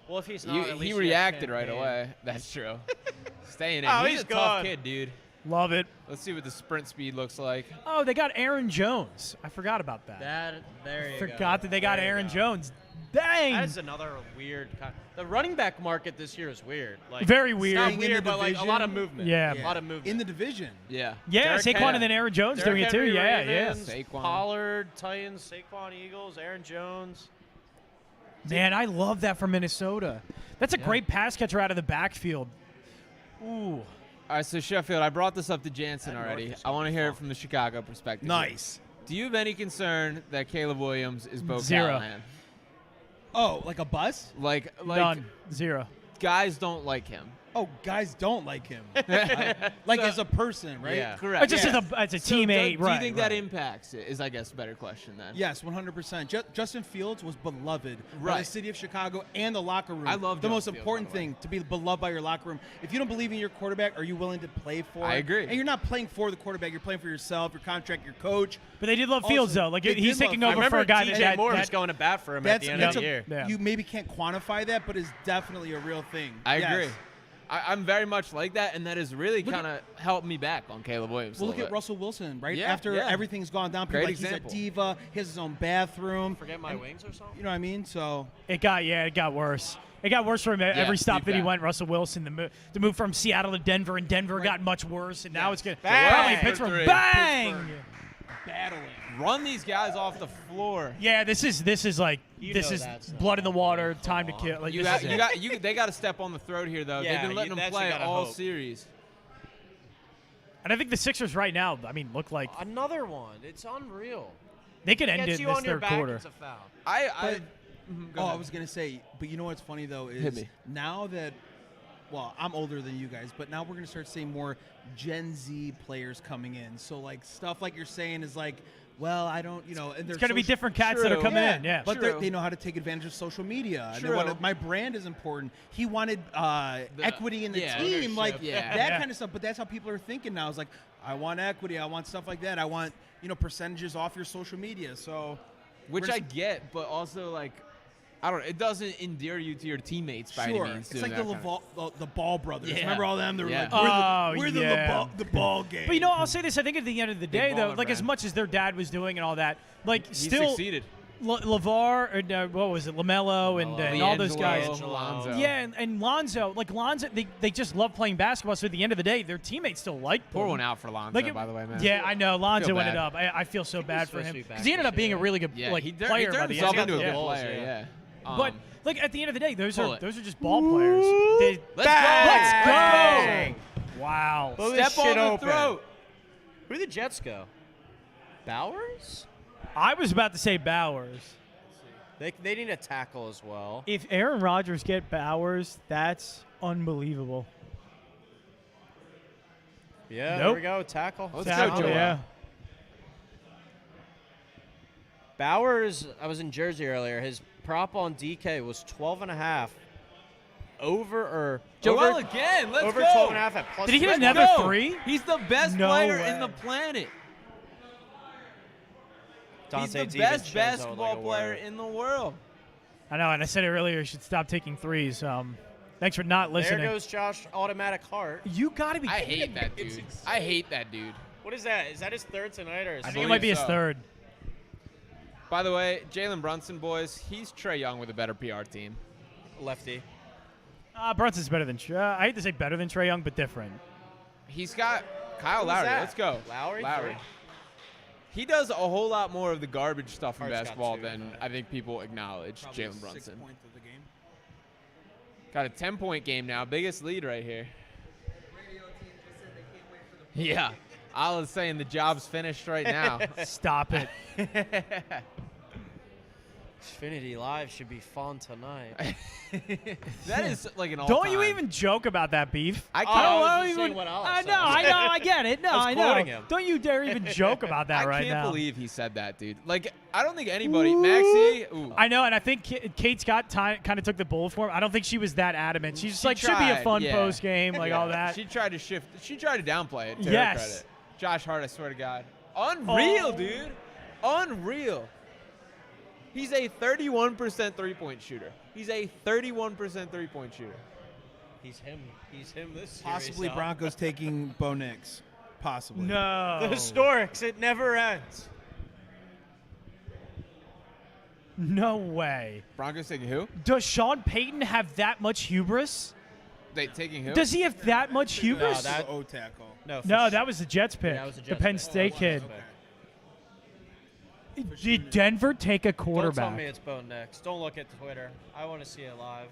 well, if he's not, You, at least he has reacted right campaign. away. That's true. Staying in. Oh, he's he's a tough good. kid, dude. love it. Let's see what the sprint speed looks like. Oh, they got Aaron Jones. I forgot about that. There you go. Forgot that they got There you Aaron go. Jones. Dang. That is another weird kind. The running back market this year is weird. Like Very weird. It's not Staying in weird, the but like a division. lot of movement. Yeah. A lot of movement. In the division. Yeah. Yeah, Derrick Saquon Henry. and then Aaron Jones Derrick doing it too. Henry, Yeah, Ravens, yeah. Saquon. Pollard, Titans, Saquon, Eagles, Aaron Jones. Man, I love that for Minnesota. That's a great pass catcher out of the backfield. Ooh. All right, so Sheffield, I brought this up to Jansen North already. is I want to gonna be hear it fun. from the Chicago perspective. Nice. Do you have any concern that Caleb Williams is Bo Zero. Callahan? Oh, like a bus? Like None. Zero. guys don't like him. Oh, guys don't like him. Like as a person, right? Yeah. Correct. Just as a So teammate, do right? you think that right. impacts it? Is I guess a better question then. Yes, 100%. Justin Fields was beloved by Right. the city of Chicago and the locker room. I love the Justin most Fields, important by the way. thing to be beloved by your locker room. If you don't believe in your quarterback, are you willing to play for I it? agree. And you're not playing for the quarterback. You're playing for yourself, your contract, your coach. But they did love Also, Fields though. Like they he's did taking love over I for remember a guy DJ that Moore that- was going to bat for him at That's, the end that's of the a, year. Yeah. You maybe can't quantify that, but it's definitely a real thing. I Yes. agree. I'm very much like that, and that has really Look kind of helped me back on Caleb Williams. Well, a look little at bit. Russell Wilson, right? Yeah, After yeah. everything's gone down, people Great like example. he's a diva, he has his own bathroom. Forget my wings or something. You know what I mean? So It got worse. It got worse for him every stop deep that he back. went. Russell Wilson, the move from Seattle to Denver, and Denver got much worse, and now it's going to Bang! probably For Pittsburgh. three. Bang! battling. Run these guys off the floor. Yeah, this is like You this know is that's not blood in the water, Come time to on. kill. Like You this got, is you it. got, you. They got to step on the throat here, though. Yeah, They've been letting them that's you play gotta all hope. series. And I think the Sixers right now, I mean, look like Another one. It's unreal. They could end Gets it in you this on your third back, quarter. it's a foul. I was gonna say, but you know what's funny though Hit is me. now that, well, I'm older than you guys, but now we're gonna start seeing more Gen Z players coming in. So like stuff like you're saying is like, well, I don't, and It's there's going to be different cats that True. are coming in. Yeah. But True. they know how to take advantage of social media. And they True. wanna, my brand is important. He wanted equity in the yeah, team, ownership, like yeah. that Yeah. kind of stuff. But that's how people are thinking now. It's like, I want equity. I want stuff like that. I want percentages off your social media. So, Which we're I just- get, but also like, I don't know. It doesn't endear you to your teammates by Sure, any means. it's doing like the that kind of- the Ball brothers. Yeah. Remember all them? They were Yeah. like, we're the yeah. the ball game. But you know, I'll say this. I think at the end of the day, though, baller like as brand. much as their dad was doing and all that, like He still succeeded. LeVar and what was it, LaMelo and all those guys. Lonzo. Yeah, and Lonzo, they just love playing basketball. So at the end of the day, their teammates still like them. Pour one out for Lonzo, Like by the way, man. Yeah, I know. Lonzo Feel ended bad. up. I feel so bad for supposed him to be back because he ended up this being a year. really good Yeah, like he player turned by the himself end. into a Yeah. good player. yeah. Yeah. But like at the end of the day, those pull are it. just ball players. Let's Let's go! Wow. Blow this Step shit on the open. throat. Who did the Jets go? Bowers? I was about to say Bowers. They need a tackle as well. If Aaron Rodgers get Bowers, that's unbelievable. Yeah, Nope. there we go. Tackle. Let's Tackle, go, Joel. yeah. Bowers, I was in Jersey earlier. His prop on DK was 12.5. Over Joel again. Let's over go. 12.5 at plus. Did he hit Let's another go. three? He's the best No player way. in the planet. Dante He's the DiVincenzo best like basketball a player word. in the world. I know, and I said it earlier. You should stop taking threes. Thanks for not listening. There goes Josh Automatic Heart. You got to be. I kidding hate me. that dude. I hate that dude. What is that? Is that his third tonight or? Is I it- think it might be his so. third. By the way, Jalen Brunson, boys, he's Trae Young with a better PR team. lefty? Brunson's better than. I hate to say better than Trae Young, but different. He's got Kyle Who's Lowry. that? Let's go. Lowry? Lowry. He does a whole lot more of the garbage stuff in Hart's got basketball two. than I think people acknowledge. Probably Jalen 6 Brunson. points of the game. Got a 10-point game now. Biggest lead right here. Yeah. I was saying the job's finished right now. Stop it. Xfinity Live should be fun tonight. That is like an all Don't you even joke about that beef. I Oh, can't. I was don't just even- saying what Alex I said. know, I get it. No, I was I know. quoting him. Don't you dare even joke about that I right can't now. believe he said that, dude. Like, I don't think anybody. Maxie. Ooh. I know, and I think Kate Scott kind of took the bullet for him. I don't think she was that adamant. She's just She like, should be a tried, fun yeah. post game, like all that. She tried to shift. She tried to downplay it. To Yes. her credit. Josh Hart, I swear to God, unreal, Oh. dude, unreal. He's a 31% three-point shooter. He's a 31% three-point shooter. He's him. He's him this series. Possibly huh? Broncos taking Bo Nix. Possibly. No. The Historics. It never ends. No way. Broncos taking who? Does Sean Payton have that much hubris? They taking who? Does he have that much hubris? that- O tackle. No, No, that was the Jets pick. that was the the Jets Penn pick. State kid. Okay. Did Denver take a Don't tell me quarterback? it's Bo next. Don't look at Twitter. I want to see it live.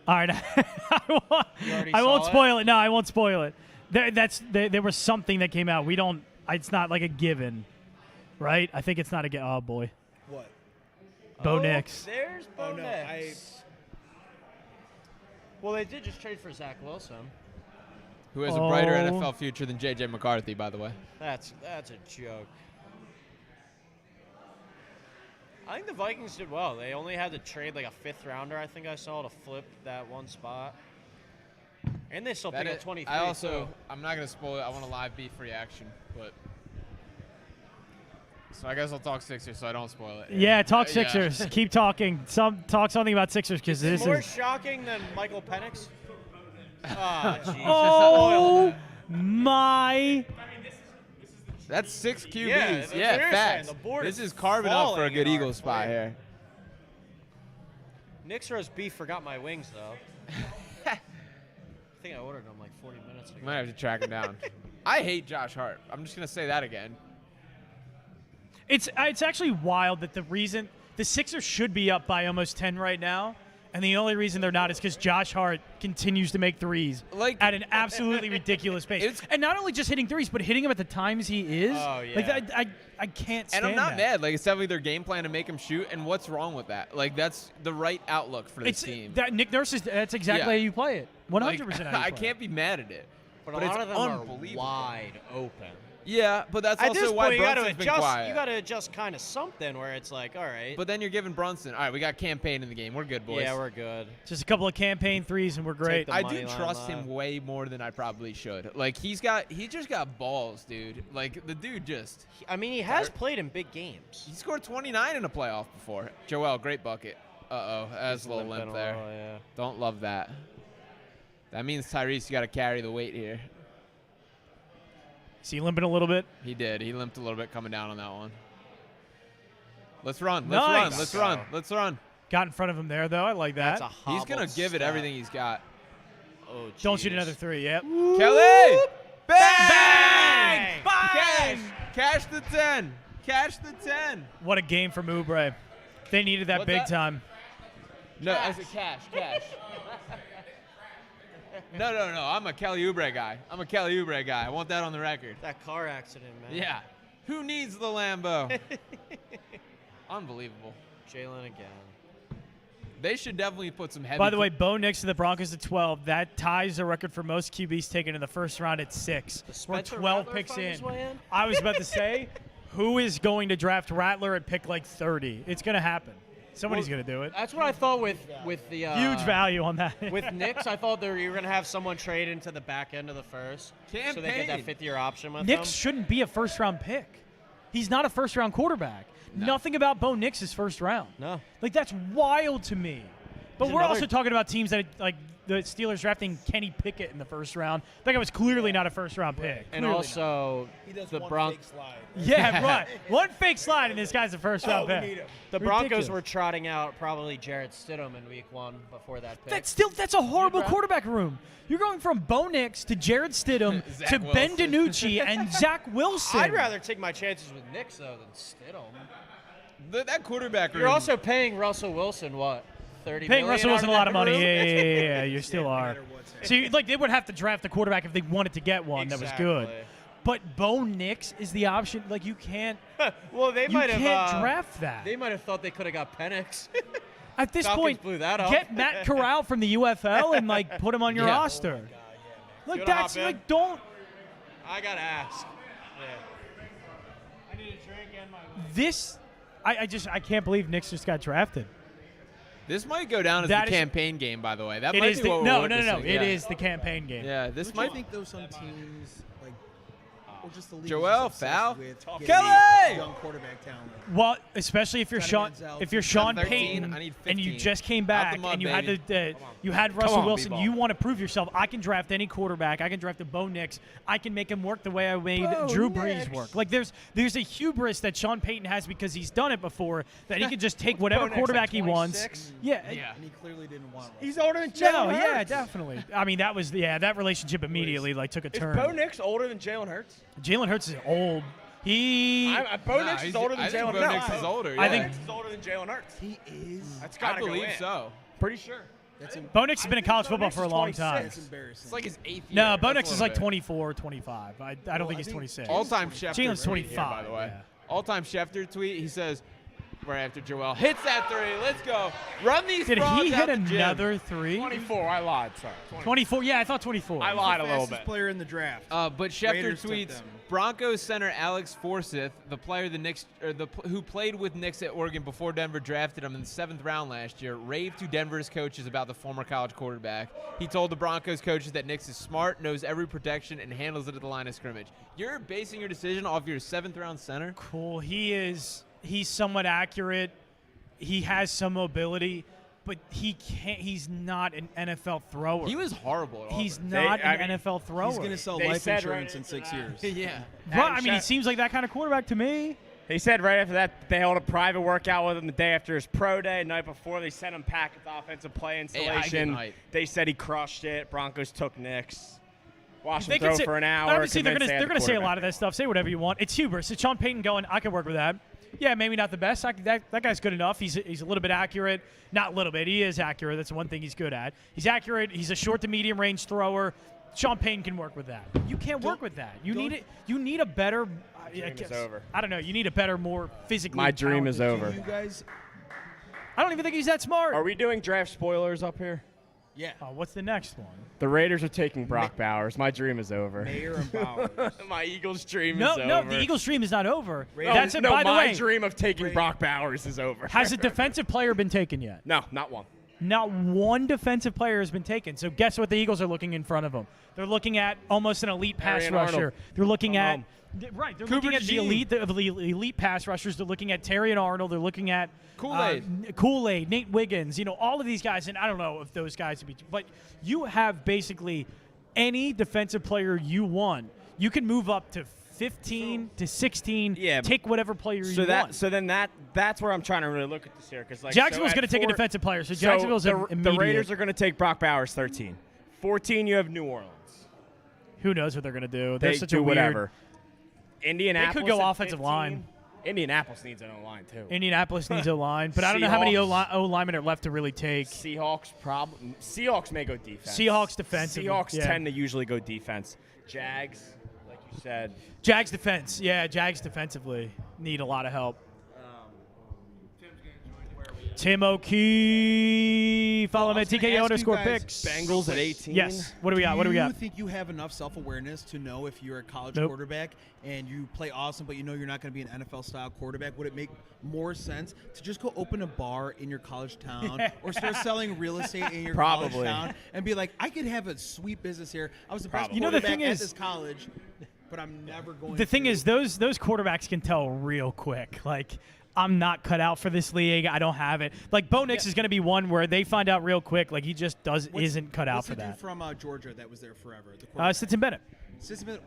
All right, already I won't saw it? spoil it. No, I won't spoil it. There was something that came out. We don't. It's not like a given, right? I think it's not a given. Oh boy, What? Bo Oh, Nix. There's Bo Oh, no, Nix. Well, they did just trade for Zach Wilson. Who has a brighter Oh. NFL future than J.J. McCarthy, by the way. That's a joke. I think the Vikings did well. They only had to trade like a 5th rounder, I think I saw, to flip that one spot. And they still pick That at is- 23. I also, too. I'm not going to spoil it. I want a live beef reaction, but. So I guess I'll talk Sixers so I don't spoil it. Yeah, talk Yeah. Sixers. Keep talking. Talk something about Sixers because Is this it more is. shocking than Michael Penix? Ah, Jesus. Oh my! That's 6 QBs. Yeah, that's what Yeah, you're facts. saying. The board This is is carving up for a falling good in our Eagles spot favor. here. Nick's roast beef forgot my wings, though. I think I ordered them like 40 minutes ago. Might have to track him down. I hate Josh Hart. I'm just going to say that again. It's actually wild that the reason the Sixers should be up by almost 10 right now, And the only reason they're not is because Josh Hart continues to make threes at an absolutely ridiculous pace. And not only just hitting threes, but hitting them at the times he is. Oh, yeah. Like I can't stand And I'm not that. mad. Like, it's definitely their game plan to make him shoot. And what's wrong with that? Like, that's the right outlook for this team. That Nick Nurse that's exactly how you play it. 100% Like, how you play I it. can't be mad at it. But But a it's lot of them unbelievable. are wide open. Yeah, but that's At also this why point, you gotta Brunson's been adjust. quiet. You got to adjust kind of something where it's like, all right. But then you're giving Brunson. All right, we got campaign in the game. We're good, boys. Yeah, we're good. Just a couple of campaign threes and we're great. I do trust him way more than I probably should. Like he just got balls, dude. Like the dude just. I mean, he has played in big games. He scored 29 in a playoff before. Joel, great bucket. That's a little limp there. Yeah. Don't love that. That means Tyrese, you got to carry the weight here. Is he limping a little bit? He did. He limped a little bit coming down on that one. Let's run. Nice. Let's run. Got in front of him there, though. I like that. That's a hobbled He's going to give it step. everything he's got. Oh, Don't shoot jeez. another three. Yep. Kelly! Bang! Bang! Cash! Cash the 10. Cash the 10. What a game from Oubre. They needed that What's big that? time. No, I said cash. No. I'm a Kelly Oubre guy. I want that on the record. That car accident, man. Yeah. Who needs the Lambo? Unbelievable. Jalen again. They should definitely put some heavy. By the way, Bo Nix to the Broncos at 12. That ties the record for most QBs taken in the first round at 6. We're Spencer 12 Rattler picks find his in. way in? I was about to say, who is going to draft Rattler at pick like 30? It's going to happen. Somebody's going to do it. That's what I thought with the Huge value on that. with Knicks. I thought you were going to have someone trade into the back end of the first, so they get that 5th-year option with Nix them. shouldn't be a first-round pick. He's not a first-round quarterback. Nothing about Bo Nix is first round. No. Like, that's wild to me. But He's we're another- also talking about teams that, like, the Steelers drafting Kenny Pickett in the first round. That guy was clearly not a first-round pick. And Clearly also, He does the one Broncos. fake slide. not. Yeah, right. One fake slide, and this guy's a first-round pick. The Broncos Ridiculous. were trotting out probably Jarrett Stidham in week 1 before that pick. That's a horrible quarterback room. You're going from Bo Nix to Jared Stidham Zach to Ben Wilson. DiNucci and Zach Wilson. I'd rather take my chances with Knicks, though, than Stidham. That quarterback. You're also paying Russell Wilson, what, $30 Paying million Russell Wilson a out lot of that money. room? Yeah, you still are. So, they would have to draft a quarterback if they wanted to get one that was good. Exactly. But Bo Nix is the option. Like, you can't Well, they you might have can't draft that. They might have thought they could have got Penix. At this Falcons point, blew that up. get Matt Corral from the UFL and, like, put him on your Yeah. roster. Like, wanna that's, hop in? like, don't. I gotta ask. This, I can't believe Knicks just got drafted. This might go down as That the is- campaign game, by the way. That It might is be the, what no. we're witnessing. It Yeah. is the campaign game. Yeah, this Don't might you think those some teams like, or just the league is Joel, just foul. obsessed with Kelly! getting young quarterback talent? Well, especially if you're Sean, Manziel. if you're Sean 13, Payton I need and you 15. just came Out back the mud, and you baby. had you had Russell on, Wilson, B-ball. you want to prove yourself. I can draft any quarterback. I can draft a Bo Nix. I can make him work the way I made Drew Brees work. Like there's a hubris that Sean Payton has because he's done it before that he can just take whatever Bo Nix, quarterback like he wants. 26? Yeah. And he clearly didn't want Russell. He's older than No, Jalen Hurts. yeah, definitely. I mean, that relationship immediately like took a Is turn. Bo Nix older than Jalen Hurts? Jalen Hurts is old. Bo Nix is older than I think Jalen Bo Hurts. Nix is older. I Yeah. think- Bo Nix is older than Jalen Hurts. He is. That's I gotta go believe in. so. Pretty sure. That's Bo Nix has been in college Bo football Nix for a is long 26. time. That's embarrassing. It's like his 8th year. No, Bo That's Nix a is little like bit. 24, 25. I don't think he's 26. All-time Schefter. Jalen's tweet here, 25, by the way. yeah. All-time Schefter tweet. He says, right after Joel hits that 3. Let's go. Run these. Did frauds he out hit the gym. another 3? 24. I lied. Sorry. 24. Yeah, I thought 24. I lied a little Fastest bit. player in the draft. But Schefter Raiders took tweets, them. Broncos center Alex Forsyth, the player who played with Knicks at Oregon before Denver drafted him in the 7th round last year, raved to Denver's coaches about the former college quarterback. He told the Broncos coaches that Knicks is smart, knows every protection, and handles it at the line of scrimmage. You're basing your decision off your 7th round center? Cool. He's somewhat accurate. He has some mobility, but he's not an NFL thrower. He was horrible at all. He's not I an mean, NFL thrower. He's going to sell They life said insurance right in 6 years. Yeah. Right, I mean, he Shef- seems like that kind of quarterback to me. He said right after that they held a private workout with him the day after his pro day. Night before they sent him packets offensive play installation. hype. They said he crushed it. Broncos took Knicks. Watched They him can throw say, for an hour. obviously, they're convinced going they had to the say a lot quarterback. of that stuff. Say whatever you want. It's hubris. It's Sean Payton going, I can work with that. Yeah, maybe not the best. That guy's good enough. He's a little bit accurate. Not a little bit. He is accurate. That's one thing he's good at. He's accurate. He's a short to medium range thrower. Sean Payton can work with that. You can't work with that. You need a better. I don't know. You need a better, more physically. My dream is talented- over. You guys, I don't even think he's that smart. Are we doing draft spoilers up here? yeah. What's the next one? The Raiders are taking Brock Bowers. My dream is over. Mayor and Bowers. My Eagles' dream No, is over. no, the Eagles' dream is not over. No, That's it. no, By the my way, dream of taking Brock Bowers is over. has a defensive player been taken yet? No, not one. Not one defensive player has been taken. So guess what the Eagles are looking in front of them? They're looking at almost an elite pass Arian rusher. Arnold. They're looking at home. right. They're Cooper looking at the elite pass rushers. They're looking at Terry and Arnold. They're looking at Kool-Aid, Nate Wiggins. All of these guys. And I don't know if those guys would be, but you have basically any defensive player you want. You can move up to 15 to 16. Yeah, take whatever player you want. So then that's where I'm trying to really look at this here, because Jacksonville's going to take a defensive player. So Jacksonville's the immediate. Raiders are going to take Brock Bowers 13. 14, you have New Orleans. Who knows what they're going to do? They're They such do a weird. whatever. Indianapolis. They could go at offensive 15. line. Indianapolis needs an O-line too. Indianapolis needs a line, but I don't know how many Seahawks. O linemen are left to really take. Seahawks may go defense. Seahawks defensive. Seahawks yeah. tend to usually go defense. Jags, like you said. Jags defense. Yeah, Jags defensively need a lot of help. Tim O'Keefe. Follow him at TK underscore picks. Bengals at 18. Yes. What do we got? What do we Do got? you think you have enough self-awareness to know if you're a college Nope. quarterback and you play awesome, but you know you're not going to be an NFL-style quarterback? Would it make more sense to just go open a bar in your college town or start selling real estate in your college Probably. town and be like, I could have a sweet business here. I was the best You know, the quarterback thing at is- this college, but I'm never going The thing to. is, those quarterbacks can tell real quick. Like, I'm not cut out for this league. I don't have it. Like, Bo Nix is going to be one where they find out real quick. Like, he just isn't cut out what's for the dude that. from Georgia that was there forever? The quarterback? Stetson Bennett.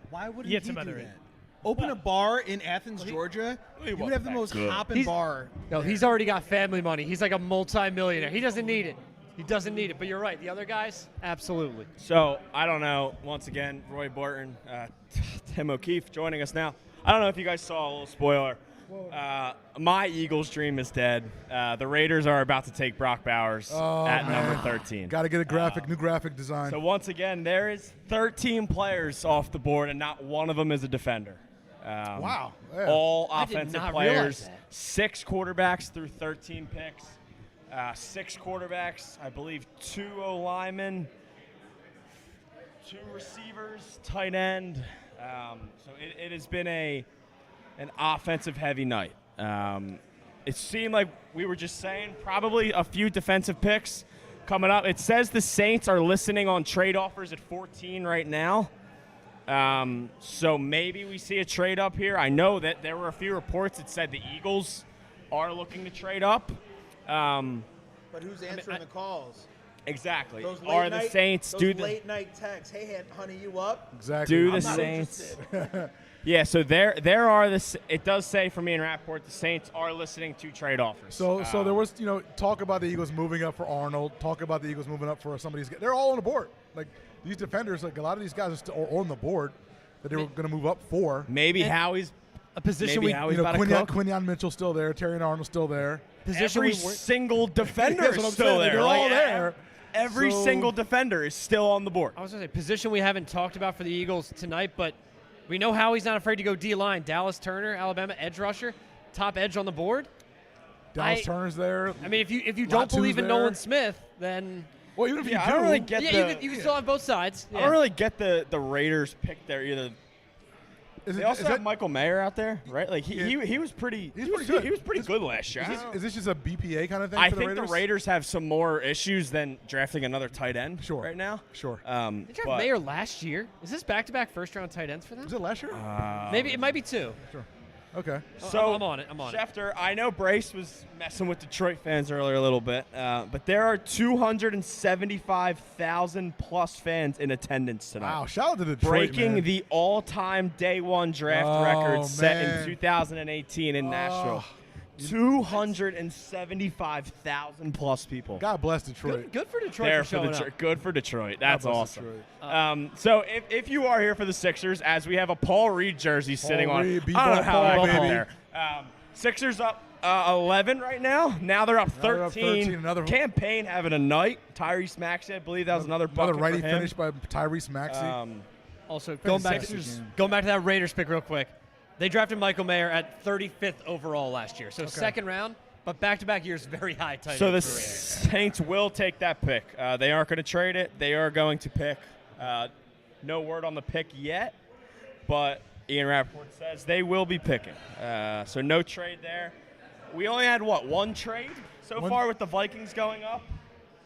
Why wouldn't Yeah, he some do other- that? Open a bar in Athens, Georgia. You would have the most hopping bar. No, he's already got family money. He's like a multi-millionaire. He doesn't need it. He doesn't need it. But you're right. The other guys, absolutely. So, I don't know. Once again, Roy Borton, Tim O'Keefe joining us now. I don't know if you guys saw a little spoiler. My Eagles' dream is dead. The Raiders are about to take Brock Bowers at number 13. Got to get a new graphic design. So once again, there is 13 players off the board, and not one of them is a defender. Wow. Yeah. All I did offensive not realize players. that. 6 quarterbacks through 13 picks. 6 quarterbacks, I believe 2 O-linemen, 2 receivers, tight end. So it has been an offensive-heavy night. It seemed like we were just saying probably a few defensive picks coming up. It says the Saints are listening on trade offers at 14 right now. So maybe we see a trade up here. I know that there were a few reports that said the Eagles are looking to trade up. But who's answering the calls? Exactly. Those late Are night, the Saints those do the late night texts? Hey, honey, you up? Exactly. do the I'm not Saints? interested. Yeah. So there are the. It does say for me in Rapport the Saints are listening to trade offers. So there was, talk about the Eagles moving up for Arnold, talk about the Eagles moving up for somebody's. They're all on the board. Like these defenders, like a lot of these guys are still on the board that they were going to move up for. maybe Howie's A position maybe we Howie's about to cook. Quinyon Mitchell's still there. Terry and Arnold's still there. position Every we weren't. single defender That's is what I'm still saying. there. They're all there. Every So- single defender is still on the board. I was going to say position we haven't talked about for the Eagles tonight, but we know how he's not afraid to go D-line. Dallas Turner, Alabama edge rusher, top edge on the board. Dallas Turner's there. I mean, if you don't Latu's believe in there. Nolan Smith, then Well, even if you I do, don't really get yeah, you can still have both sides. I don't really get the Raiders pick there either. is They it- also is have that- Michael Mayer out there, right? Like he was pretty. He's he was pretty good. He was pretty good last year. is this just a BPA kind of thing? I for think the the Raiders? Raiders have some more issues than drafting another tight end Sure. right now. Sure. They drafted But- Mayer last year. Is this back-to-back first-round tight ends for them? Was it last year? Maybe it might be 2. Okay. So I'm on it. I'm on it. Schefter, I know Brace was messing with Detroit fans earlier a little bit, but there are 275,000 plus fans in attendance tonight. Wow. Shout out to Detroit, Breaking man. the all-time day one draft Oh, record set in man. 2018 in Nashville. 275,000 plus people. God bless Detroit. Good for Detroit There for showing up. Good for Detroit. That's bless awesome. Detroit. So if you are here for the Sixers, as we have a Paul Reed jersey sitting on, Reed, I don't know B-ball how that Paul, got baby. there. Sixers up 11 right now. Now they're up 13. Now they're up 13. Another Campaign having a night. Tyrese Maxey, I believe that was another bucket Another righty for him. finish by Tyrese Maxey. Also, going back to that Raiders pick real quick. They drafted Michael Mayer at 35th overall last year, so second round, but back-to-back years very high tight end. So the for Raiders. Saints will take that pick. They aren't going to trade it. They are going to pick. No word on the pick yet, but Ian Rappaport says they will be picking. So no trade there. We only had, one trade so far with the Vikings going up?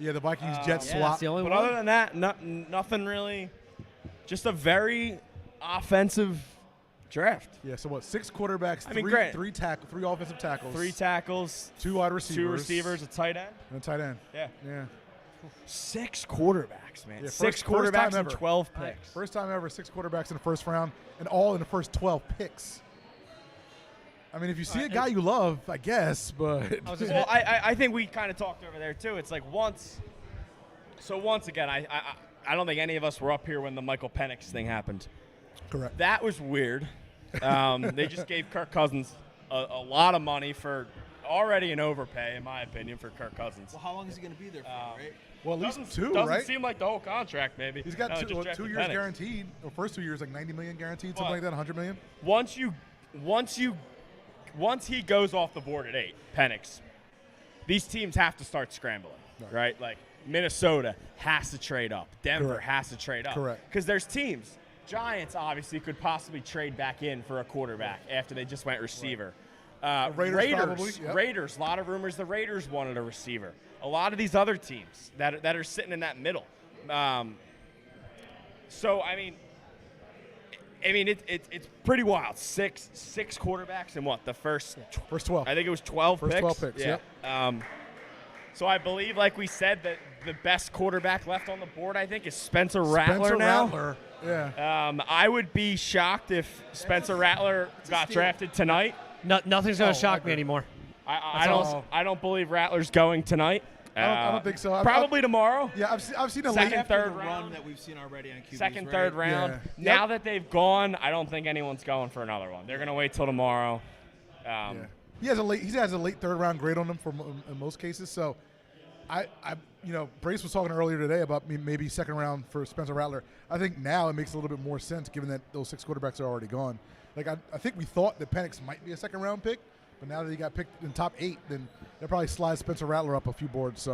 Yeah, the Vikings-Jets swap. That's the only But one. other than that, nothing really. Just a very offensive draft. Yeah, so 6 quarterbacks, I mean, three offensive tackles, 3 tackles, 2 wide receivers, 2 receivers, a tight end. and a tight end. Yeah. Yeah. 6 quarterbacks, man. Yeah, 6 first time quarterbacks and ever. 12 picks. First time ever, 6 quarterbacks in the first round, and all in the first 12 picks. I mean, if you see a guy you love, I guess, but Well, I think we kind of talked over there too. It's like once again, I don't think any of us were up here when the Michael Penix thing happened. correct. That was weird. They just gave Kirk Cousins a lot of money for already an overpay, in my opinion, for Kirk Cousins. Well, how long is he going to be there for, right? Well, at least 2, Doesn't right? seem like the whole contract, maybe. He's got No, 2 just drafted years Penix. guaranteed. Or first 2 years, like $90 million guaranteed, something like that, $100 million. Once he goes off the board at 8, Penix, these teams have to start scrambling, right? Like Minnesota has to trade up. Denver Correct. has to trade up. Correct. Because there's teams. Giants obviously could possibly trade back in for a quarterback after they just went receiver. Raiders probably, yep. Raiders. A lot of rumors the Raiders wanted a receiver. A lot of these other teams that are sitting in that middle. So I mean, it's pretty wild. Six quarterbacks in what the first 12. I think it was 12 First picks. 12 picks, Yeah. So I believe, like we said, that the best quarterback left on the board, I think, is Spencer Rattler now. Rattler, yeah. I would be shocked if Spencer Rattler got drafted tonight. Nothing's going to shock me anymore. I don't believe Rattler's going tonight. I don't think so. Probably tomorrow. Yeah, I've seen a Second, late third the round. run that we've seen already on QBs, Second, right? third round. Yeah. Now that they've gone, I don't think anyone's going for another one. They're going to wait till tomorrow. Yeah. He has a late third round grade on him in most cases. So, Brace was talking earlier today about maybe second round for Spencer Rattler. I think now it makes a little bit more sense given that those 6 quarterbacks are already gone. Like I think we thought that Penix might be a second round pick, but now that he got picked in top 8, then that probably slides Spencer Rattler up a few boards.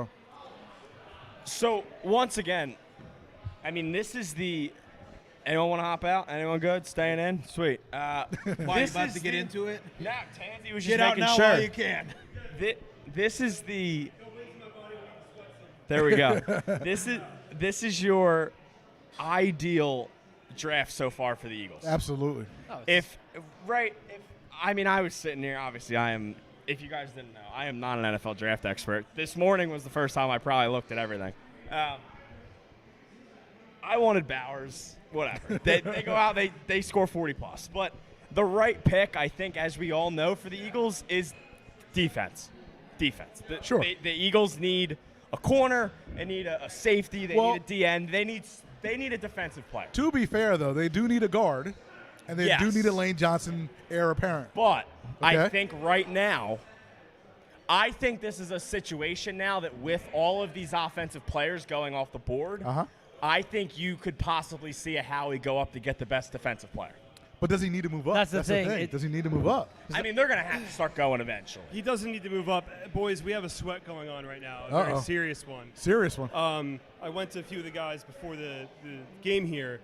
So once again, I mean, this is the. Anyone want to hop out? Anyone good? Staying in? Sweet. Why, you about to get into it? Nah, Tansy was just Get out making now sure. while you can. This is the. There we go. This is your ideal draft so far for the Eagles. Absolutely. I was sitting here. Obviously, I am. If you guys didn't know, I am not an NFL draft expert. This morning was the first time I probably looked at everything. I wanted Bowers. Whatever. They go out. They score 40 plus. But the right pick, I think, as we all know, for the Eagles is defense. Sure. The Eagles need a corner. They need a safety. They need a DN. They need a defensive player. To be fair, though, they do need a guard, and they do need a Lane Johnson heir apparent. But Okay. I think right now, I think this is a situation now that with all of these offensive players going off the board, I think you could possibly see a Howie go up to get the best defensive player. But does he need to move up? That's the thing. Does he need to move up? I mean, they're going to have to start going eventually. He doesn't need to move up. Boys, we have a sweat going on right now, a very serious one. Serious one. I went to a few of the guys before the game here.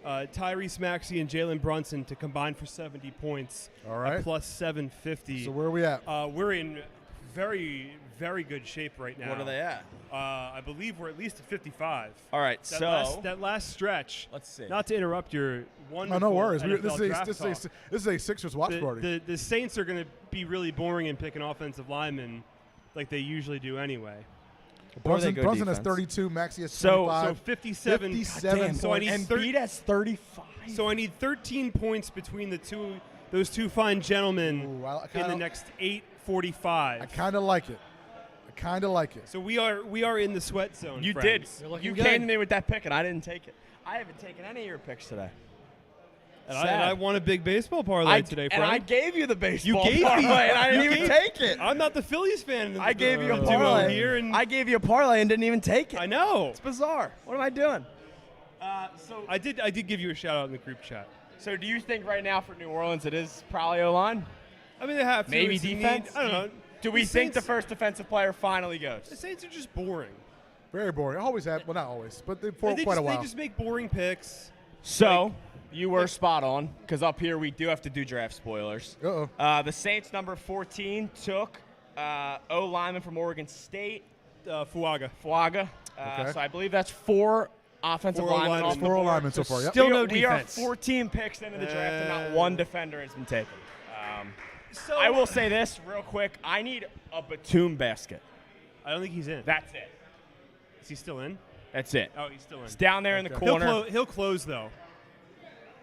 Tyrese Maxey and Jalen Brunson to combine for 70 points. All right. Plus 750. So where are we at? We're in very, very good shape right now. What are they at? I believe we're at least at 55. All right, That last stretch. Let's see. Not to interrupt your wonderful no worries. NFL draft talk. This is a Sixers watch party. The Saints are going to be really boring and picking offensive linemen like they usually do anyway. Brunson has 32. Maxey has 25. So 57. 57. So I need Embiid has 35. So I need 13 points between those two fine gentlemen in the next 8:45. I kind of like it. So we are in the sweat zone. You friends. did. You came to me with that pick, and I didn't take it. I haven't taken any of your picks today. And I won a big baseball parlay today, Frank. And I gave you the baseball You gave me, parlay, and I didn't even take it. I'm not the Phillies fan. I gave you a parlay here, and I gave you a parlay and didn't even take it. I know. It's bizarre. What am I doing? So I did give you a shout out in the group chat. So do you think right now for New Orleans it is probably O-line? I mean, they have to. Maybe It's a need. defense? I don't know. Do we think the Saints- first defensive player finally goes? The Saints are just boring. Very boring. Always have. Well, not always, but for quite a while. They just make boring picks. So, you were spot on, because up here we do have to do draft spoilers. Uh-oh. The Saints, number 14, took O-lineman from Oregon State. Fuaga. Okay. So I believe that's 4 offensive linemen off the Four board. linemen so far. Yep. Still no We are defense. 14 picks into the draft, and not one defender has been taken. I will say this real quick. I need a Batum basket. I don't think he's in. That's it. Is he still in? That's it. Oh, he's still in. It's down there in the corner. He'll close though.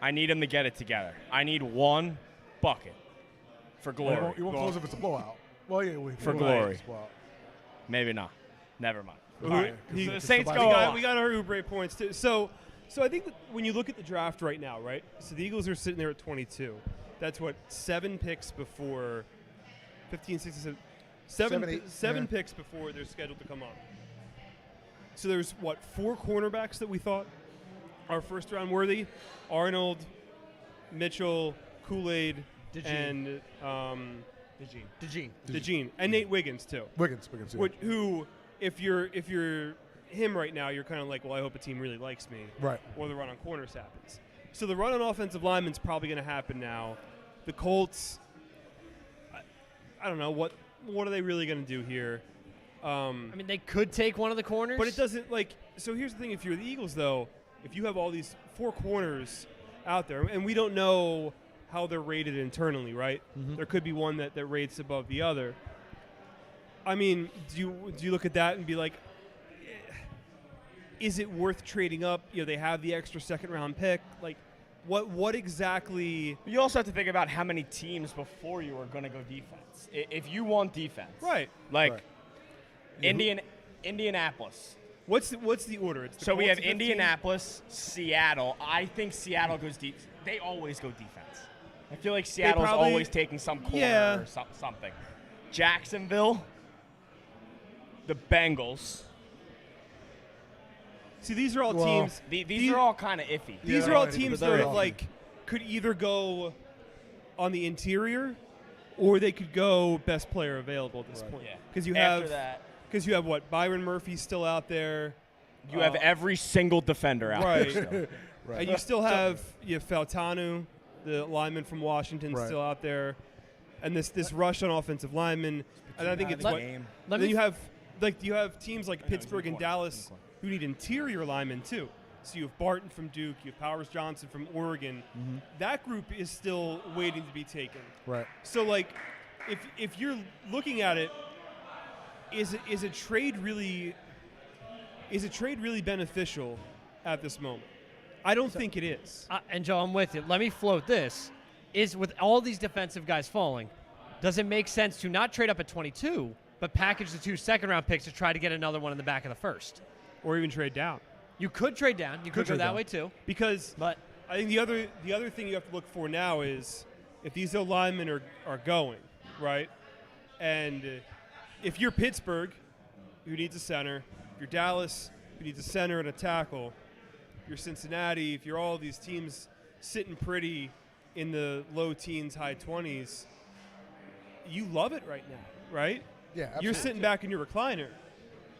I need him to get it together. I need one bucket for glory. You won't close if it's a blowout. Well, yeah, For glory. Maybe not. Never mind. All All right. right. So the Saints We go got our Oubre points too. So I think that when you look at the draft right now, right? So the Eagles are sitting there at 22. That's what 7 picks before 15, 16, 17, 7 picks before they're scheduled to come on. So there's what 4 cornerbacks that we thought are first round worthy: Arnold, Mitchell, Kool-Aid, and DeJean, and Nate Wiggins too. Wiggins. Yeah. Who, if you're him right now, you're kind of like, well, I hope a team really likes me, Right. or the run on corners happens. So the run on offensive lineman's probably going to happen now. The Colts, I don't know what are they really going to do here. I mean, they could take one of the corners. But it doesn't so here's the thing: if you're the Eagles, though, if you have all these 4 corners out there, and we don't know how they're rated internally, right? Mm-hmm. There could be one that rates above the other. I mean, do you look at that and be like, is it worth trading up? They have the extra second round pick. Like, what exactly? You also have to think about how many teams before you are going to go defense. If you want defense, Right. Like Indianapolis. What's the order? It's the So we Colts have at 15? Indianapolis, Seattle. I think Seattle goes deep. They always go defense. I feel like Seattle's probably- always taking some corner Yeah. or something. Jacksonville, the Bengals. See, these are all Well, teams. These are all kind of iffy. These Yeah, are all right, teams but that they're are all- could either go on the interior, or they could go best player available at this point. Yeah. Because you After have that, because you have what Byron Murphy's still out there. you have every single defender out Right. there still. Right. And you still have Faltanu, the lineman from Washington, Right. still out there, and this rush on offensive linemen. And I think it's what. Let Then me you have teams like Pittsburgh and Dallas who need interior linemen too. So you have Barton from Duke, you have Powers Johnson from Oregon. Mm-hmm. That group is still waiting to be taken. Right. So if you're looking at it, is a trade really beneficial at this moment? I don't think it is. And Joe, I'm with you. Let me float this. Is with all these defensive guys falling, does it make sense to not trade up at 22, but package the 2 second-round picks to try to get another one in the back of the first? Or even trade down. You could trade down. You could go trade that down. way too. Because But I think the other thing you have to look for now is if these O linemen are going, right? And if you're Pittsburgh, who needs a center, if you're Dallas, who needs a center and a tackle, if you're Cincinnati, if you're all these teams sitting pretty in the low teens, high 20s, you love it right now, right? Yeah, You're absolutely. sitting back in your recliner.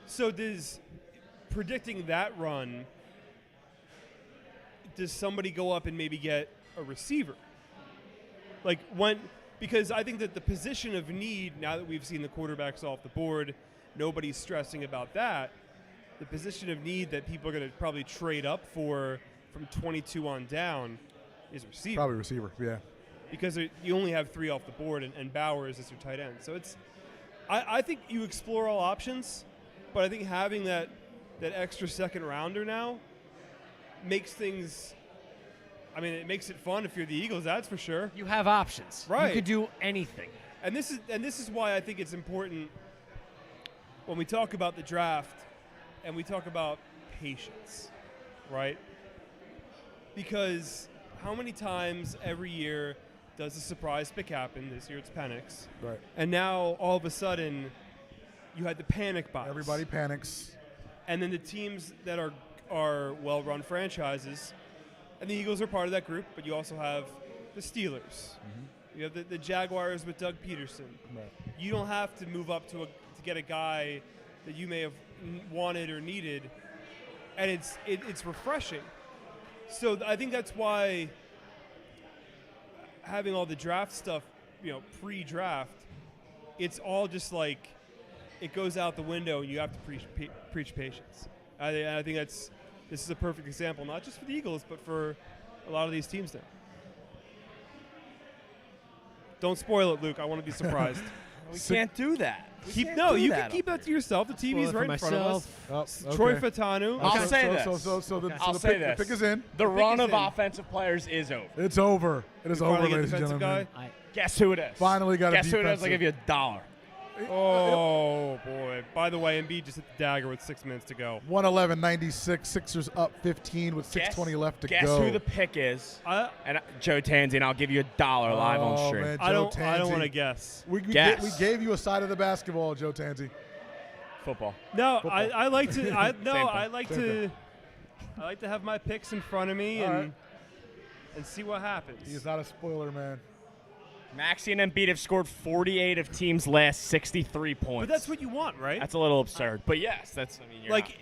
So predicting that run, does somebody go up and maybe get a receiver? Because I think that the position of need, now that we've seen the quarterbacks off the board, nobody's stressing about that. The position of need that people are going to probably trade up for from 22 on down is receiver. Probably receiver. Yeah. Because you only have 3 off the board, and Bowers is your tight end. So I think you explore all options, but I think having that extra second rounder now makes things. I mean, it makes it fun if you're the Eagles, that's for sure. you have options. Right. You could do anything. And this is why I think it's important when we talk about the draft and we talk about patience, right? Because how many times every year does a surprise pick happen? This year it's Penix. Right. And now all of a sudden you had the panic buys. Everybody panics. And then the teams that are well-run franchises, and the Eagles are part of that group, but you also have the Steelers. Mm-hmm. You have the Jaguars with Doug Peterson. Right. You don't have to move up to get a guy that you may have wanted or needed, and it's refreshing. So I think that's why having all the draft stuff, pre-draft, it's all just like it goes out the window, and you have to preach patience. I think this is a perfect example, not just for the Eagles, but for a lot of these teams now. Don't spoil it, Luke. I want to be surprised. We can't do that. You can keep that to yourself. The TV's right in front of us. Troy Fatanu. I'll say this. So the pick is in. The run of offensive players is over. It's over. It is over, ladies and gentlemen. Guess who it is? Finally got a Guess who it is? I'll defensive. give you $1. Oh, boy. By the way, Embiid just hit the dagger with 6 minutes to go. 111-96. Sixers up 15 with 6:20 left to go. Guess who the pick is? And Joe Tanzi, and I'll give you $1 live on stream. Man, I don't Tansy. want to guess. We gave you a side of the basketball, Joe Tanzi. Football. No, Football. I like to. I like Same to have my picks in front of me All and see what happens. He's not a spoiler, man. Maxey and Embiid have scored 48 of teams' last 63 points. But that's what you want, right? That's a little absurd. But yes, that's. I mean, you're like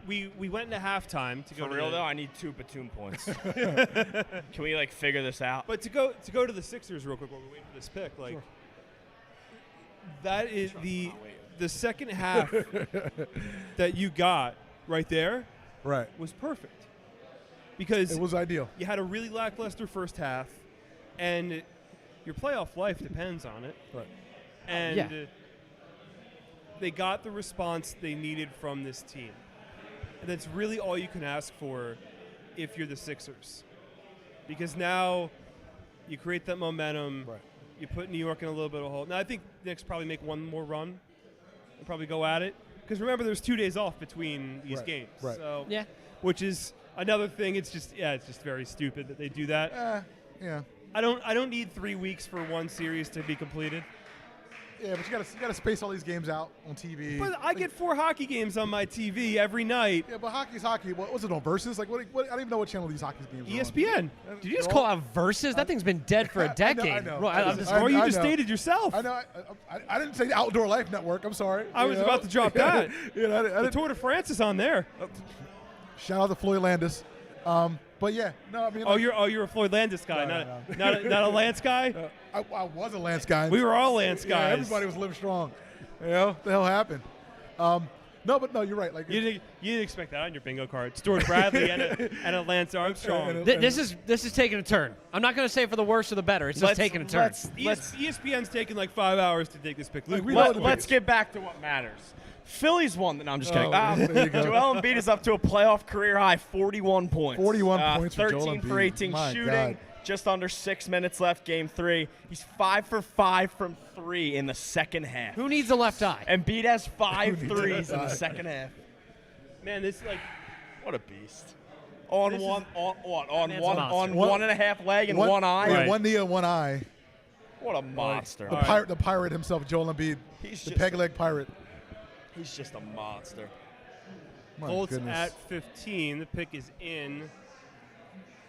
we went into halftime to go for to real the, though. I need 2 Batum points. Can we figure this out? But to go to the Sixers real quick while we're waiting for this pick, that is the second half that you got right there, right, was perfect because it was ideal. You had a really lackluster first half, and your playoff life depends on it. Right. And they got the response they needed from this team. And that's really all you can ask for if you're the Sixers. Because now you create that momentum. Right. You put New York in a little bit of a hole. Now, I think the Knicks probably make one more run and probably go at it. Because remember, there's 2 days off between these games. Right. So, Yeah. Which is another thing. It's just very stupid that they do that. Yeah. I don't need 3 weeks for one series to be completed. Yeah, but you gotta space all these games out on TV. But I get 4 hockey games on my TV every night. Yeah, but hockey's hockey. What was it on Versus? What? I don't even know what channel these hockey games are on. ESPN. Did you just call out Versus? That thing's been dead for a decade. I know. You just stated yourself. I know. I didn't say the Outdoor Life Network. I'm sorry. I was about to drop that. The Tour de France is on there. Shout out to Floyd Landis. But yeah, no, I mean. You're a Floyd Landis guy, not a Lance guy. I was a Lance guy. We were all Lance guys. Yeah, everybody was Live Strong. What the hell happened? No, you're right. Like you didn't expect that on your bingo card. Stuart Bradley and a Lance Armstrong. This is taking a turn. I'm not going to say for the worse or the better. It's just taking a turn. ESPN's taking like 5 hours to take this pick. Luke, Let's get back to what matters. Phillies won. No, I'm just kidding. There you go. Joel Embiid is up to a playoff career high, 41 points. 41 points for 13 Joel for Embiid. 18 My shooting. God. Just under 6 minutes left, game 3. He's 5 for 5 from 3 in the second half. Who needs a left eye? Embiid has 5 threes in the second half. Man, this What a beast. On This one, is- on what? On Man's one, a monster. on one and a half leg and one eye. Yeah, one knee and one eye. What a monster. The pirate himself, Joel Embiid. He's the just peg leg pirate. He's just a monster. My Colts goodness. at 15. The pick is in.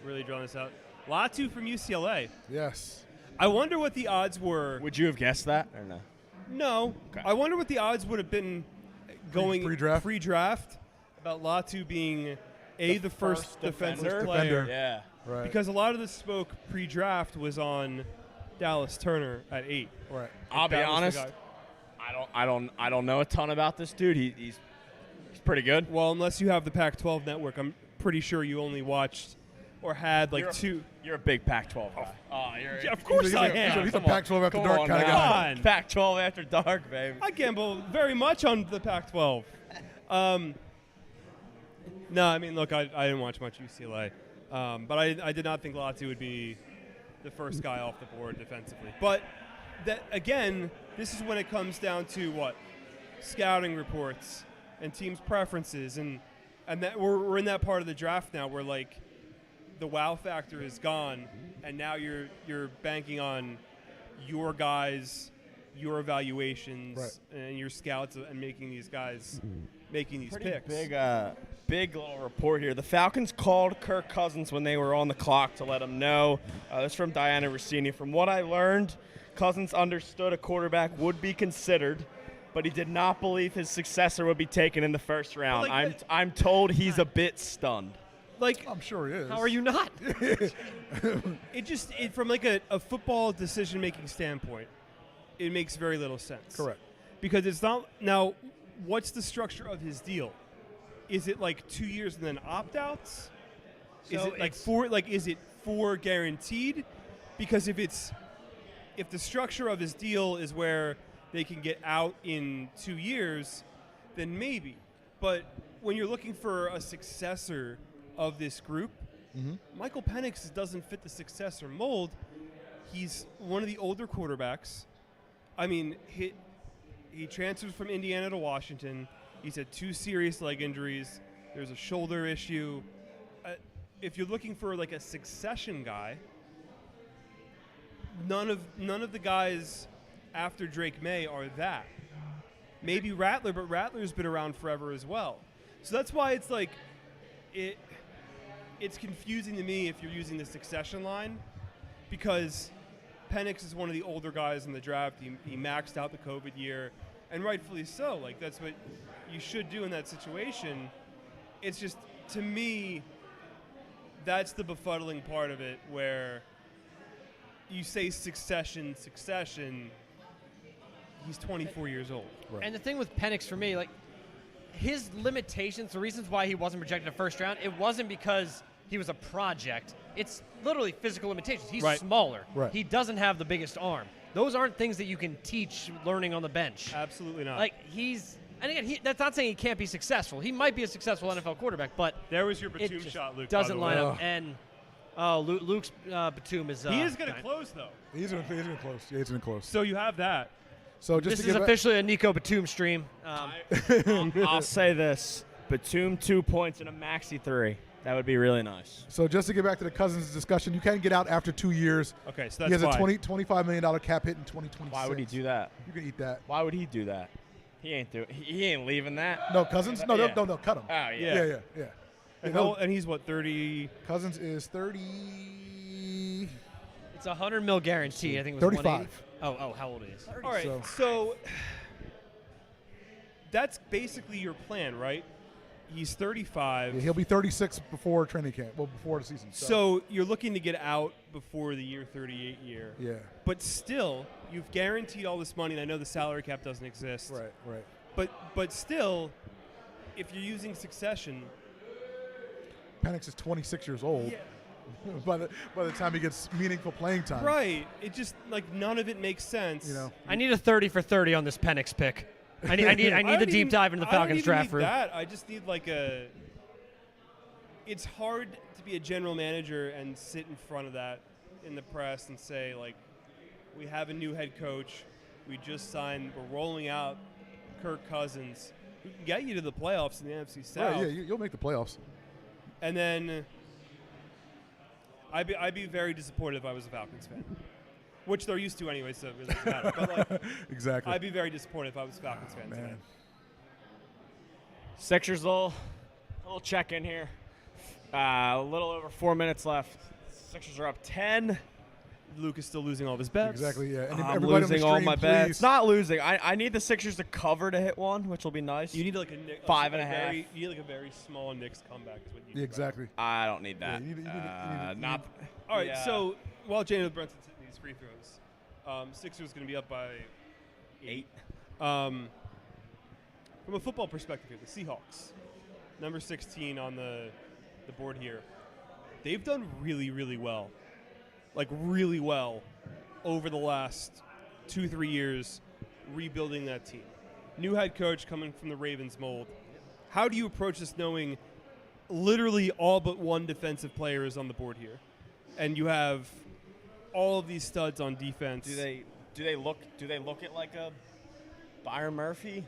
Really drawing this out. Latu from UCLA. Yes. I wonder what the odds were. Would you have guessed that or no? No. Okay. I wonder what the odds would have been going pre-draft about Latu being the first defensive defender. player. Yeah. Right. Because a lot of the smoke pre-draft was on Dallas Turner at 8. Right. I'll be That was the honest. guy. I don't know a ton about this dude. He's pretty good. Well, unless you have the Pac-12 network, I'm pretty sure you only watched or had like two. You're a big Pac-12 guy. Yeah, of course I am. He's a Pac-12 after dark kind of Come guy. on. Pac-12 after dark, baby. I gamble very much on the Pac-12. No, I mean, look, I didn't watch much UCLA, but I did not think Latu would be the first guy off the board defensively. But that again, this is when it comes down to what scouting reports and teams' preferences, and that we're in that part of the draft now where like the wow factor is gone, and now you're banking on your guys, your evaluations, and your scouts, and making these guys making these picks. Big little report here. The Falcons called Kirk Cousins when they were on the clock to let him know. This is from Diana Rossini. From what I learned, Cousins understood a quarterback would be considered, but he did not believe his successor would be taken in the first round. I'm told he's a bit stunned. Like, I'm sure he is. How are you not? It from like a football decision-making standpoint, it makes very little sense. Correct. Because it's not now. What's the structure of his deal? Is it like 2 years and then opt-outs? Is it like four? Like, is it 4 guaranteed? Because if the structure of his deal is where they can get out in 2 years, then maybe. But when you're looking for a successor of this group, Michael Penix doesn't fit the successor mold. He's one of the older quarterbacks. I mean, he transfers from Indiana to Washington. He's had 2 serious leg injuries. There's a shoulder issue. If you're looking for like a succession guy, none of the guys after Drake May are that. Maybe Rattler, but Rattler's been around forever as well. So that's why it's like it's confusing to me if you're using the succession line, because Penix is one of the older guys in the draft. He maxed out the COVID year, and rightfully so. Like, that's what you should do in that situation. It's just, to me, that's the befuddling part of it, where you say succession. He's 24 years old. Right. And the thing with Penix for me, like, his limitations, the reasons why he wasn't projected a first round, it wasn't because he was a project. It's literally physical limitations. He's smaller. Right. He doesn't have the biggest arm. Those aren't things that you can teach learning on the bench. Absolutely not. Like, and again, that's not saying he can't be successful. He might be a successful NFL quarterback, but there was your Batum shot, Luke. Doesn't line up. And Luke's Batum is. He is going to close though. He's going to close. Yeah, he's going to close. So you have that. So just this is officially a Nico Batum stream. I'll say this: Batum 2 points and a maxi 3. That would be really nice. So just to get back to the Cousins discussion, you can get out after 2 years. Okay, so that's he has why. a $25 million cap hit in 2026. Why would he do that? You can eat that. Why would he do that? He ain't leaving that. No, Cousins? No, Yeah. no, cut him. Oh, yeah. Yeah. And he's what, 30? Cousins is 30. It's $100 million guarantee. I think it was 35. 180. Oh, how old is he? All right, so that's basically your plan, right? He's 35. Yeah, he'll be 36 before training camp. Well, before the season. So you're looking to get out before the year 38 year. Yeah. But still, you've guaranteed all this money, and I know the salary cap doesn't exist. Right. But still, if you're using succession, Penix is 26 years old. Yeah. by the time he gets meaningful playing time. Right. It just, like, none of it makes sense. You know. I need a 30 for 30 on this Penix pick. I need the deep dive into the Falcons draft room. I just need like a. It's hard to be a general manager and sit in front of that in the press and say, like, we have a new head coach, we just signed, we're rolling out Kirk Cousins, who can get you to the playoffs in the NFC South. Right, yeah, you'll make the playoffs. And then I'd be very disappointed if I was a Falcons fan. Which they're used to anyway, so it really doesn't matter. But like, exactly. I'd be very disappointed if I was a Falcons fan today. Sixers, little check in here. A little over 4 minutes left. Sixers are up 10. Luke is still losing all of his bets. Exactly, yeah. And I'm everybody losing on the all my stream, bets. please. Not losing. I need the Sixers to cover to hit one, which will be nice. You need like a 5.5. You need like a very small Knicks comeback is what you need. Yeah, exactly. I don't need that. Yeah, you need Not. All right, yeah. so while Jalen Brunson's hitting these free throws, Sixers going to be up by 8. From a football perspective here, the Seahawks, number 16 on the board here, they've done really, really well. Like, really well over the last 2-3 years rebuilding that team. New head coach coming from the Ravens mold. How do you approach this knowing literally all but one defensive player is on the board here? And you have all of these studs on defense. Do they look at like a Byron Murphy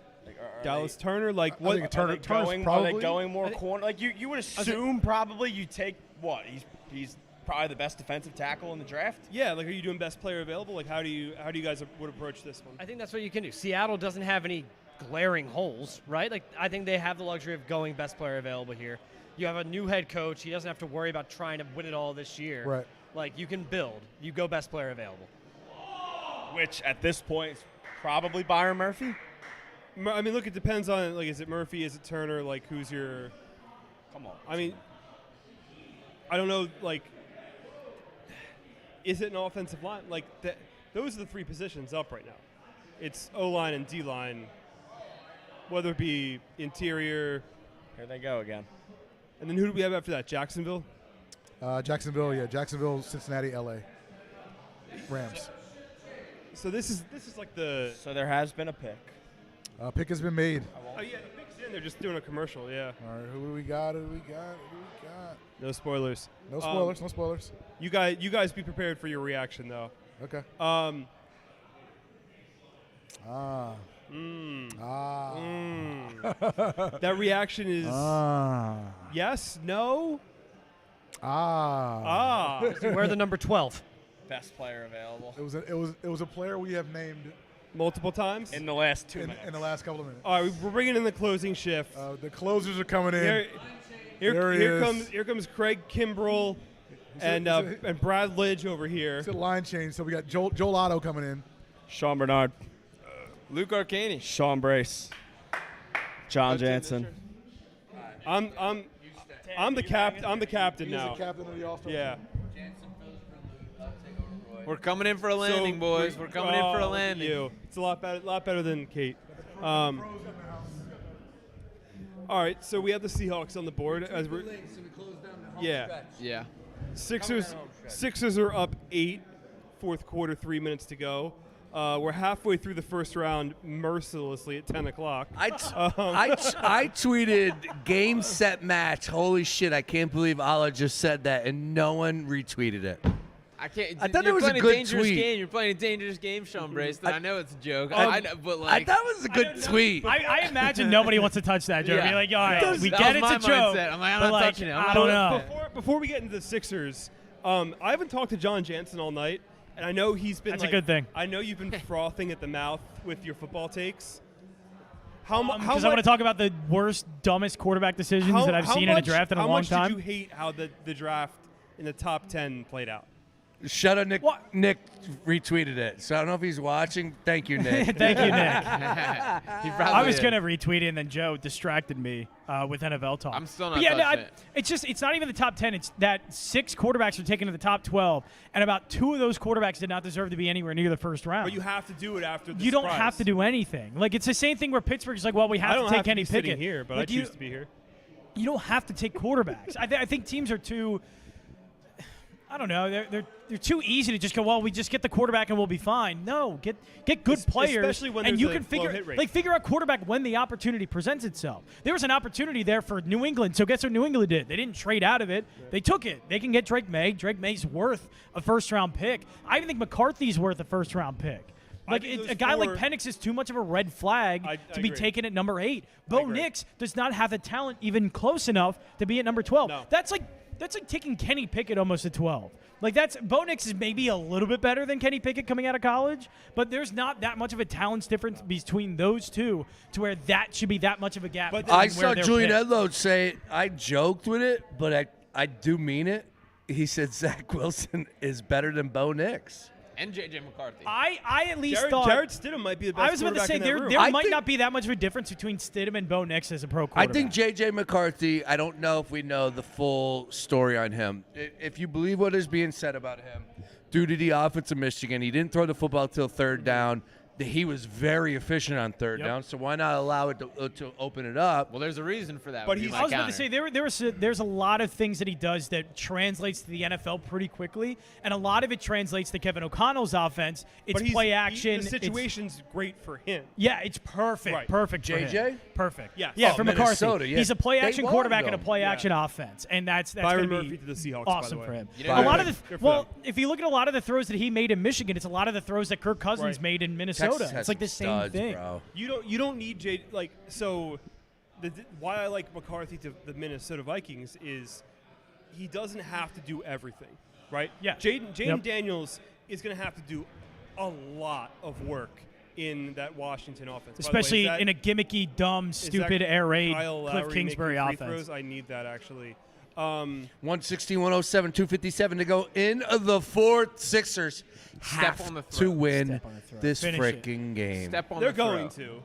Dallas Turner, like I what? think Turner- Are they Turner's going, probably- are they going more corner? Like you would assume probably you take what? He's probably the best defensive tackle in the draft. Yeah, like are you doing best player available? Like how do you guys would approach this one? I think that's what you can do. Seattle doesn't have any glaring holes, right? Like I think they have the luxury of going best player available here. You have a new head coach. He doesn't have to worry about trying to win it all this year. Right. Like you can build. You go best player available. Which at this point is probably Byron Murphy. I mean, look, it depends on like is it Murphy, is it Turner? Like who's your? Come on. I mean, I don't know. Like, is it an offensive line? Like those are the three positions up right now. It's O line and D line. Whether it be interior. Here they go again. And then who do we have after that? Jacksonville? Jacksonville, yeah. Jacksonville, Cincinnati, L.A. Rams. So this is like the. So there has been a pick. Pick has been made. Oh yeah, the pick's in. They're just doing a commercial. Yeah. All right, who do we got? No spoilers. No spoilers. No spoilers. You guys be prepared for your reaction though. Okay. That reaction is yes, no. We're the number 12. Best player available. It was a player we have named Multiple times in the last 2 minutes. In the last couple of minutes. All right, we're bringing in the closing shift. The closers are coming in. Here comes Craig Kimbrell and Brad Lidge over here. It's a line change, so we got Joel Otto coming in. Sean Bernard. Luke Arcani. Sean Brace. John Jansen. I'm the captain. I'm the captain now. He's the captain of the All-Star Yeah. team. We're coming in for a landing, boys. We're coming in for a landing. It's a lot better than Kate. All right, so we have the Seahawks on the board as we're. Yeah. Yeah. Sixers are up 8, fourth quarter, 3 minutes to go. We're halfway through the first round, mercilessly at 10 o'clock. I tweeted game, set, match. Holy shit, I can't believe Allah just said that, and no one retweeted it. I can't. I thought you're it was a playing good dangerous tweet. Game. You're playing a dangerous game, Sean Braceton. I know it's a joke. I know, but I thought it was a good tweet. I imagine nobody wants to touch that joke. Yeah. Be like, all right, we That get was it's a my joke. mindset. I'm like, I'm but not touching it. I don't know. Before we get into the Sixers, I haven't talked to John Jansen all night, and I know he's been. That's a good thing. I know you've been frothing at the mouth with your football takes. Because I want to talk about the worst, dumbest quarterback decisions that I've seen in a draft in a long time. How much did you hate how the draft in the top 10 played out? Shut up, Nick retweeted it. So I don't know if he's watching. Thank you, Nick. Thank you, Nick. I was going to retweet it, and then Joe distracted me with NFL talk. I'm still not touching it. It's not even the top 10. It's that 6 quarterbacks are taken to the top 12, and about 2 of those quarterbacks did not deserve to be anywhere near the first round. But you have to do it after the You don't surprise. have to do anything. Like, it's the same thing where Pittsburgh's like, well, we have to take Kenny Pickett. Sitting here, but like, I choose to be here. You don't have to take quarterbacks. I think teams are too. I don't know. They're too easy to just go. Well, we just get the quarterback and we'll be fine. No, get good players, especially when and there's you a can low hit rate. figure out quarterback when the opportunity presents itself. There was an opportunity there for New England. So guess what New England did? They didn't trade out of it. They took it. They can get Drake May. Drake May's worth a first-round pick. I even think McCarthy's worth a first-round pick. Like a guy like Penix is too much of a red flag to be taken at number 8. Bo Nix does not have the talent even close enough to be at number 12. No. That's like taking Kenny Pickett almost at 12. Like Bo Nix is maybe a little bit better than Kenny Pickett coming out of college, but there's not that much of a talent difference between those two to where that should be that much of a gap. But I saw Julian picked. Edlow say, I joked with it, but I do mean it. He said Zach Wilson is better than Bo Nix. And J.J. McCarthy. I at least Jared, thought Jared Stidham might be the best I was about to say quarterback in that room. there might not be that much of a difference between Stidham and Bo Nix as a pro quarterback. I think J.J. McCarthy, I don't know if we know the full story on him. If you believe what is being said about him, due to the offense of Michigan, he didn't throw the football till third down. He was very efficient on third down, so why not allow it to open it up? Well, there's a reason for that. But I I was about to say there's a lot of things that he does that translates to the NFL pretty quickly, and a lot of it translates to Kevin O'Connell's offense. It's play action. The situation's great for him. Yeah, it's perfect. Right. Perfect for JJ? him. Perfect. Yes. Yeah, Oh, for Minnesota, McCarthy. yeah. He's a play They action wanted quarterback and a him. play action offense, and that's Byron going to Murphy be to the Seahawks, awesome by the for way. him. You know, A lot of Good the for them. if you look at a lot of the throws that he made in Michigan, it's a lot of the throws that Kirk Cousins made in Minnesota. Minnesota. has It's like the some same studs, thing. bro. You don't need so. Why I like McCarthy to the Minnesota Vikings is he doesn't have to do everything, right? Yeah. Jaden Daniels is going to have to do a lot of work in that Washington offense. Especially By the way, in a gimmicky, dumb, stupid air raid Kyle Cliff Lowry Kingsbury making free offense. throws? I need that actually. 116, 107, 257 to go in the fourth. Sixers have on the to throat. win Step on the throat. this Finish it. freaking game. Step on They're the throat. going to.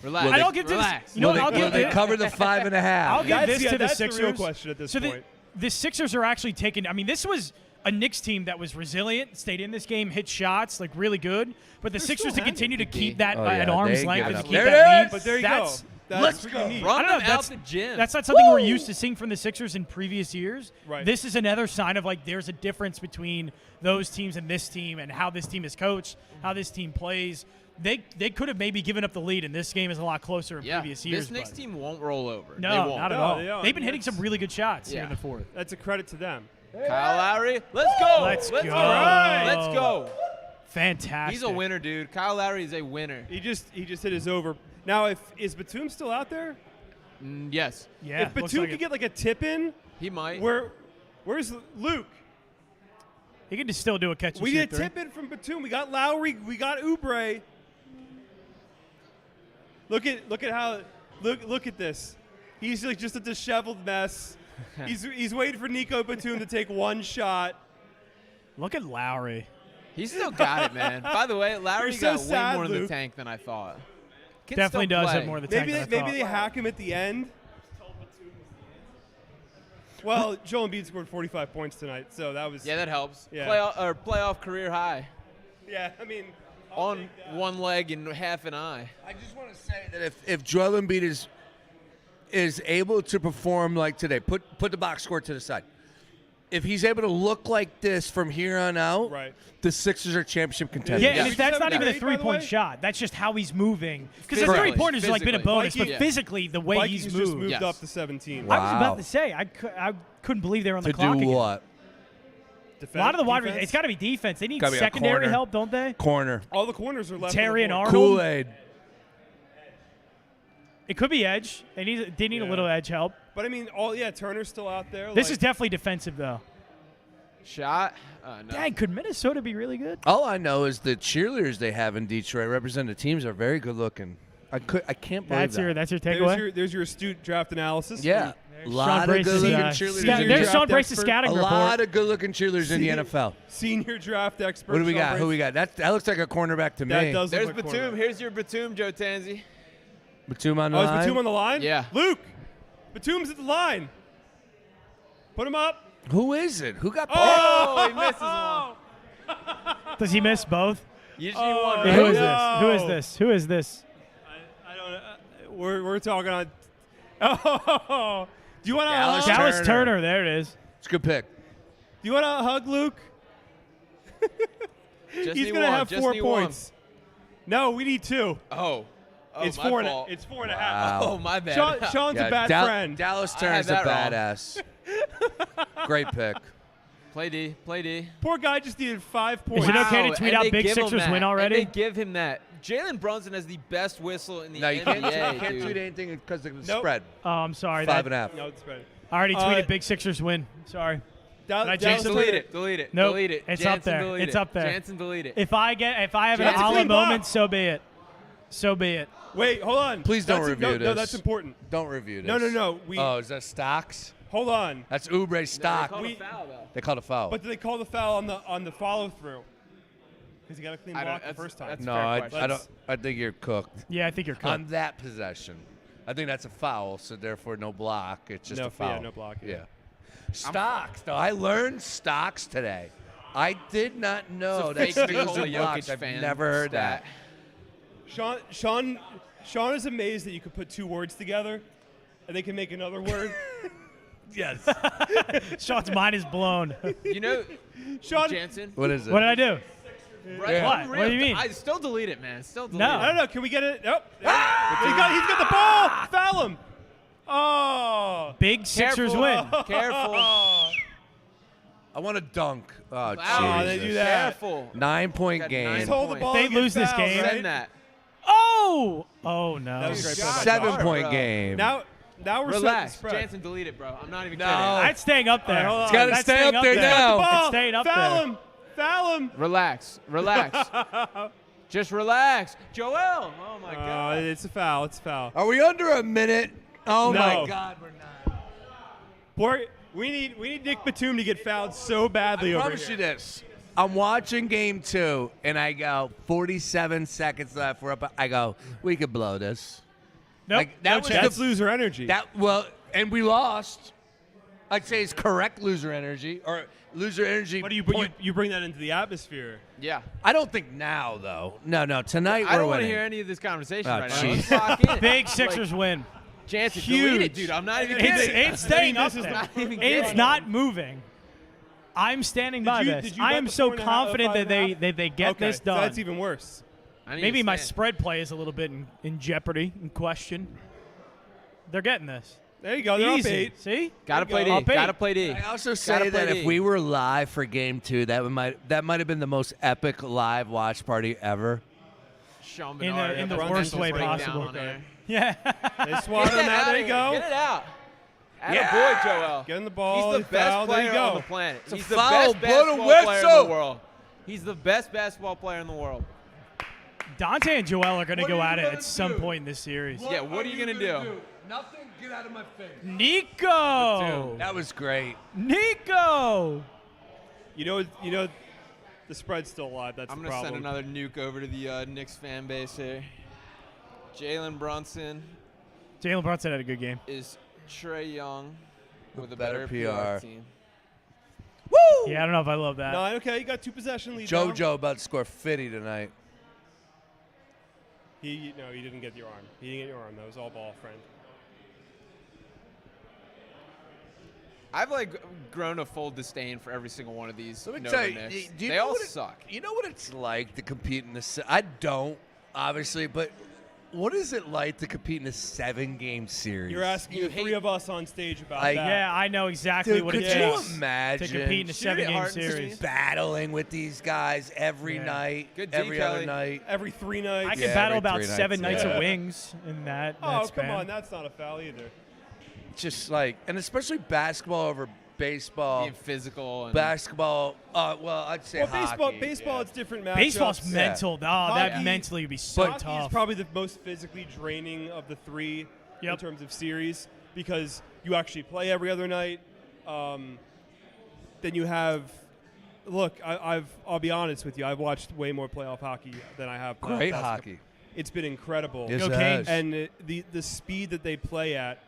Relax. Will they- I'll give this. Relax. You know, will what, I'll they, will give they this. cover the 5.5? I'll give this to the that's Sixers. the real question at this so point. The Sixers are actually taking. I mean, this was a Knicks team that was resilient, stayed in this game, hit shots, like really good. But the Sixers to still continue to hanging. keep that Oh, at yeah, arm's they length give and it to up. keep There that it lead. is. But there you that's, go. That's Let's what go. you need. Run I don't know, them out that's- the gym. That's not something we're used to seeing from the Sixers in previous years. Right. This is another sign of like there's a difference between those teams and this team and how this team is coached, how this team plays. They could have maybe given up the lead, and this game is a lot closer in previous years. This Knicks but team won't roll over. no, they won't. not at No, all. they don't. They've been hitting That's- some really good shots here Yeah. in the fourth. That's a credit to them. Kyle Lowry, let's go. Let's go. All right. Let's go. Fantastic. He's a winner, dude. Kyle Lowry is a winner. He just hit his over. Now, is Batum still out there? Yes, Yeah. If looks Batum like could it. get like a tip in, he might. where's Luke? He can just still do a catch and We shoot need a three. tip in from Batum. We got Lowry. We got Oubre. Look at how look at this. He's like just a disheveled mess. he's waiting for Nico Batum to take one shot. Look at Lowry. He's still got it, man. By the way, Lowry You're so got sad, way more in the Luke. tank than I thought. Kid Definitely still does play. have more of the tank Maybe than I maybe thought. they hack him at the end. Well, Joel Embiid scored 45 points tonight, so that was Yeah, that helps. Yeah. Playoff career high yeah. I mean, on one leg and half an eye. I just want to say that if Joel Embiid is able to perform like today, put the box score to the side. If he's able to look like this from here on out, Right. the Sixers are championship contenders. Yeah, Yeah. and if that's not even a By the way? three-point shot. That's just how he's moving. Because the Physically. three-pointers has like been a Physically. bonus, but Yeah. physically, the way Vikings he's just moved. moved Yes. up to 17. Wow. I was about to say, I couldn't believe they were on the To clock do again. what? A lot of the wide Defense? it's got to be defense. They need Gotta be a secondary corner. help, don't they? Corner. All the corners are left. Terry on the and board. Arnold. Kool-Aid. It could be edge. They need a Yeah. little edge help. But I mean, Turner's still out there. This like, is definitely defensive, though. Shot. No. Dang, could Minnesota be really good? All I know is the cheerleaders they have in Detroit representing teams are very good looking. I can't believe That's your there's takeaway. there's your astute draft analysis. Yeah. A Sean lot of Brace's, good looking there's cheerleaders. Scout- in There's Detroit. Sean draft Brace's expert. scouting A report. lot of good looking cheerleaders in the Senior- NFL. Senior draft expert. What do we Sean got? Who Brace. we got? That looks like a cornerback to That me. does There's look like Batum. cornerback. Here's your Batum, Joe Tanzi. Batum on the Oh, is line. Batum on the line? Yeah. Luke, Batum's at the line. Put him up. Who is it? Who got Oh, he misses one. Does he miss both? You just need one, Who is right? this? Who is this? Who is this? I don't know. We're talking on. Oh, do you want to Dallas hug? Dallas Turner. Turner. There it is. It's a good pick. Do you want to hug Luke? Just He's need gonna one. have Just 4 need one. points. No, we need 2. Oh. it's my 4 and fault. it's 4.5. Oh, my bad. Sean's a bad friend. Dallas I Turner's a had that badass. Great pick. Play D. Play D. Poor guy just needed 5 points. Is it okay to Wow, tweet and out they big give him Sixers that. win already? And they give him that. Jalen Brunson has the best whistle in the No, you can't, NBA, you can't dude. tweet anything because of the Nope. spread. Oh, I'm sorry. 5.5. No, it's better. I already tweeted Uh, big Sixers win. Sorry. Dal- Did I Dallas jinx it? Turner- Delete it. Delete it. Nope, Delete it. it's Jansen, up there. delete It's it. up there. Jansen, delete it. If I have an That's a Allah clean block. moment, so be it. So be it. Wait, hold on. Please don't That's review no, this. No, that's important. Don't review this. No. Oh, is that stocks? Hold on. That's Oubre's stock. Called a we- foul, though. They called a foul. But did they call the foul on the follow through? Because he got a clean I don't- block the that's- first time. that's- no, fair I question. don't. I think you're cooked Yeah, I think you're on cooked. that possession. I think that's a foul, so therefore no block. It's just No, a foul. yeah, no block, yeah. Stocks. Though I learned stocks today. I did not know It's a that fake steals Nikola and blocks. Jokic I've fan never heard stat. that. Sean is amazed that you could put 2 words together, and they can make another word. Yes. Sean's mind is blown. You know, Sean, Jansen. What is it? What did I do? Right, What? unreal. What do you mean? I still delete it, man. Still delete No. it. I don't know. Can we get it? Nope. He's got the ball. Foul him. Oh. Big Sixers Careful. win. Careful. I want to dunk. Oh, Wow, they Jesus. do that. Careful. 9-point Got game. 9 Just hold the ball. They and get lose this fouled, game. right? Send that. Oh! Oh, no. That was a great play by God. Josh. 7-point bro. game. Now we're Relax. setting the Jansen, delete it, bro. I'm not even No. kidding. That's staying up there. All right, hold on. It's got to That's stay staying up there there. now. Ball. It's staying up Foul there. him. Foul him. Relax. Just relax. Joel. Oh, my God. It's a foul. It's a foul. Are we under a minute? Oh, No. my God, we're not. Boy, we need Nick Batum to get fouled so badly I over promise here. you this. I'm watching game 2, and I go, 47 seconds left. We're up. I go, we could blow this. Nope. Like, that no was chance. That's loser energy. And we lost. I'd say it's correct loser energy, or loser energy. What do you bring that into the atmosphere? Yeah. I don't think now, though. No, tonight I we're don't want to winning. hear any of this conversation Oh, right now. jeez. Let's lock in. Big Sixers win. Jansen, Huge. delete it, dude. I'm not even kidding. It's staying up This is there. not even It's kidding. not moving. I'm standing by Did this. you I bet am the so 4.5 confident that 5.5? they get Okay, this so done. that's even worse. I need Maybe to my stand. spread play is a little bit in jeopardy, in question. They're getting this. There you go. They're Easy. up 8. See? Gotta play Up D. eight. Gotta play D. I also Gotta say that play if D. we were live for game 2, that might have been the most epic live watch party ever. Sean In Bernard, the mental worst way breakdown possible. on there. Yeah. They swat him out. There you go. Get it out. Yeah. Boy, Joel. Get in the ball. He's the best foul. There player you go. on the planet. a He's the foul. best Blow the basketball player in whistle. the world. He's the best basketball player in the world. Dante and Joel are going to What go are you at it gonna at some do? point in this series. Yeah, what are you gonna do? Nothing. Get out of my face. Nico! That was great. Nico! You know, the spread's still alive. That's I'm the gonna problem. send another nuke over to the Knicks fan base here. Jalen Brunson Jalen Brunson had a good game. is Trey Young with a better better PR. team. Yeah, I don't know if I love that. No, okay. You got 2 possession lead. now. JoJo about to score 50 tonight. He didn't get your arm. He didn't get your arm. That was all ball, friend. I've grown a full disdain for every single one of these Let me Nova tell you, Knicks. do you They know all what suck. You know what it's like to compete in this? I don't, obviously, but what is it like to compete in a 7-game series? You're asking You the 3 hate- of us on stage about Like, that. Yeah, I know exactly Dude, what could it you takes imagine to compete in a Shoot it, 7-game Harden. series. battling with these guys every Yeah. night, Good D, every other Kelly. night? Every 3 nights. I can Yeah, battle every about 3 nights, 7 nights yeah. of wings in that Oh, span. come on. That's not a foul either. Just like, and especially basketball over baseball. Being physical. And Basketball, well, I'd say Well, hockey. baseball, it's different matchups. Baseball's mental. Oh, that Hockey- mentally would be so Hockey tough. is probably the most physically draining of the 3 in Yep. terms of series because you actually play every other night. Then you have, look, I'll be honest with you. I've watched way more playoff hockey than I have playoff Great basketball. hockey. It's been incredible. Yes, Go it Kings. has. And the speed that they play at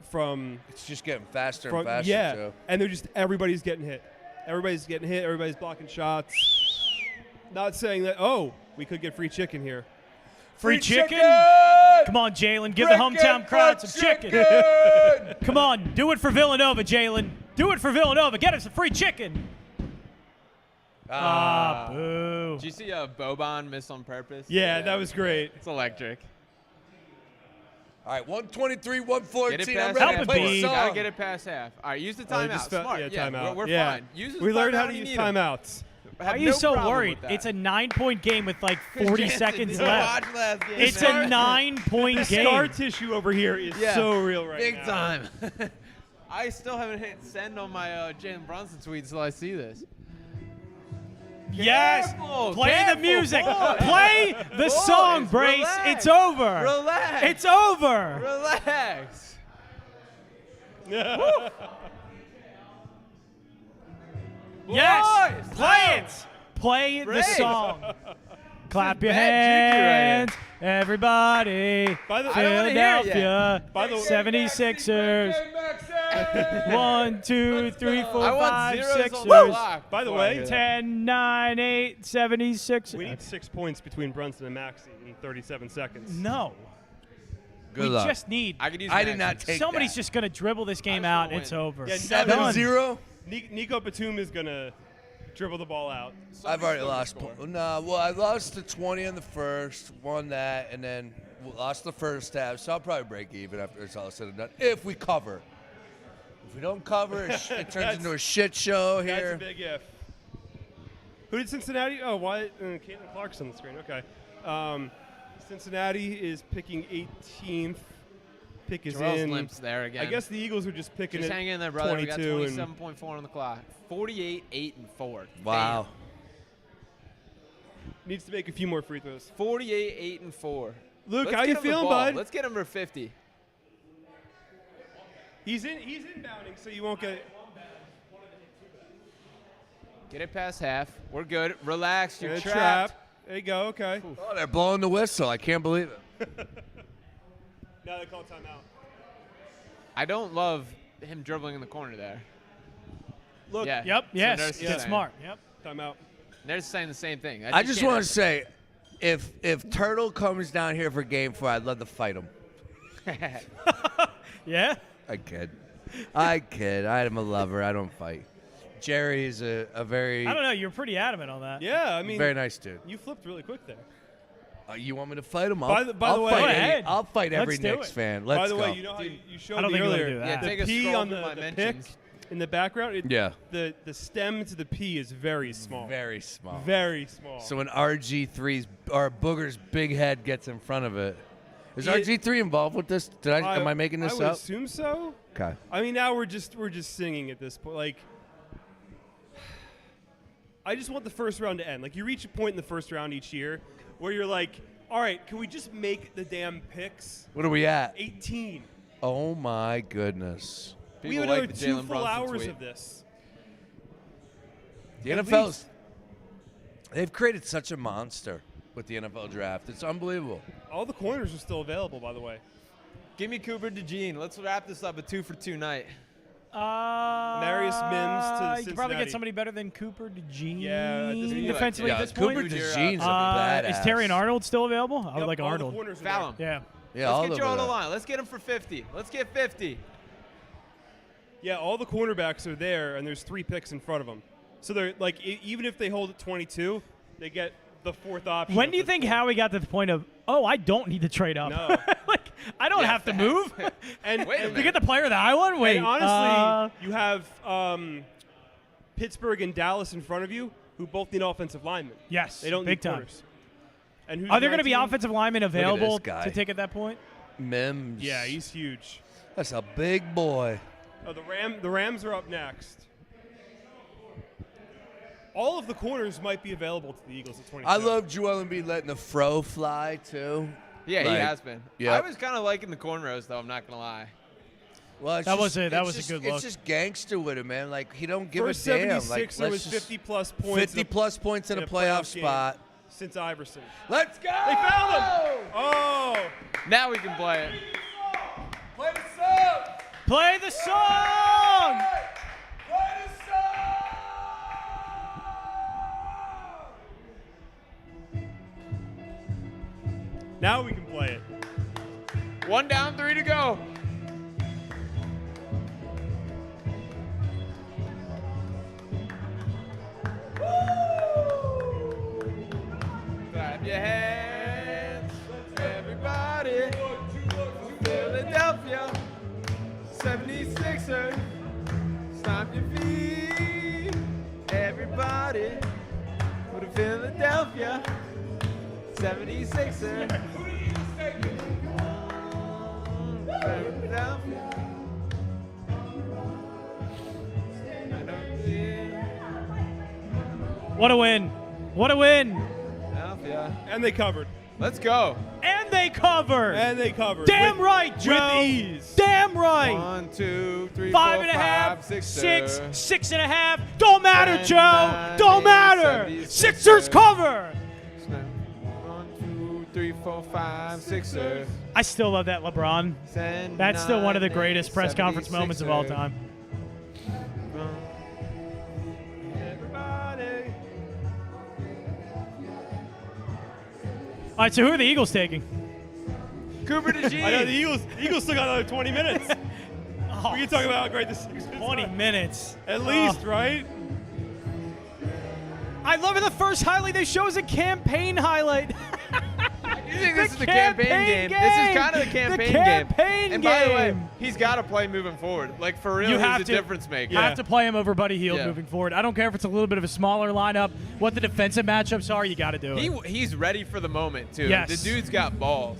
from It's just getting faster From, and faster, yeah, too. and everybody's getting hit. Everybody's getting hit. Everybody's blocking shots. Not saying that, we could get free chicken here. Free chicken? Come on, Jalen. Give the hometown crowd some chicken. Come on. Do it for Villanova, Jalen. Do it for Villanova. Get us some free chicken. Boo. Did you see Boban miss on purpose? Yeah, that was great. It's electric. All right, 123, Get 114. it I'm past ready Help to it, play B. the Gotta song. get it past half. All right, use the They timeout. just felt- Smart. yeah, Yeah, timeout. We're Yeah. fine. Use We learned how to when you use need 'em. timeouts. Why Have are you no so problem worried? with that. It's a 9-point game with like 40 Jansen seconds didn't left. watch last game, It's man. a 9-point game. Scar tissue over here is Yeah. so real right Big now. time. I still haven't hit send on my Jalen Brunson tweet until I see this. Yes. Careful, Play careful, the music. boys. Play the Boys, song, Brace. relax. It's over. Relax. It's over. Relax. Yes. Boys, Play loud. it. Play the Brace. song. Clap your bad hands, everybody. By the way, I don't wanna hear it yet. Philadelphia. By the way- 76ers. 1, 2, 3, 4, I want 5, zeros on the 6ers. clock By the before I way, hear that. 10, 9, 8, 76. we need 6 points between Brunson and Maxey in 37 seconds. No. Good we luck. just need. I could use I did Maxey. not take Somebody's that. just going to dribble this game just out wanna and it's win. over. Yeah, Done. 7-0? Nico Batum is going to dribble the ball out. I've already still lost. gonna score. No, well, I lost to 20 in the first, won that, and then lost the first half. So I'll probably break even after it's all said and done if we cover. If we don't cover, it turns into a shit show That's here. a big if. Who did Cincinnati? Oh, why? Caitlin Clark's on the screen. Okay. Cincinnati is picking 18th. Pick is Terrell's in. limps there again. I guess the Eagles are just picking Just it. hang in there, brother. We got 22 27.4 on the clock. 48, 8, and 4. Wow. Damn. Needs to make a few more free throws. 48, 8, and 4. Luke, Let's how get you him the feeling, ball. bud? Let's get him for 50. He's inbounding, so you won't get it. Get it past half. We're good. Relax. You're Good trapped. trap. There you go. Okay. Oh, they're blowing the whistle. I can't believe it. Now they call timeout. I don't love him dribbling in the corner there. Look. Yeah. Yep. So Yes. Nurse is Get saying. smart. Yep. Timeout. They're saying the same thing. I just want to say, if Turtle comes down here for Game 4, I'd love to fight him. Yeah. I kid. I'm a lover. I don't fight. Jerry is a very I don't know. You're pretty adamant on that. Yeah, I mean, very nice dude. you flipped really quick there. You want me to fight him? By the way- fight Go ahead. I'll fight every Let's do Knicks it. fan. Let's By the go. way, you know how you showed I don't me think we're gonna earlier. do that. Yeah, The take a P scroll on through my the pick mentions. in the background. Yeah. The stem to the P is very small. Very small. Very small. So when RG3's or Booger's big head gets in front of it, is Yeah. RG3 involved with this? Am I making this I would up? assume so. Okay. I mean, now we're just singing at this point. Like, I just want the first round to end. Like, you reach a point in the first round each year where you're like, all right, can we just make the damn picks? What are we at? 18. Oh my goodness. We People have like another the 2 Jalen full Brunson hours tweet. of this. The At NFL's least. they've created such a monster with the NFL draft. It's unbelievable. All the corners are still available, by the way. Give me Cooper DeJean. Let's wrap this up a 2-for-2 night. Marius Mims to You could probably Cincinnati. get somebody better than Cooper DeJean. Yeah, that doesn't mean like- defensively Yeah, at this Cooper point. DeJean's a Is badass. Terry and Arnold still available? I would Yep, like all the Arnold. corners are Foul there. him. Yeah. Yeah, all Let's get you over on the that. line. Let's get him for 50. Let's get 50. Yeah, all the cornerbacks are there, and there's 3 picks in front of them. So they're like, even if they hold at 22, they get the 4th option. When at do you this think point. Howie got to the point of, oh, I don't need to trade up? No. Like, I don't Yeah, have to move. And, Wait a and to get the player that I want? Wait. And honestly, you have Pittsburgh and Dallas in front of you, who both need offensive linemen. yes. They don't big need time. corners. And who's Are there going to be 19? offensive linemen this available guy. to take at that point? Mims. Yeah, he's huge. That's a big boy. Oh, the Rams are up next. All of the corners might be available to the Eagles at 22. I love Joel Embiid letting the fro fly too. Yeah, Like, he has been. yeah. I was kind of liking the cornrows, though. I'm not going to lie. Well, it's That was just- a- that it's was a just- good It's look. just gangster with him, man. Like he don't give First a damn. Like 76er let's with just 50-plus points. 50-plus points in a playoff game spot. Since Iverson. Let's go! They found him! Oh! Now we can play it. Play the song! Play the song! Play the song! Now we can play it. 1 down, 3 to go. Clap your hands, everybody. Philadelphia, 76ers. Stomp your feet, everybody. For the Philadelphia, 76ers. Philadelphia. What a win. What a win. Philadelphia. And they covered. Let's go. And they covered. And they covered. Damn With- right, Joe. With ease. Damn right. 1, 2, 3, 5 4, and a half, 5, 6, 6, sir. 6 and a half. Don't matter, 10, Joe. 9, Don't 8, matter. 76, Sixers sir. cover. 1, 2, 3, 4, 5, 6, sir. I still love that LeBron. 10, That's still one of the 9, greatest press conference 76, moments of all sir. time. Everybody. All right, so who are the Eagles taking? Cooper DeJean. I know the Eagles still got another 20 minutes. Oh, We can talk about how great the Sixers are. 20 minutes. At least, right? I love it. The first highlight they show is a campaign highlight. You think this is the campaign game? This is kind of the campaign game. And by the way, he's got to play moving forward. Like, for real, he's a difference maker. You have to play him over Buddy Hield moving forward. I don't care if it's a little bit of a smaller lineup. What the defensive matchups are, you got to do it. He's ready for the moment, too. Yes. The dude's got balls.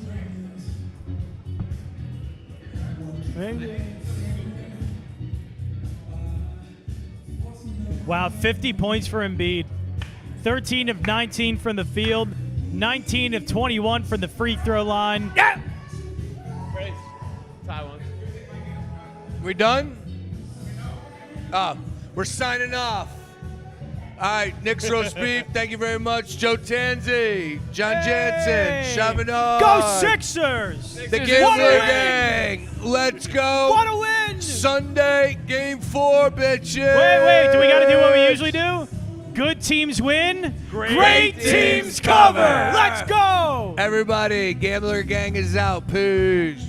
Wow, 50 points for Embiid. 13 of 19 from the field. 19 of 21 from the free throw line. Yeah! Brace. Tie one. We done? We're signing off. All right, Knicks roast beef. Thank you very much, Joe Tanzi, John Jansen, Chaminade. Go Sixers! The Gambler Gang. Let's go. What a win! Sunday, Game 4, bitches. Wait. Do we got to do what we usually do? Good teams win. Great teams cover. Let's go. Everybody, Gambler Gang is out. Peace.